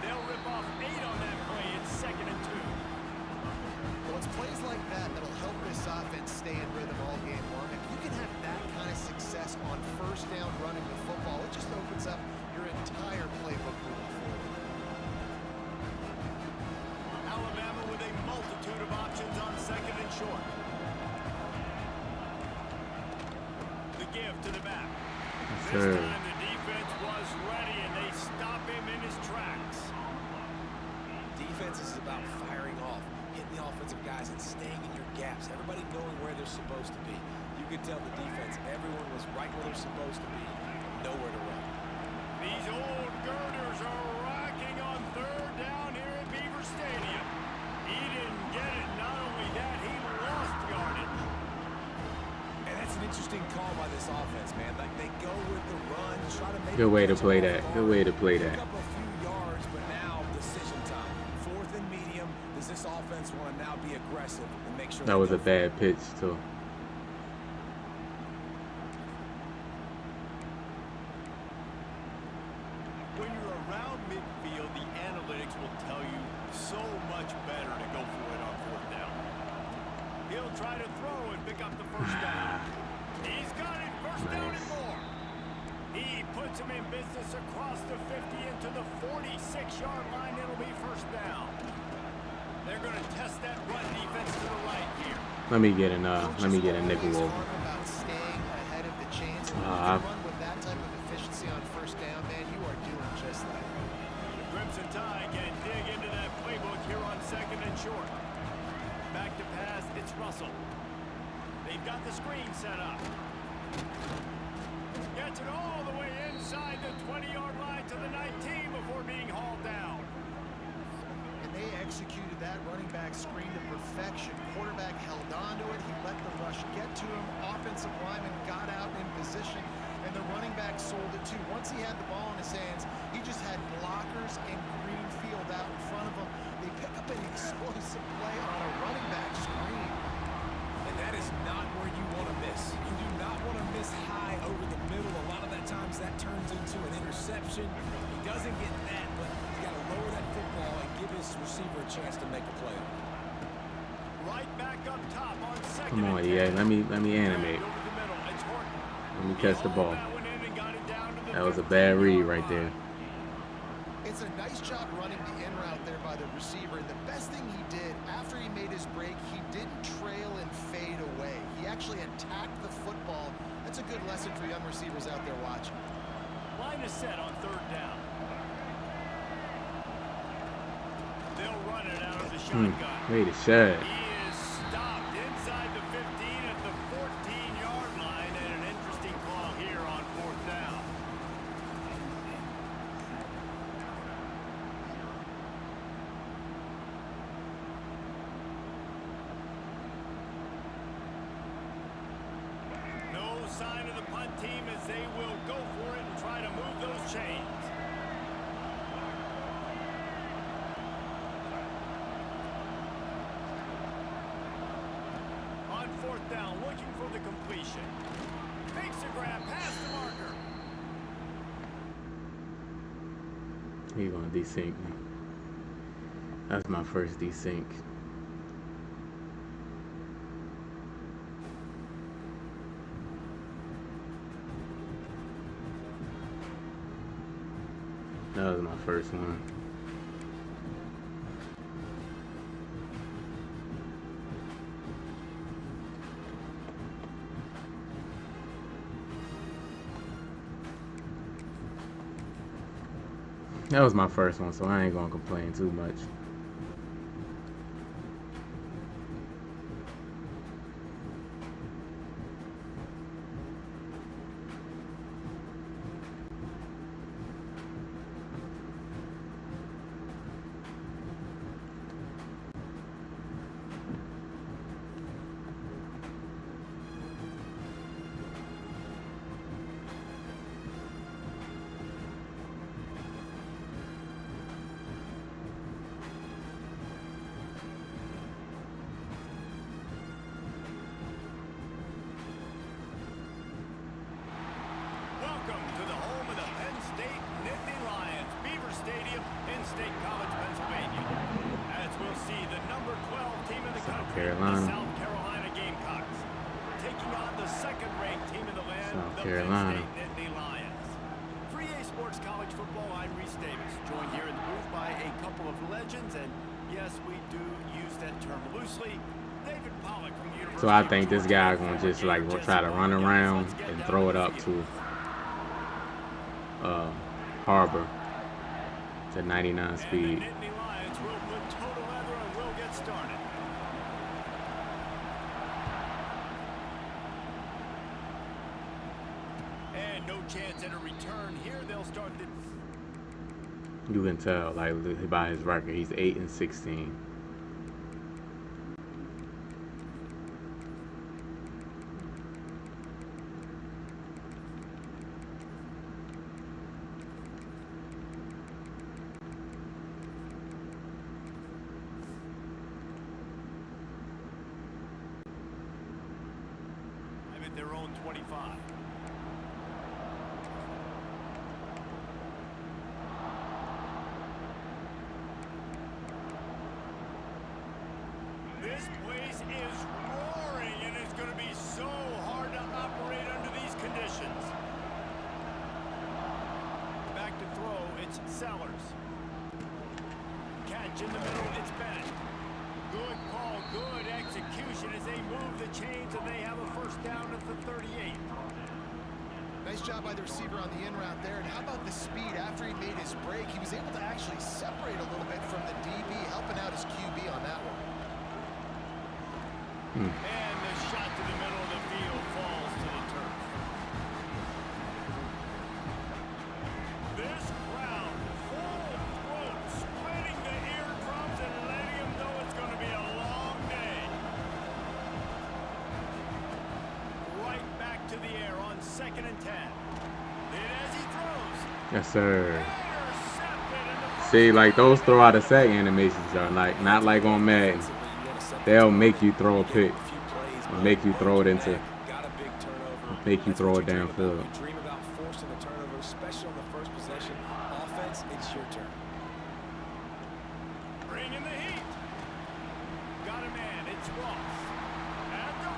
They'll rip off 8 on that play. It's 2nd and 2. Well, it's plays like that that'll help this offense stay in rhythm all game long. If you can have that kind of success on 1st down running the football, it just opens up your entire playbook moving forward. Alabama with a multitude of options on 2nd and short. The give to the back. This sir. time the defense was ready and they stop him in his tracks. Defense is about firing off, hitting the offensive guys and staying in your gaps. Everybody knowing where they're supposed to be. You could tell the defense, everyone was right where they're supposed to be. Nowhere to run. These old girders are rocking on 3rd down here at Beaver Stadium. He didn't get it. Not only that, he lost yardage. And that's an interesting call by this offense, man. Like they go with the run, try to make Good way to catch play them that. off Good guard, way to play pick that. up a few yards, but now decision time. 4th and medium. Does this offense want to now be aggressive and make sure That they was go a bad pitch too. When you're around midfield, the analytics will tell you so much better to go He'll try to throw and pick up the first down. He's got it. First down and more. He puts him in business across the 50 into the 46-yard line. It'll be first down. They're going to test that run defense to the right here. Let me get a nickel over. About staying ahead of the chains. When you run with that type of efficiency on first down, man, you are doing just that. The Crimson Tide can dig into that playbook here on second and short. Back to pass, it's Russell. They've got the screen set up. Gets it all the way inside the 20-yard line to the 19 before being hauled down. And they executed that running back screen to perfection. Quarterback held on to it. He let the rush get to him. Offensive lineman got out in position, and the running back sold it too. Once he had the ball in his hands, he just had blockers and green field out in front of him. They pick up an explosive play on a running back screen. And that is not where you want to miss. You do not want to miss high over the middle. A lot of that times that turns into an interception. He doesn't get that, but he's got to lower that football and give his receiver a chance to make a play. Right back up top on second. Come on, yeah. Let me animate. Let me catch the ball. That was a bad read right there. It's a nice job running the in route there by the receiver. And the best thing he did after he made his break, he didn't trail and fade away. He actually attacked the football. That's a good lesson for young receivers out there watching. Line is set on third down. They'll run it out of the shotgun. Wait a shot. He is stopped inside the 15 at the 14-yard line, and an interesting call here on fourth down. No sign of the punt team as they will go for it and try to move those chains. On fourth down, looking for the completion. Makes a grab past the marker. He gonna desync me. That's my first desync. That was my first one. That was my first one, so I ain't gonna complain too much. Welcome to the home of the Penn State Nittany Lions, Beaver Stadium in State College, Pennsylvania. As we'll see, the number 12 team in the country, the South Carolina Gamecocks, taking on the second-ranked team in the land, the Penn State Nittany Lions. Free A Sports College Football, I'm Reese Davis, joined here in the booth by a couple of legends, and yes, we do use that term loosely. David Pollock from the University. So I think this guy gonna just like try to run around and throw it up to Harbor to 99 speed. And the Nittany Lions will put total leather and will get started. And no chance at a return here. They'll start the... You can tell, like by his record, he's 8-16. their own 25. This This place is roaring, and it's going to be so hard to operate under these conditions. Back to throw, it's Sellers. Catch in the middle, it's Bennett. Good call, good execution as they move the chains, and they have a first down at the 38. Nice job by the receiver on the in route there. And how about the speed after he made his break? He was able to actually separate a little bit from the DB, helping out his QB on that one. And the shot to the middle of the field falls to the turf. This crowd, full throat, splitting the eardrums and letting them know it's going to be a long day. Right back to the air on 2nd and 10. Then as he throws, Yes, sir. intercepted in the See, like those throw out of sack animations are like not like on Madden. They'll make you throw a pick, or make you throw it into, make you throw it downfield. You dream about forcing the turnover, especially on the first possession. Offense, it's your turn. bringing the heat. Got a man, it's Ross. At the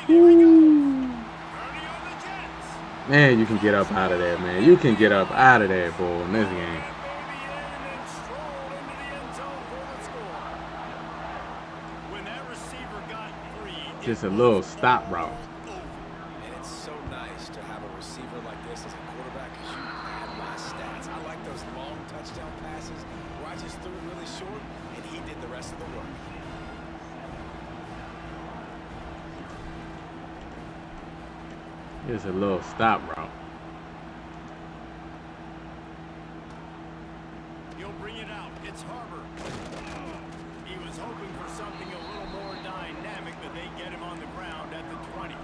40, there we go. Turning on the Jets. Man, you can get up out of there, man. You can get up out of there, boy, in this game. Baby in and strolled into the end zone for the score. When that receiver got free, Just a little stop route. And it's so nice to have a receiver like this as a quarterback because you add my stats. I like those long touchdown passes where I just threw it really short and he did the rest of the work. Just a little stop route. he'll bring it out. It's Harbor. He was hoping for something a little more dynamic, but they get him on the ground at the 20.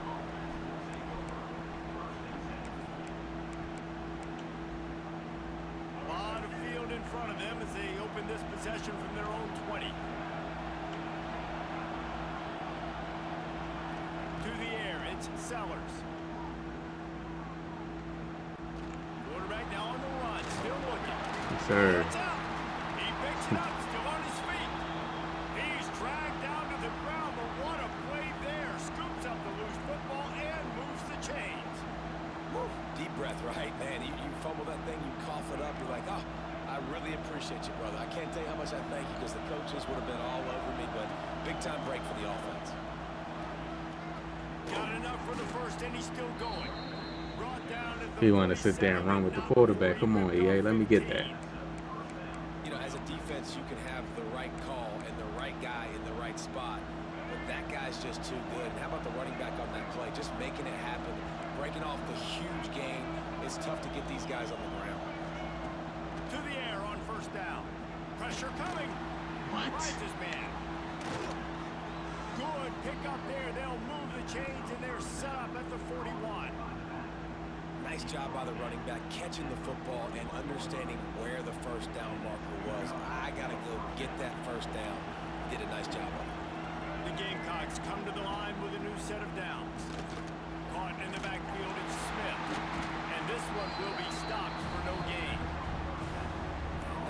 A lot of field in front of them as they open this possession from their own 20. To the air, it's Sellers. Quarterback now on the run, still looking. Yes, sir. It's out. He picks it up, still on his feet. He's dragged down to the ground, but what a play there. Scoops up the loose football and moves the chains. Woo. Deep breath, right? Man, you fumble that thing, you cough it up, you're like, oh, I really appreciate you, brother. I can't tell you how much I thank you because the coaches would have been all over me, but big time break for the offense. Got enough for the first, and he's still going. Brought down at the He wanted to sit there and run with the quarterback. Come on, EA, let me get that. You know, as a defense, you can have the right call and the right guy in the right spot, but that guy's just too good. And how about the running back on that play? Just making it happen, breaking off the huge game. It's tough to get these guys on the ground. To the air on first down. Pressure coming. What? Finds his man. Good pick up there. They'll move the chains, and they're set up at the 41. Nice job by the running back catching the football and understanding where the first down marker was. I got to go get that first down. Did a nice job of it. The Gamecocks come to the line with a new set of downs. Caught in the backfield, it's Smith. And this one will be stopped for no gain.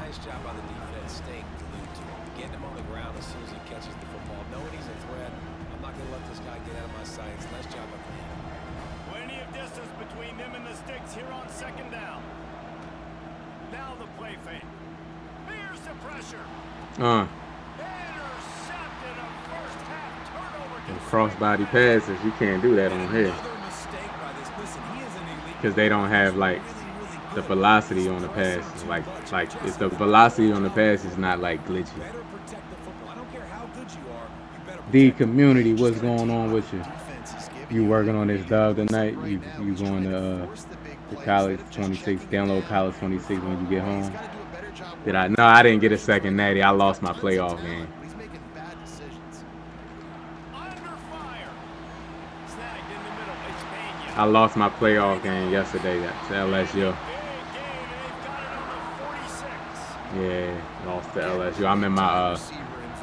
Nice job by the defense staying glued to him, getting him on the ground as soon as he catches the football, knowing he's a threat. I'm not going to let this guy get out of my sights. Nice job by him. Plenty of distance between them and the sticks here on second down. Now the play fake. Here's the pressure. Intercepted a first half turnover. Crossbody passes, you can't do that on here. Another mistake by this. Listen, he is an elite. Because they don't have like the velocity on the pass. Like it's the velocity on the pass is not like glitchy. Better protect the football. I don't care how good you are. You better The protect community, what's going on with you? Defense is giving You working on this dub tonight? You right now. you He's going trying to force the big the plays college instead of just 26? checking Download down. college 26 when you get He's home. gotta do a better job Did I? working No, I didn't get a second natty. I lost my tons of playoff talent, game. but he's making bad decisions. Under fire. Snagged in the middle. It's Pena. I lost my playoff game yesterday to LSU. Big game, and they've got it on the 46. Yeah, lost to LSU. I'm in my I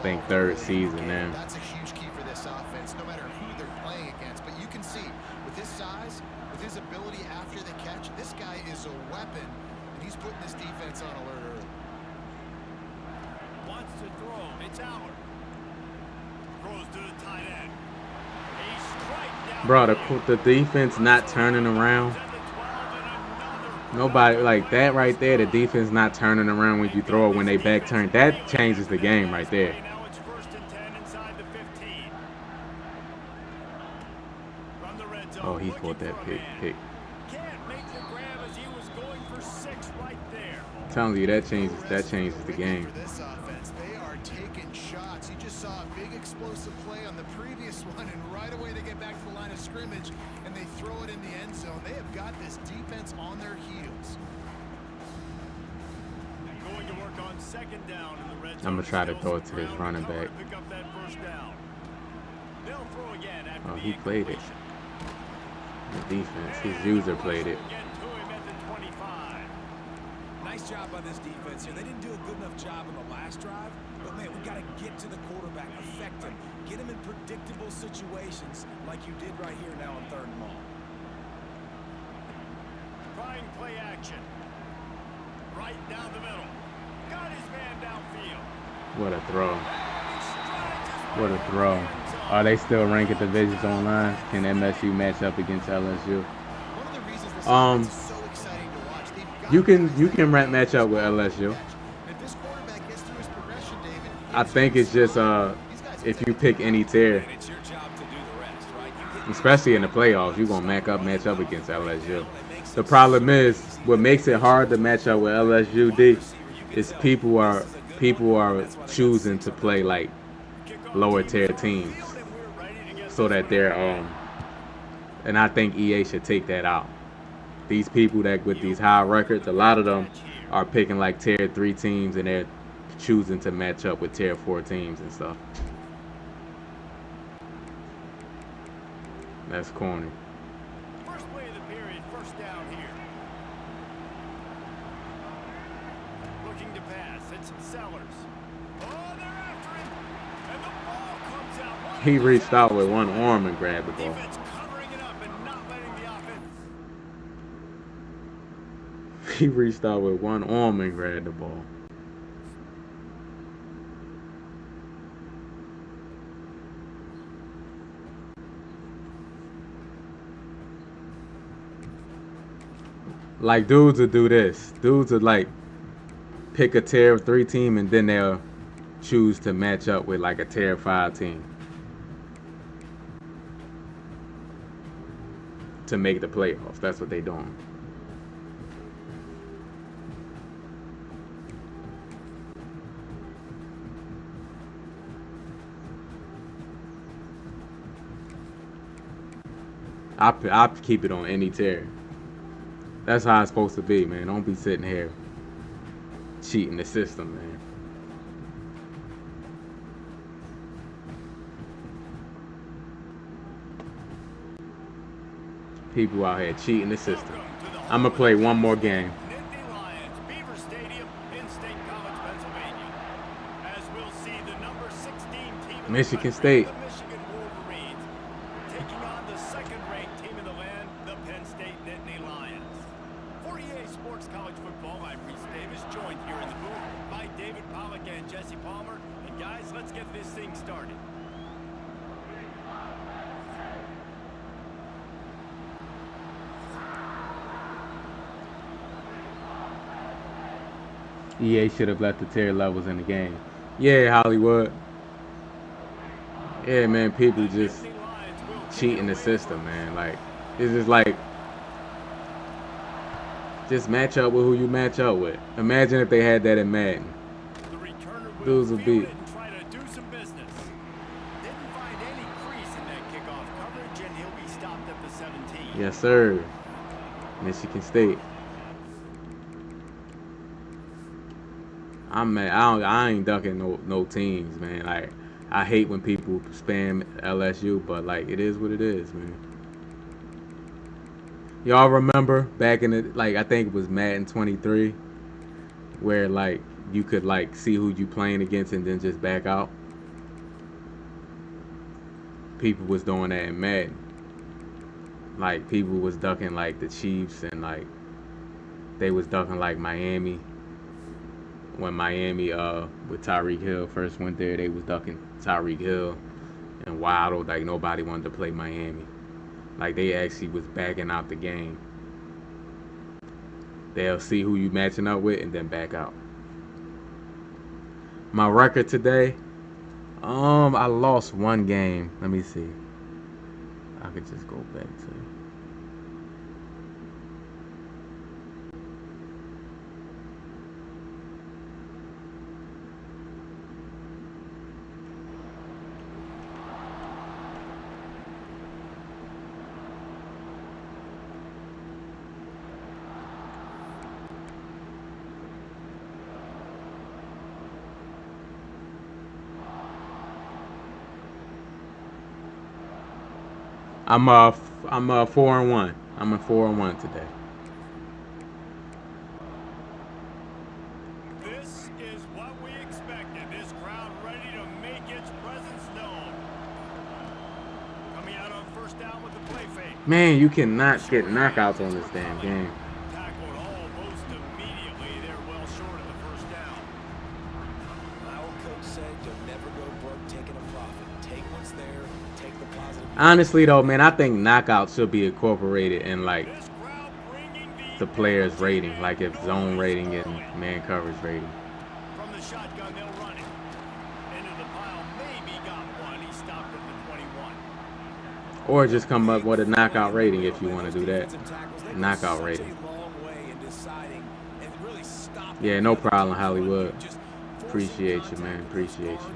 think third season now. That's a huge key for this offense, no matter who they're playing against. But you can see, with his size, with his ability after the catch, this guy is a weapon, and he's putting this defense on alert early. Wants to throw. It's Howard. Throws to the tight end. A strike down Bro, the field. the defense not turning around. At the 12 and another Nobody productive like play that on right this there. The drive. defense not turning around when you They've throw got it when this they back defense turn. That reeling changes after the that game right last there. play. Now it's 1st and 10 inside the 15. From the red zone, Oh, he looking caught that for a pick. man. Can't make the grab as he was going for 6 right there. I'm telling you, that No changes rest for the the wicked game. for this offense. They are taking shots. You just saw a big explosive play on the previous one, and right away they get back to the line of scrimmage and they throw it in the end zone. They have got this defense on their heels. Going to work on 2nd down in the red zone. I'm gonna try to Still throw it some to this ground running cover back. to pick up that 1st down. They'll throw again after Oh, the he played it. incompletion. The defense, his user played it. Get to him at the 25. Nice job by this defense here. They didn't do a good enough job on the last drive, but man, we got to get to the quarterback, affect him, get him in predictable situations like you did right here now on 3rd and long. Trying play action. Right down the middle. Got his man downfield. What a throw. He strides his What way a over throw. the end zone. Are they still ranked divisions online? Can MSU match up against LSU? One of the reasons this Um, offense is so exciting to watch. They've got You guys that can can match up with catch. LSU. If this quarterback gets through his progression, David, I think it's just if you pick any tier, And it's your job to do the rest, right? You get especially in the playoffs, you're gonna match up against LSU. The problem is what makes it hard to match up with LSU D is people are choosing to play like lower tier teams so that they're and I think EA should take that out. These people that with these high records, a lot of them are picking like tier 3 teams and they're choosing to match up with tier 4 teams and stuff. That's corny. First play of the period, 1st down here. Looking to pass. It's Sellers. Oh, they're after him. And the ball comes out. What He a reached out with interception. one arm and grabbed the ball. Defense covering it up and not letting the offense. He reached out with one arm and grabbed the ball. Like dudes would do this. Dudes would like pick a tier 3 team and then they'll choose to match up with like a tier 5 team to make the playoffs. That's what they doing. I keep it on any tier. That's how it's supposed to be, man. Don't be sitting here cheating the system, man. People out here cheating the system. I'm gonna play one more game. Nittany Lions, Beaver Stadium in State College, Pennsylvania. As we'll see the number 16 team in the Michigan country, State. the Michigan Wolverines, taking on the 2nd-ranked team in the land, the Penn State Nittany Lions. For EA Sports College Football, I'm Reese Davis, joined here in the booth by David Pollock and Jesse Palmer. And guys, let's get this thing started. EA should have left the tier levels in the game. Yeah, Hollywood. Yeah, man, people just Nittany Lions will take cheating the it away system, from man. Like, it's just like, just match up with who you match up with. Imagine if they had that in Madden. The returner will Dudes will field beat. it and try to do some business. Didn't find any crease in that kickoff coverage, and he'll be stopped at the 17. Yes, sir. Michigan State. I'm mad. I ain't ducking no teams, man. Like, I hate when people spam LSU, but like, it is what it is, man. Y'all remember back in the, like, I think it was Madden 23, where like you could like see who you playing against and then just back out. People was doing that in Madden. Like, people was ducking like the Chiefs, and like they was ducking like Miami. When Miami with Tyreek Hill first went there, they was ducking Tyreek Hill. and wild, like nobody wanted to play Miami. Like they actually was backing out the game. They'll see who you matching up with and then back out. My record today, I lost one game. Let me see. I could just go back to. I'm 4-1. I'm a 4-1 today. This is what we expected. This crowd ready to make its presence known. Coming out on first down with the play fake. Man, you cannot get knockouts on this damn game. Tackled almost immediately. They're well short of the first down. My old coach said you'll never go broke taking a profit. Take what's there, take the positive. Honestly, though, man, I think knockouts should be incorporated in like This crowd bringing the players' rating, like if zone rating and man coverage rating. from the shotgun, they'll run it. Into the pile, maybe got one. He stopped at the 21. Or just come up with a knockout rating if you want to do that. Knockout rating. Yeah, no problem, Hollywood. Appreciate you, man. Appreciate you.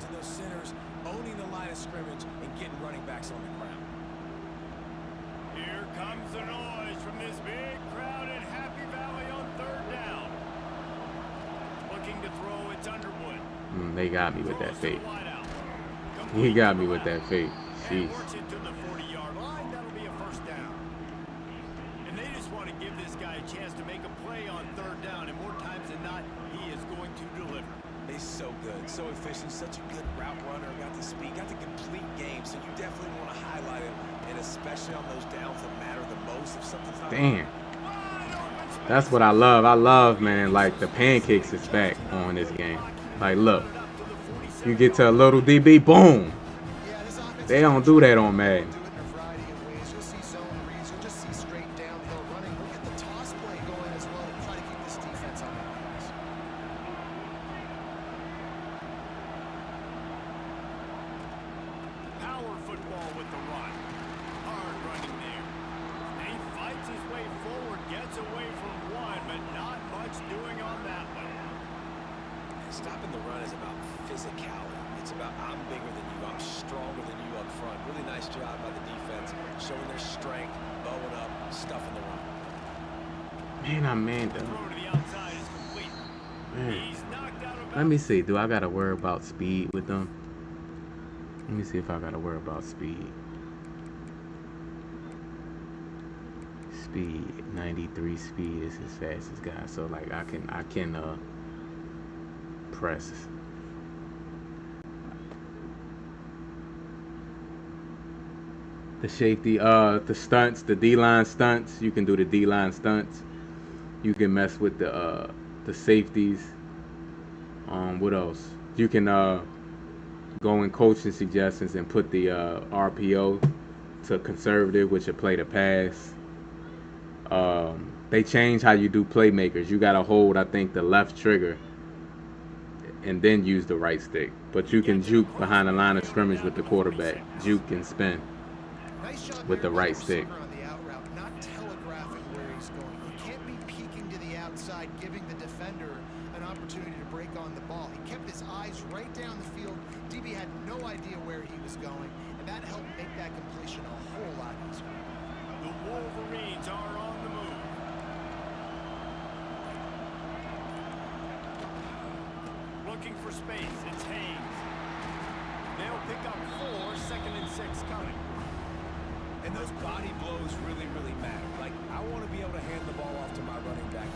Owning the line of scrimmage and getting running backs on the ground. Here comes the noise from this big crowd in Happy Valley on third down. Looking to throw, it's Underwood. They got me with that Throws to the fake. wideout. He got me with that fake. And Jeez. works it to the 40-yard line. That'll be a first down. And they just want to give this guy a chance to make a play on third down. And more times than not, he is going to deliver. He's so good, so efficient, such a good route runner. Got the speed, got the complete game. So you definitely want to highlight him, and especially on those downs that matter the most. If something's not Damn. That's what I love. I love, man, like the pancakes is back on this game. Like, look. You get to a little DB, boom. Yeah, this offense They don't do that on Madden. do it in a variety of ways. You'll see zone reads. You'll just see straight downhill running. We'll get the toss play going as well to try to keep this defense on their heels. Power football with the run. Hard running there. And he fights his way forward, gets away from one, but not much doing on that one. Stopping the run is about physicality. It's about I'm bigger than you, I'm stronger than you up front. Really nice job by the defense, showing their strength, bowing up, stuffing the run. Man, I'm man, Throw though. to the outside is complete. Man. He's knocked out of Let me see. Do I got to worry about speed with them? Let me see if I got to worry about speed. Speed, 93 speed is his fastest guy. So, like, I can press. The safety, the stunts, the D-line stunts. You can do the D-line stunts. You can mess with the safeties. What else? You can go in coaching suggestions and put the RPO to conservative, which will play the pass. They change how you do playmakers. You gotta hold, I think, the left trigger and then use the right stick. But you can juke behind the line of scrimmage with the quarterback. Juke and spin. Nice job With there the right by stick. receiver on the out route, not telegraphing where he's going. He can't be peeking to the outside, giving the defender an opportunity to break on the ball. He kept his eyes right down the field. DB had no idea where he was going, and that helped make that completion a whole lot easier. The Wolverines are on the move. Looking for space. It's Haynes. They'll pick up 4, 2nd and 6 coming. And those body blows really, really matter. Like, I want to be able to hand the ball off to my running back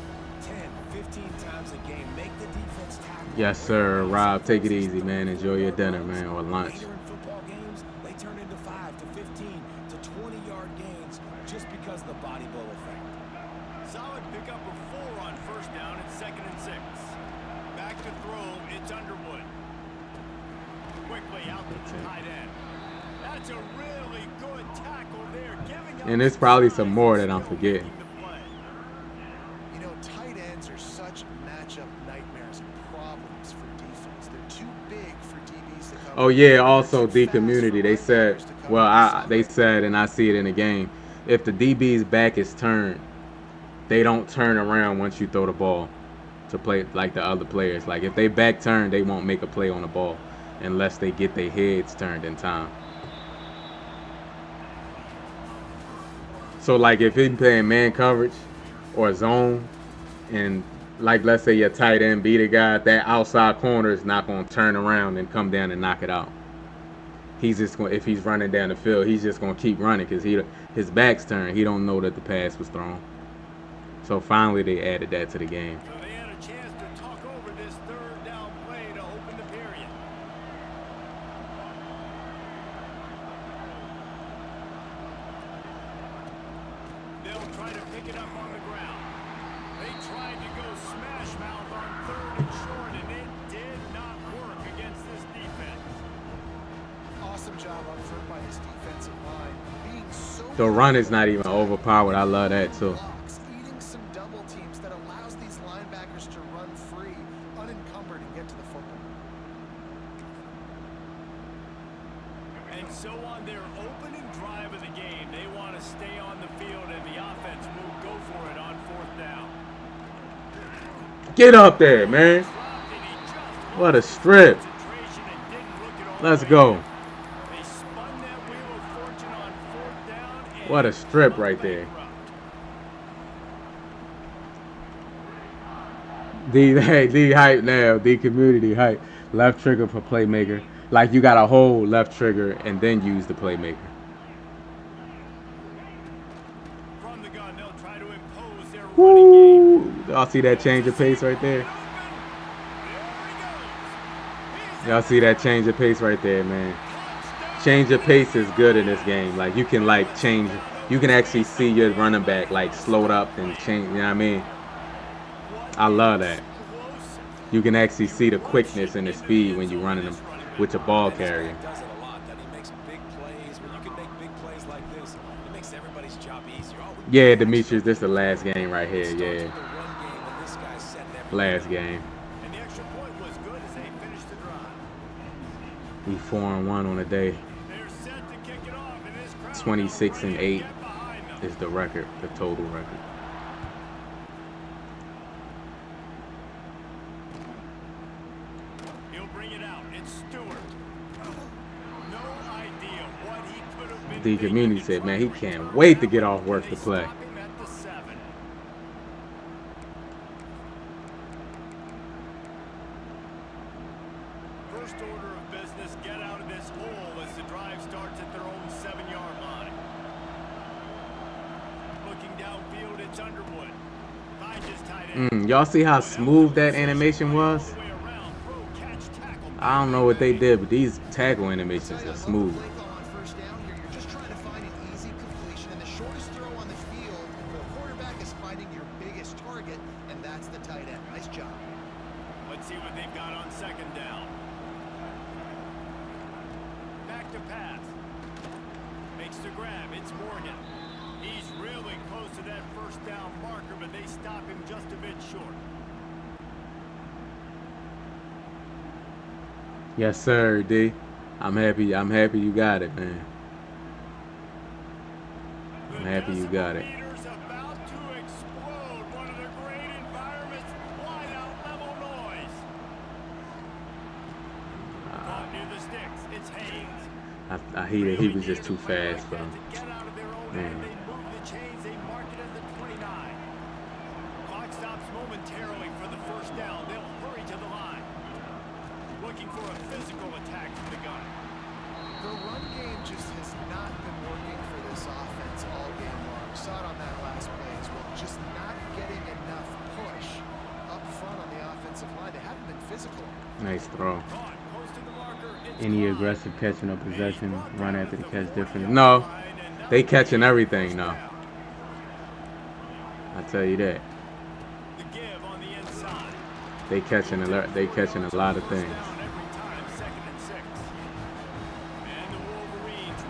10, 15 times a game. Make the defense tackle. Yes, sir. Rob, take it easy, man. Enjoy your dinner, man, or lunch. Later in football games, they turn into 5 to 15 to 20-yard gains just because of the body blow effect. Solid pickup of 4 on first down and 2nd and 6. Back to throw, it's Underwood. Quickly out to the tight end. That's a really good tackle there, giving up And there's some probably size some more and that I'm still forgetting. making the play. You know, tight ends are such matchup nightmares and problems for defense. They're too big for DBs to cover. Oh yeah, and also they're too D fast for community. They said, linebackers to cover well, inside. they said, and I see it in the game. If the DB's back is turned, they don't turn around once you throw the ball to play like the other players. Like if they back turn, they won't make a play on the ball unless they get their heads turned in time. So like if he's playing man coverage or zone, and like let's say your tight end beat a guy, that outside corner is not going to turn around and come down and knock it out. He's just going, if he's running down the field, he's just going to keep running because his back's turned. He don't know that the pass was thrown. So finally they added that to the game. So they had a chance to talk over this third down play to open the period. They'll try to pick it up on the ground. They tried to go smash mouth on third and short, and it did not work against this defense. Awesome job up front by this defensive line. Being so The run is not even overpowered. I love that too. blocks, eating some double teams that allows these linebackers to run free, unencumbered, and get to the football. And so on their opening drive of the game, they want to stay on the field, and the offense will go for it on fourth down. Get up there, man. Dropped, and he just What a lost his strip. concentration and didn't look it all Let's the way go. there. They spun that wheel of fortune on fourth down, and What a strip went right there. bankrupt. D hype now. D community hype. Left trigger for playmaker. Like you got to hold left trigger and then use the playmaker. From the gun, they'll try to impose their running game. Woo! Y'all see that change of pace right there? There he goes. He's Y'all see that change of pace right there, man. Change of pace is good in this game. Like you can like change. You can actually see your running back like slowed up and change. You know what I mean? I love that. You can actually see the quickness and the speed when you're running them with your ball carrier. Does it a lot. That he makes big plays. When you can make big plays like this, it makes everybody's job easier. Yeah, Demetrius, this is the last game right here. Starts Yeah, with the run game, and this guy's setting everything last up. game. And the extra point was good as they finished the drive. We 4-1 on the day. They're set to kick it off, and this crowd 26 and 8 get behind them. is the record, the total record. He'll bring it out. It's Stewart. No idea what he could have been The thinking community to said, try man, he to can't return wait to that get one. off work They to play. stop him at the 7. First order of business, get out of this hole as the drive starts at their own 7-yard line. Looking downfield, it's Underwood. Finds his tight end. Y'all see how smooth that animation was? I don't know what they did, but these tackle animations are smooth. Play call on first down here. You're just trying to find an easy completion, and the shortest throw on the field for the quarterback is finding your biggest target, and that's the tight end. Nice job. Let's see what they've got on second down. Back to pass. Makes the grab. It's Morgan. He's really close to that first down marker, but they stop him just a bit short. Yes, sir, D. I'm happy you got it, man. I'm happy you got it. Meter's about to explode. One of the great environments. Wide out level noise. Caught near the sticks. It's Haynes. He was just too fast for him. Get out of their own Man. end. They move the chains. They mark it at the 29. Clock stops momentarily for the first down. They'll hurry to the line. Looking for a physical attack from the gun. The run game just has not been working for this offense all game long. Saw it on that last play as well. Just not getting enough push up front on the offensive line. They haven't been physical. Nice throw. Caught close to the marker. It's Any Klein. aggressive catching or possession, He's brought run down after the at catch 40 different. yard No, line, and now they they catching get everything first now. down. I tell you that. The give on the inside. They catching a lot of things. Down every time, 2nd and 6. And the Wolverines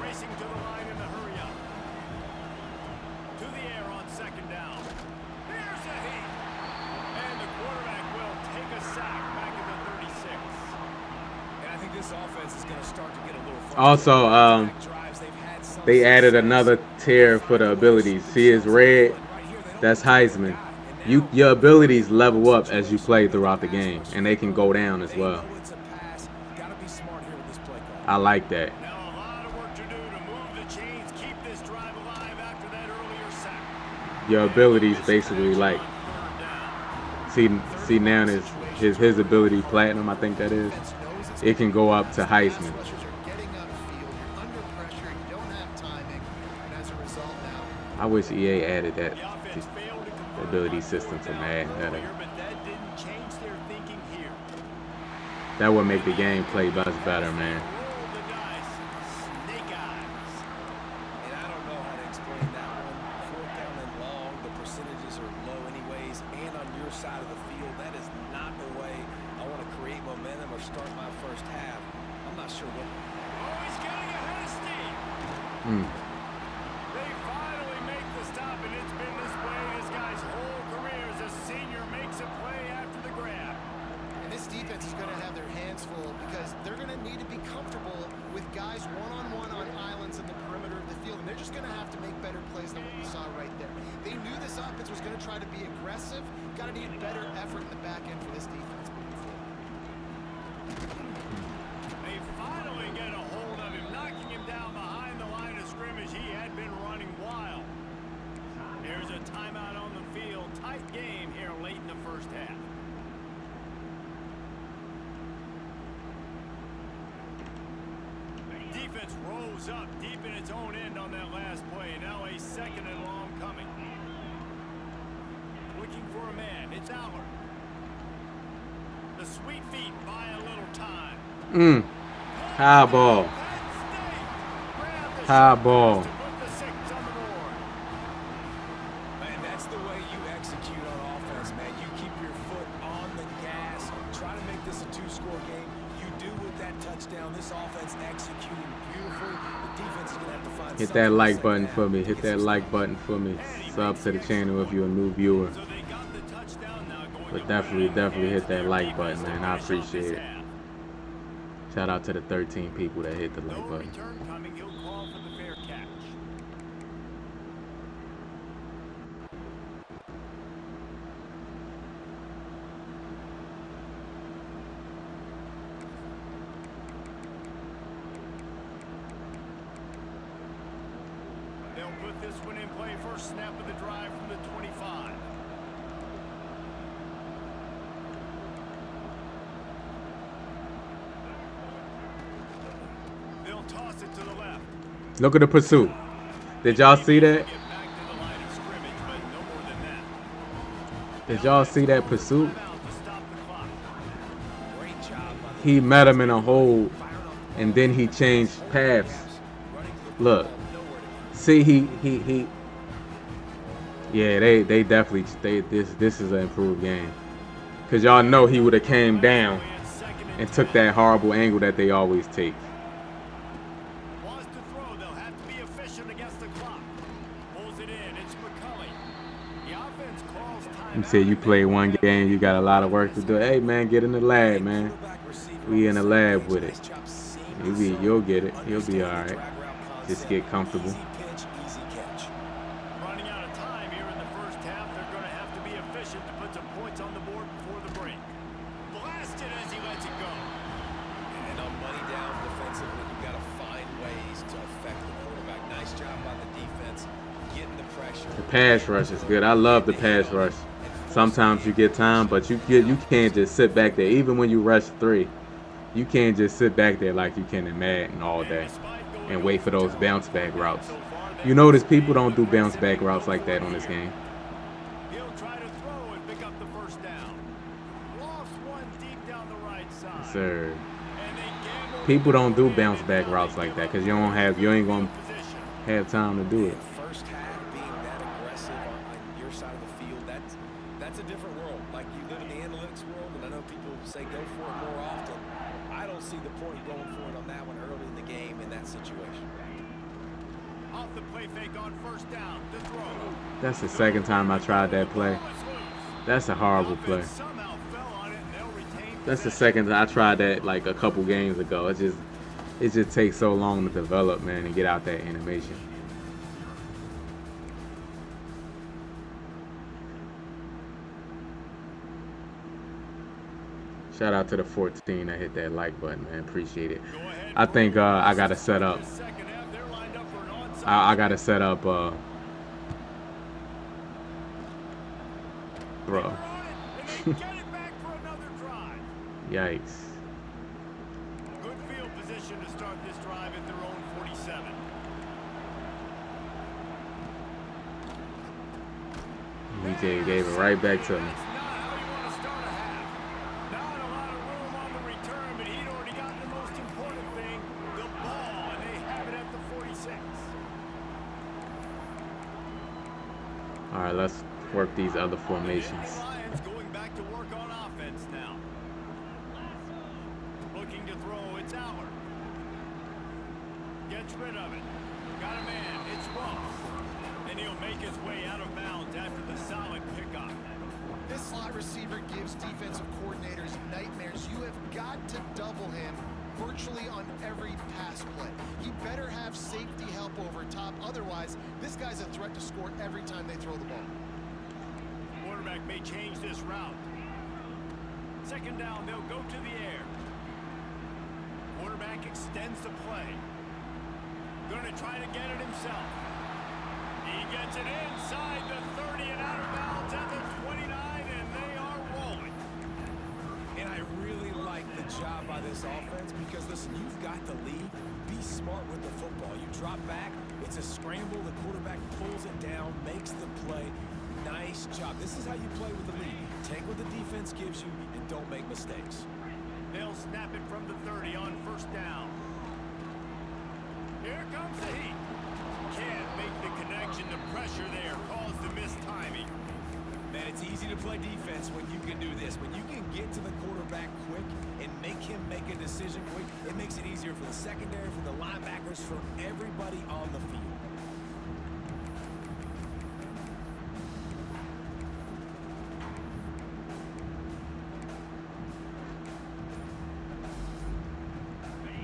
defense is going to start to get a little frustrated. Also, Back drives, they've had some they added success. another tier for the abilities. See, it's red. That's Heisman. Your abilities level up as you play throughout the game, and they can go down as well. I like that. Now a lot of work to do to move the chains, keep this drive alive after that earlier sack. Your abilities basically like see now his ability platinum, I think that is. It can go up to Heisman. I wish EA added that ability system to Madden. But that didn't change their thinking here. That would make the gameplay much better, man. Roll the dice. Snake eyes. And I don't know how to explain that one. Fourth down and long, the percentages are low anyways. And on your side of the field, that is not the way I want to create momentum or start my first half. I'm not sure what. Oh, he's getting ahead of steam. They finally make the stop, and it's been this way this guy's whole career as a senior makes a play after the grab. And this defense is going to have their hands full because they're going to need to be comfortable with guys one-on-one on islands in the perimeter of the field, and they're just going to have to make better plays than what we saw right there. They knew this offense was going to try to be aggressive. Got to need better effort in the back end for this defense moving forward. They finally get a hold of him, knocking him down behind the line of scrimmage. He had been running wild. There's a timeout on the field. Tight game here late in the first half. Defense rose up deep in its own end on that last play. Now a second and long coming. Looking for a man. It's Allard. The sweet feet buy a little time. High ball. High ball. Man, that's the way you execute on offense, man. You keep your foot on the gas. Try to make this a two-score game. You do with that touchdown. This offense executing beautifully. The defense is going to have to find Hit that like button for me. Hit that like button for me. Sub to the channel if you're a new viewer. But definitely hit that like button, man. I appreciate it. Shout out to the 13 people that hit the like button. Return coming. He'll call for the fair catch. They'll put this one in play. First snap of the drive from the 25. They'll toss it to the left. Look at the pursuit. Did y'all see that? Get back to the line of scrimmage, but no more than that. Did y'all see that pursuit? Timeout to stop the clock. Great job by the He met him in a hole, and then he changed paths. Look, see he. Yeah, they definitely this is an improved game, cause y'all know he would have came down and took that horrible angle that they always take. Wants to throw. They'll have to be efficient against the clock. Pulls it in. It's McCulley. The offense calls timeout. You said you played one game, you got a lot of work to do. Hey man, get in the lab, man. We in the lab with it. You'll get it. You'll be all right. Just get comfortable. Easy pitch, easy catch. Running out of time here in the first half. They're going to have to be efficient to put some points on the board before the break. Blasted as he lets it go. And on money down defensively, you got to find ways to affect the quarterback. Nice job by the defense, getting the pressure. The pass rush is good. I love the pass rush. Sometimes you get time, but you can't just sit back there. Even when you rush 3, you can't just sit back there like you can in Madden all day and wait for those bounce back routes. You notice people don't do bounce back routes like that on this game. He'll try to throw and pick up the first down. Lofts one deep down the right side. Sir, And they gamble people don't do bounce back routes like that because you ain't gonna position. have time to do it. First half being that aggressive on your side of the field, that's a different world. Like, you live in the analytics world, and I know people say go for it more often. I don't see the point going for it on that one early in the game in that situation. Off the play fake on first down. The throw. That's the second time I tried that play. That's a horrible play. Somehow fell on it and they'll retain That's the second time I tried that like a couple games ago. It's just It just takes so long to develop, man, and get out that animation. Shout out to the 14 that hit that like button, man. Appreciate it. I think I gotta set up. I gotta set up. Bro. Yikes. Good field position to start this drive at their own 47. BJ gave it right back to him. That's not how you want to start a half. Not a lot of room on the return, but he'd already gotten the most important thing, the ball, and they have it at the 46. All right, let's work these other formations. Lions going back to work on offense now. Looking to throw, it's Howard. Gets rid of it. Got a man, it's Ross. And he'll make his way out of bounds after the solid pickup. This slot receiver gives defensive coordinators nightmares. You have got to double him virtually on every pass play. He better have safety help over top. Otherwise, this guy's a threat to score every time they throw the ball. Quarterback may change this route. Second down, they'll go to the air. Quarterback extends the play. Going to try to get it himself. He gets it inside the 30 and out of bounds at the 29, and they are rolling. And I really like the job by this offense because, listen, you've got the lead. Be smart with the football. You drop back, it's a scramble. The quarterback pulls it down, makes the play. Nice job. This is how you play with the lead. Take what the defense gives you and don't make mistakes. They'll snap it from the 30 on first down. Here comes the heat. Can't make the connection. The pressure there caused the missed timing. Man, it's easy to play defense when you can do this. When you can get to the quarterback quick and make him make a decision quick, it makes it easier for the secondary, for the linebackers, for everybody on the field.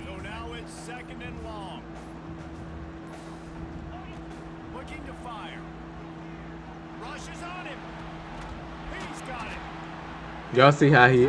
So now it's second and long. Looking to fire. Rushes on him. He's got it. Y'all see how he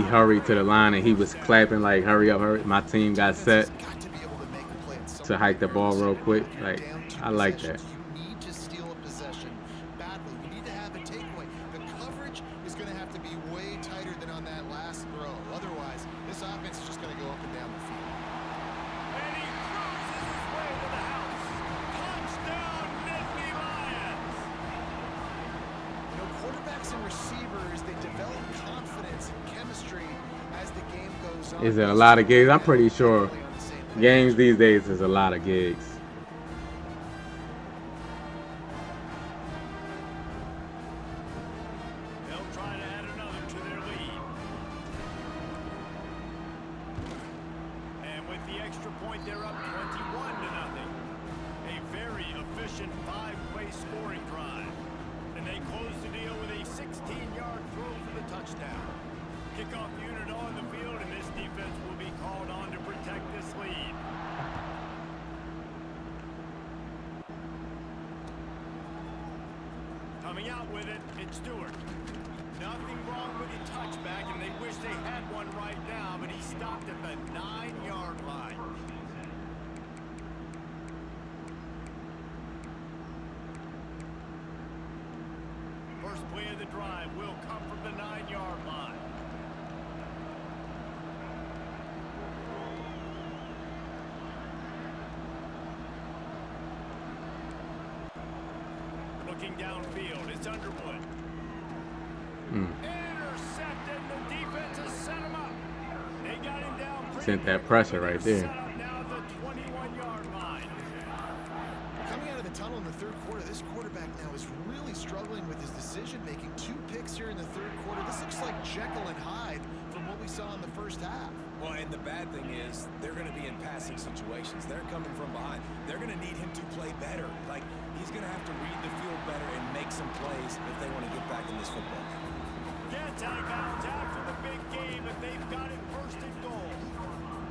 hurried to the line and he was clapping like, hurry up, hurry. My team got set Got to be able to make a play at some to hike the point. ball real quick. Like, Down two I like that. possessions, You need to steal a possession badly. You need to have a takeaway. The coverage is going to have to be way tighter than on that last throw. Otherwise, this offense is just going to go up and down the field. And he cruises his way to the house. Touchdown, Nittany Lions. You know, quarterbacks and receivers, they develop confidence and chemistry as the game goes on. Is it a lot of gigs? I'm pretty sure Definitely on the same page. games these days is a lot of gigs. They'll try to add another to their lead. And with the extra point, they're up 21-0. A very efficient 5-play scoring drive. And they close the deal with a 16-yard throw for the touchdown. Kickoff unit on the field, and this defense will be called on to protect this lead. Coming out with it, it's Stewart. Nothing wrong with the touchback, and they wish they had one right now, but he stopped at the 9-yard line. First play of the drive will come from the 9-yard line. Looking downfield, it's Underwood. Intercepted, the defense has set him up. They got him down pretty Sent that quick. pressure right They're there. set up now at the 21-yard line. Coming out of the tunnel in the third quarter, this quarterback now is really struggling with his decision-making. 2 picks here in the third quarter. This looks like Jekyll and Hyde from what we saw in the first half. Well, and the bad thing is they're going to be in passing situations. They're coming from behind. They're going to need him to play better. Like, he's going to have to read the field better and make some plays if they want to get back in this football. Gets out of bounds after the big game, but they've got it first and goal.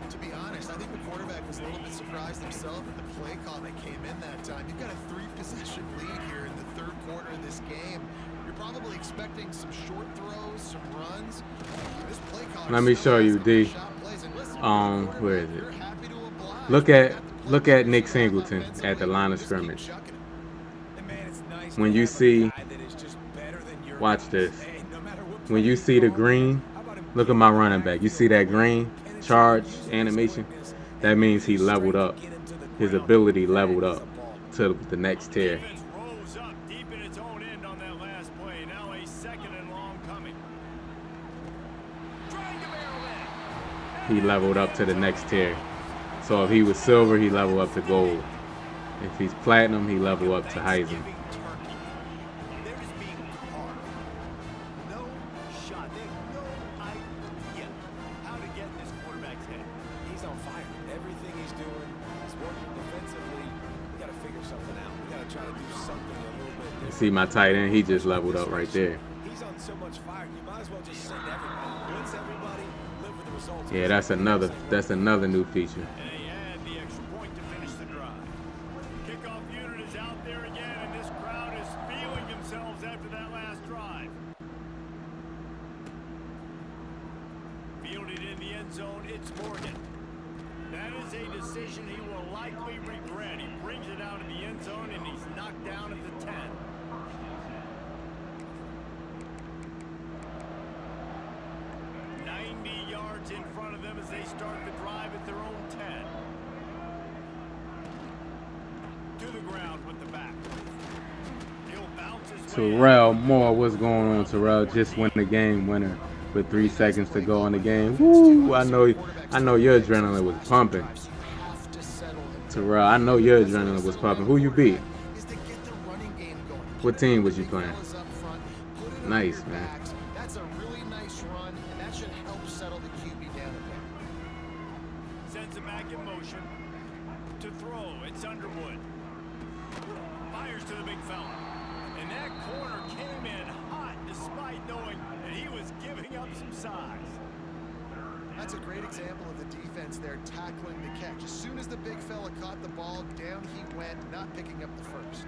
To be honest, I think the quarterback was a little bit surprised himself at the play call that came in that time. You've got a 3-possession lead here in the third quarter of this game. You're probably expecting some short throws, some runs. This play caller Let me still show you, asking for D. shot plays. And listen, Where is it? you're happy to oblige. Look You at got the look at playmakers Nick you have Singleton at the offensively. line of Just keep scrimmage. chucking it. And man, it's nice When to you have a see, guy that is just better than your watch guys. this. Hey, no matter what When play you see the call, green, how about him look get at my in the running back. You see backfield, that green penetrate, charge using his animation? quickness That and means he his leveled strength up. to get him to the His ground. ability That leveled is up a ball. to the next tier. Defense rolls up deep in its own end on that last play. Now a second and long coming. Trying to barrel in. He leveled up to the next tier. So if he was silver, he leveled up to gold. If he's platinum, he leveled up to Heisman. Thanksgiving turkey. They're just being carved. No shot. They have no idea how to get in this quarterback's head. He's on fire. Everything he's doing is working defensively. We got to figure something out. We got to try to do something a little bit different. See my tight end, he just leveled up right there. He's on so much fire. You might as well just send everybody. Blitz everybody. Live with the results. Yeah, that's another new feature. And they add the extra point to finish the drive. Kickoff unit is out there again, and this crowd is feeling themselves after that last drive. Fielded in the end zone, it's Morgan. That is a decision he will likely regret. He brings it out of the end zone, and he's knocked down at the 10. Yards in front of them as they start the drive at their own 10. To the ground with the back. He'll bounce his way Terrell Moore, what's going on, Terrell? Just win the game winner with 3 seconds to go in the game. Woo! I know your adrenaline was pumping. Terrell, I know your adrenaline was pumping. Who you beat? What team was you playing? Nice, man. That's a really nice run, and that should help settle the QB down a bit. Sends it back in motion. To throw, it's Underwood. Fires to the big fella. And that corner came in hot despite knowing that he was giving up some size. That's a great example of the defense there tackling the catch. As soon as the big fella caught the ball, down he went, not picking up the first.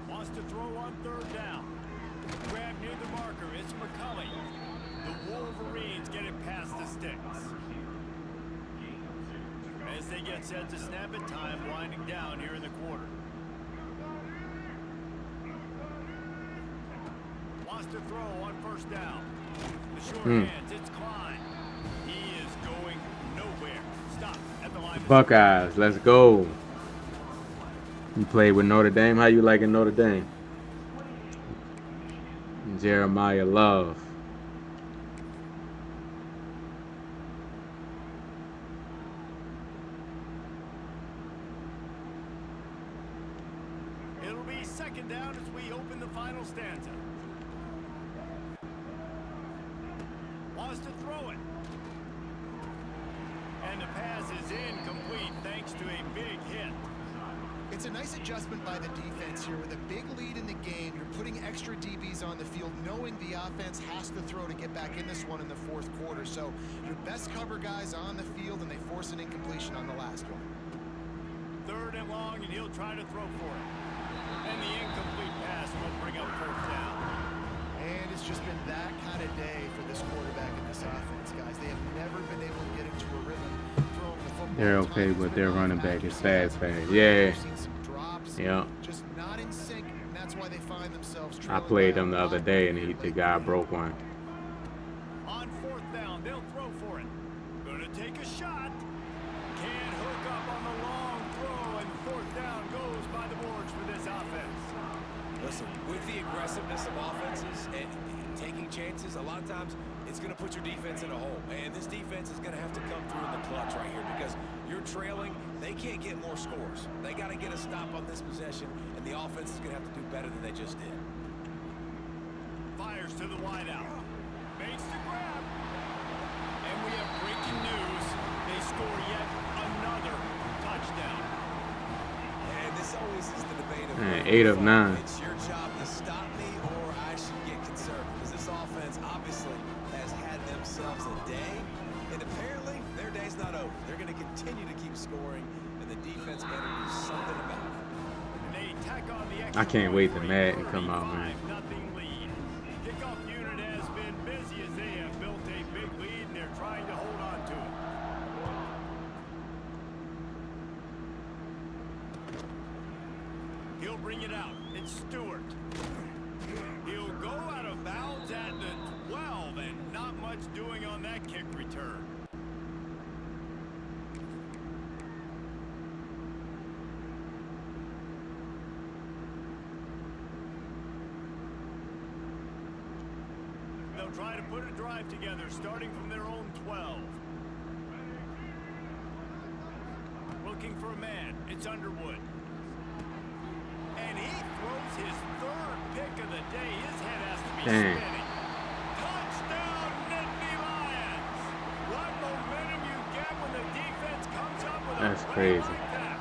Wants to throw on third down. Grab near the marker. It's McCulley. The Wolverines get it past the sticks. As they get set to snap it, time winding down here in the quarter. Wants to throw on first down. The short hands, it's Klein. He is going nowhere. Stop at the line. of Buckeyes, let's go. You played with Notre Dame. How you liking Notre Dame? Jeremiah Love. It'll be second down as we open the final stanza. Wants to throw it. And the pass is incomplete thanks to a big hit. It's a nice adjustment by the defense here. With a big lead in the game, you're putting extra DBs on the field, knowing the offense has to throw to get back in this one in the fourth quarter. So your best cover guys on the field, and they force an incompletion on the last one. Third and long, and he'll try to throw for it. And the incomplete pass will bring up fourth down. And it's just been that kind of day for this quarterback in this offense, guys. They have never been able to get into a rhythm throwing the football. They're okay, but their running back is fast. Yeah. Yeah. Just not in sync, and that's why they find themselves I played them the other day, and the guy broke one. On fourth down, they'll throw for it. Gonna take a shot. Can't hook up on the long throw, and fourth down goes by the boards for this offense. Listen, with the aggressiveness of offenses and taking chances, a lot of times it's going to put your defense in a hole. And this defense is going to have to come through in the clutch right here because you're trailing. They can't get more scores. They got to get a stop on this possession, and the offense is going to have to do better than they just did. Fires to the wideout. Makes the grab. And we have breaking news. They score yet another touchdown. And this always is the debate of Man, 8 of 9. It's your job to stop me or I should get conservative because this offense obviously has had them not over. They're going to continue to keep scoring, and the defense better do something about it. And they tack on the I extra can't point wait for to a Madden come out, man. 35-0 lead. Kickoff unit has been busy as they have built a big lead, and they're trying to hold on to it. He'll bring it out. It's Stewart. He'll go out of bounds at the 12, and not much doing on that kick return. They'll try to put a drive together, starting from their own 12. Looking for a man. It's Underwood. And he throws his third pick of the day. His head has to be Dang. spinning. Touchdown, Nittany Lions! What momentum you get when the defense comes up with That's a play crazy. like that.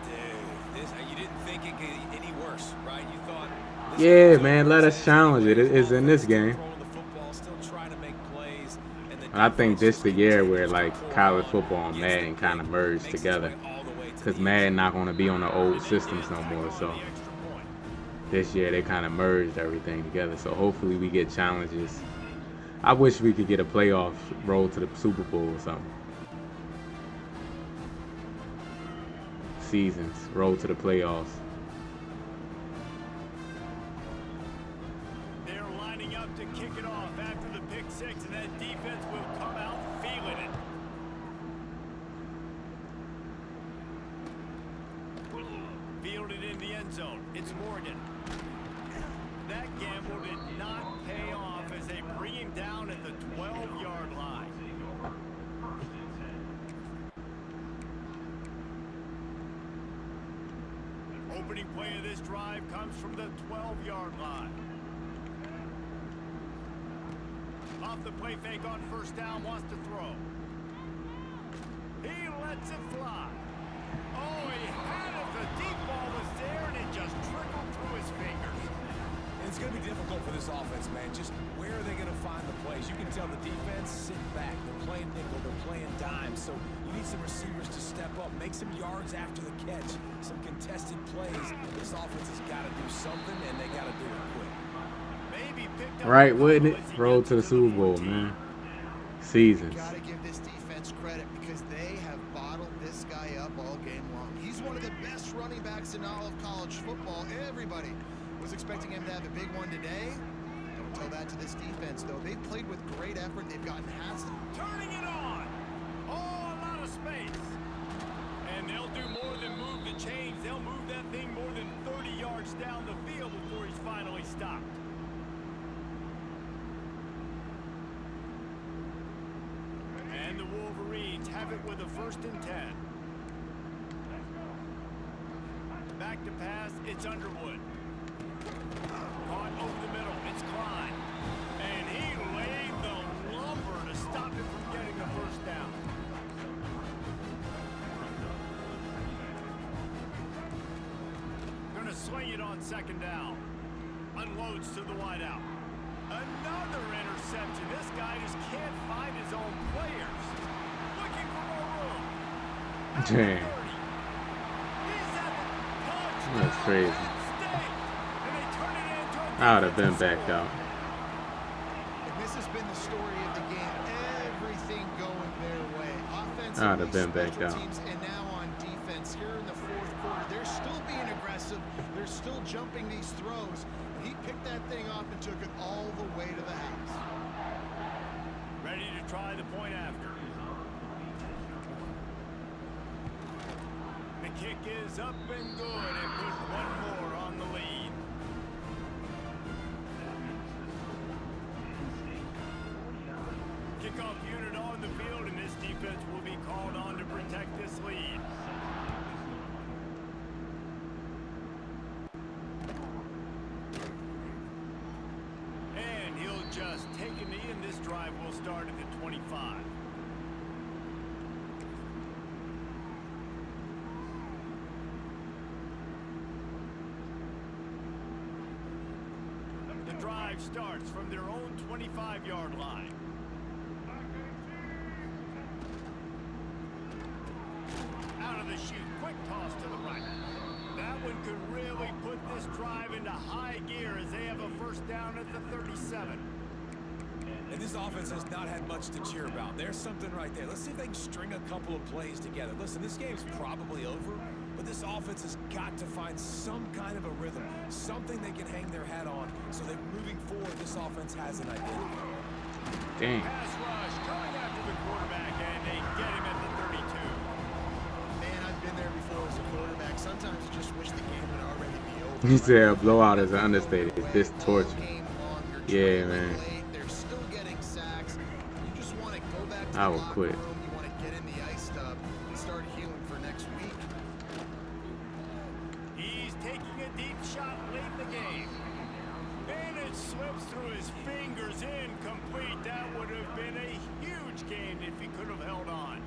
Dude, you didn't think it could get any worse, right? You thought. Yeah, man, let us challenge it. It's in this game. And I think this the year where like college football and Madden kind of merged together, because Madden not going to be on the old systems no more. So this year they kind of merged everything together. So hopefully we get challenges. I wish we could get a playoff road to the Super Bowl or something. Seasons, road to the playoffs. They're lining up to kick it off after the pick six, and that defense will come out feeling it. Fielded in the end zone. It's Morgan. That gamble did not pay off as they bring him down at the 12-yard line. Opening play of this drive comes from the 12-yard line. Off the play fake on first down, wants to throw. He lets it fly. Oh, he had it. The deep ball was there, and it just trickled through his fingers. And it's going to be difficult for this offense, man. Just where are they going to find the plays? You can tell the defense sit back. They're playing nickel. They're playing dime. So you need some receivers to step up, make some yards after the catch, some contested plays. This offense has got to do something, and they got to do it quick. Maybe picked up Right, wouldn't it? Road to the Super Bowl, man. Seasons. Got to give this defense credit because they have bottled this guy up all game long. He's one of the best running backs in all of college football. Everybody was expecting him to have a big one today. Don't tell that to this defense, though. They've played with great effort. They've gotten hats. Turning it on. Oh, a lot of space. And they'll do more than move the chains. They'll move that thing more than 30 yards down the field before he's finally stopped. And the Wolverines have it with a 1st and 10. Back to pass, it's Underwood. Caught over the middle, it's Klein. And he laid the lumber to stop him from getting the 1st down. Gonna swing it on 2nd down. Unloads to the wideout. Another interception. This guy just can't find his own players. Looking for more room. At the 30. Dang. He's at the touchdown. That's crazy. State. And they turn it into a I would have been defensive back score. out. And this has been the story of the game. Everything going their way. Offensively, I'd have been back special out. teams, and now on defense here in the 4th quarter. They're still being aggressive. They're still jumping these throws. He picked that thing off and took it all the way to the house. Ready to try the point after. The kick is up and good and put one more on the lead. Kickoff unit on the field, and this defense will be called on to protect this lead. And he'll just take a knee, and this drive will start at the 25. The drive starts from their own 25-yard line. the shoot. Quick toss to the right. That one could really put this drive into high gear as they have a first down at the 37. And this offense has not had much to cheer about. There's something right there. Let's see if they can string a couple of plays together. Listen, this game's probably over, but this offense has got to find some kind of a rhythm, something they can hang their hat on so that moving forward, this offense has an identity. Dang. Pass rush coming after the quarterback, and they get him at the 32. Man, I've been there before as a quarterback. Sometimes you just wish the game would already be over. He said a blowout is an understatement. It's this torture. All game long, you're Yeah, trailing man. late, they're still getting sacks. You just want to go back to I the would locker quit. room. You want to get in the ice tub and start healing for next week. He's taking a deep shot late in the game. And it slips through his fingers, incomplete. That would have been a huge gain if he could have held on.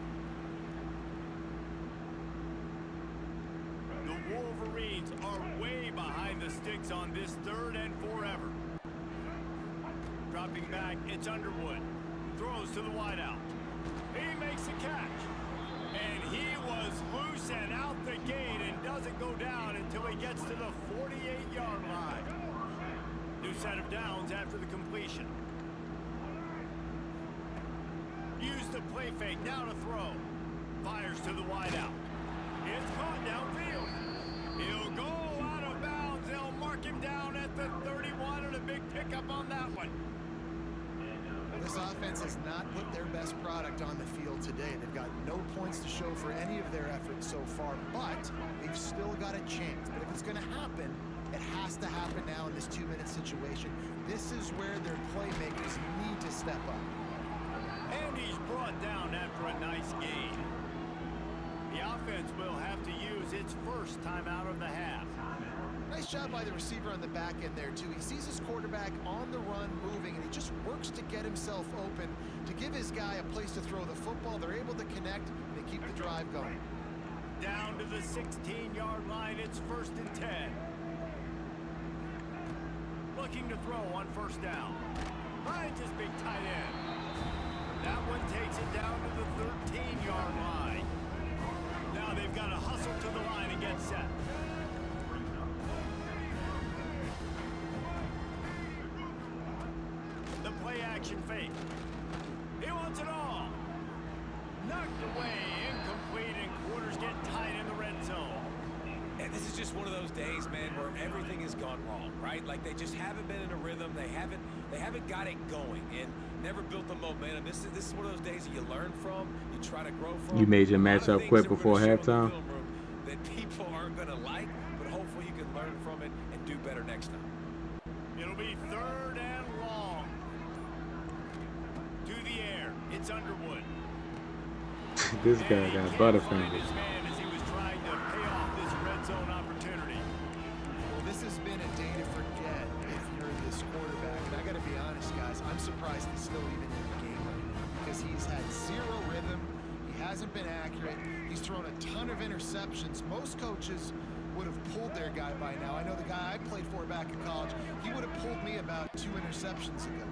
The Wolverines are way behind the sticks on this 3rd and forever. Dropping back, it's Underwood. Throws to the wideout. He makes a catch. And he was loose and out the gate and doesn't go down until he gets to the 48-yard line. New set of downs after the completion. Use the play fake, now to throw. Fires to the wideout. It's caught downfield. He'll go out of bounds. They'll mark him down at the 31 and a big pickup on that one. Well, this offense has not put their best product on the field today. They've got no points to show for any of their efforts so far, but they've still got a chance. But if it's going to happen, it has to happen now in this 2-minute situation. This is where their playmakers need to step up. And he's brought down after a nice gain. The offense will have to use its first timeout of the half. Nice job by the receiver on the back end there, too. He sees his quarterback on the run moving, and he just works to get himself open, to give his guy a place to throw the football. They're able to connect, and they keep the drive going. Down to the 16-yard line, it's 1st and 10. Looking to throw on 1st down. Finds his big tight end. That one takes it down to the 13-yard line. Now they've got to hustle to the line and get set. The play action fake. He wants it all. Knocked away, incomplete, and quarters get tight in the red zone. And this is just one of those days, man, where everything has gone wrong, right? Like they just haven't been in a rhythm. They haven't got it going and never built the momentum. This is one of those days that you learn from, you try to grow from. You made your A lot of matchup things quit that we're before gonna show in the halftime? film room that people aren't going to like, but hopefully you can learn from it and do better next time. It'll be 3rd and long. To the air, it's Underwood. This guy And he got can't find butterfingers. his man as he was trying to pay off this red zone opportunity. Well, this has been a day to forget if you're this quarterback. And I got to be honest, guys, I'm surprised he's still even in the game right now because he's had zero rhythm. He hasn't been accurate. He's thrown a ton of interceptions. Most coaches would have pulled their guy by now. I know the guy I played for back in college, he would have pulled me about 2 interceptions ago.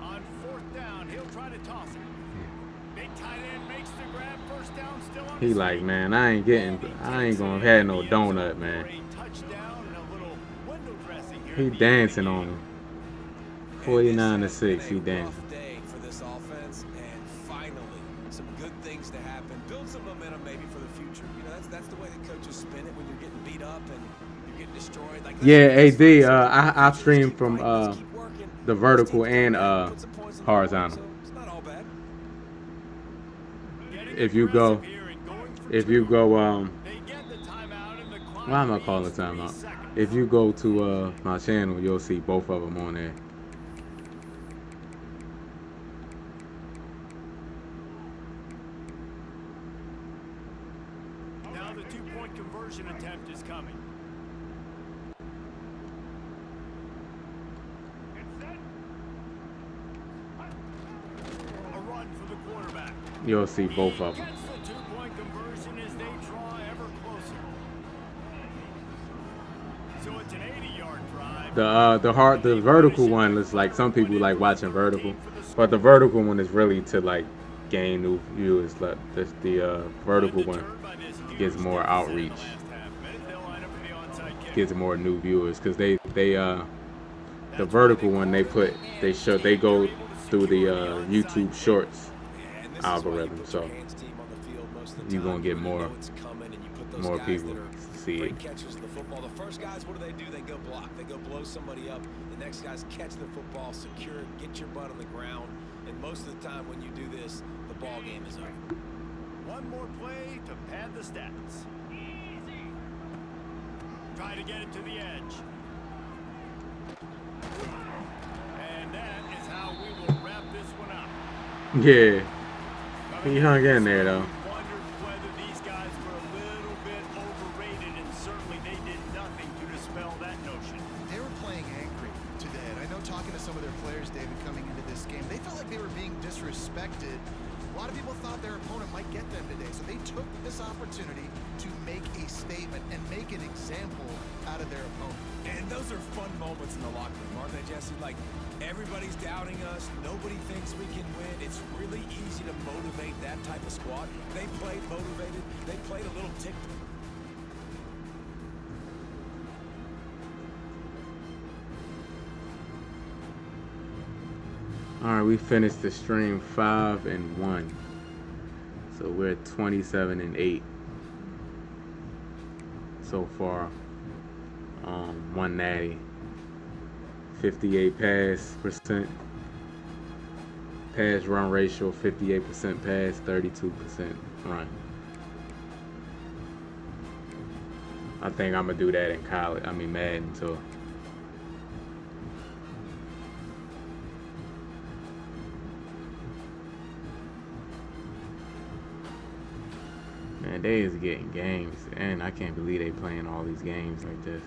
On 4th down, he'll try to toss it. Big tight end makes the grab. 1st down, still on He his like, feet. man, I ain't gonna have no donut, man. For a touchdown and a little window dressing here He at the dancing end of on the him. And 49 to this has 6, he been a dancing. rough day for this offense, and finally some good things to happen. Build some momentum maybe for the future. You know, that's the way that coaches spin it when you're getting beat up and you're getting destroyed. Like, Yeah, let's AD, find I something to streamed keep from fighting, let's keep working. the This vertical team's and coming out, put some points on the board, horizontal. so it's not all bad. Getting If you go, aggressive here and going for if two. you go, They get the timeout and the clock why am I calling reads the 3 timeout? seconds. If you go to my channel, you'll see both of them on there. Now the 2-point conversion attempt is coming. A run for the quarterback. You'll see both He of them. gets the 2-point conversion as they draw ever closer. So it's an 80-yard drive. The vertical one looks like some people like watching vertical. But the vertical one is really to like gain new viewers. Like the vertical one Undeterred by this gets huge more deficit in the outreach, last half minute, they'll line up for the onside kick. gets more new viewers because the That's why vertical they one call it the they hands team. They're go able to through the secure the onside YouTube kick. Shorts Yeah, and this is why you algorithm, put your so hands team on the field most of the you're time. gonna get You really more know it's coming, and you put those more guys people that are to see it. great catchers of the football. The first guys, what do? They go block. They go blow somebody up. The next guys catch the football, secure it, get your butt on the ground. And most of the time when you do this, the ball game is over. One more play to pad the stats. Try to get it to the edge. And that is how we will wrap this one up. Yeah, Coming he hung into in this there one, though. we wondered whether these guys were a little bit overrated, and certainly they did nothing to dispel that notion. They were playing angry today, and I know talking to some of their players, David, coming into this game, they felt like they were being disrespected. A lot of people thought their opponent might get them today, so they took this opportunity to make a statement and make an example out of their opponent. And those are fun moments in the locker room, aren't they, Jesse? Like, everybody's doubting us. Nobody thinks we can win. It's really easy to motivate that type of squad. They played motivated. They played a little ticked. All right, we finished the stream 5-1, so we're at 27-8 so far. 190, 58 pass run ratio, 58% pass, 32% run. I think I'm gonna do that in college. I mean Madden too. Man, they is getting games, and I can't believe they playing all these games like this.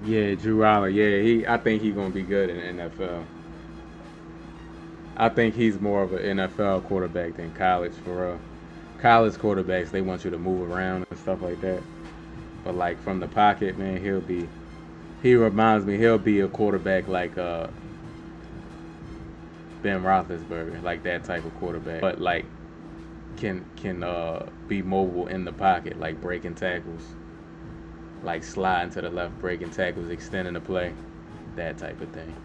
Yeah, Drew Aller. Yeah, I think he's gonna be good in the NFL. I think he's more of an NFL quarterback than college for real. College quarterbacks, they want you to move around and stuff like that. But like from the pocket, man, he reminds me he'll be a quarterback like Ben Roethlisberger, like that type of quarterback. But like can be mobile in the pocket, like breaking tackles, like sliding to the left, breaking tackles, extending the play, that type of thing.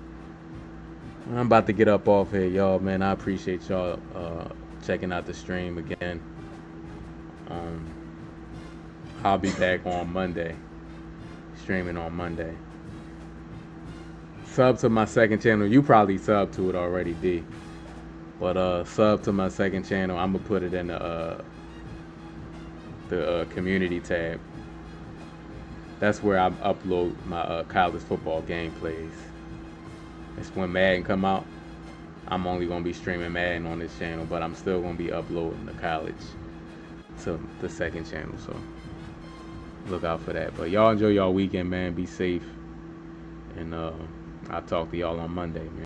I'm about to get up off here, y'all, man. I appreciate y'all checking out the stream again. I'll be back on Monday, streaming on Monday. Sub to my second channel. You probably subbed to it already, D. But sub to my second channel. I'm gonna put it in the community tab. That's where I upload my college football gameplays. It's when Madden come out. I'm only gonna be streaming Madden on this channel, but I'm still gonna be uploading the college to the second channel. So look out for that. But y'all enjoy y'all weekend, man. Be safe, and I'll talk to y'all on Monday, man.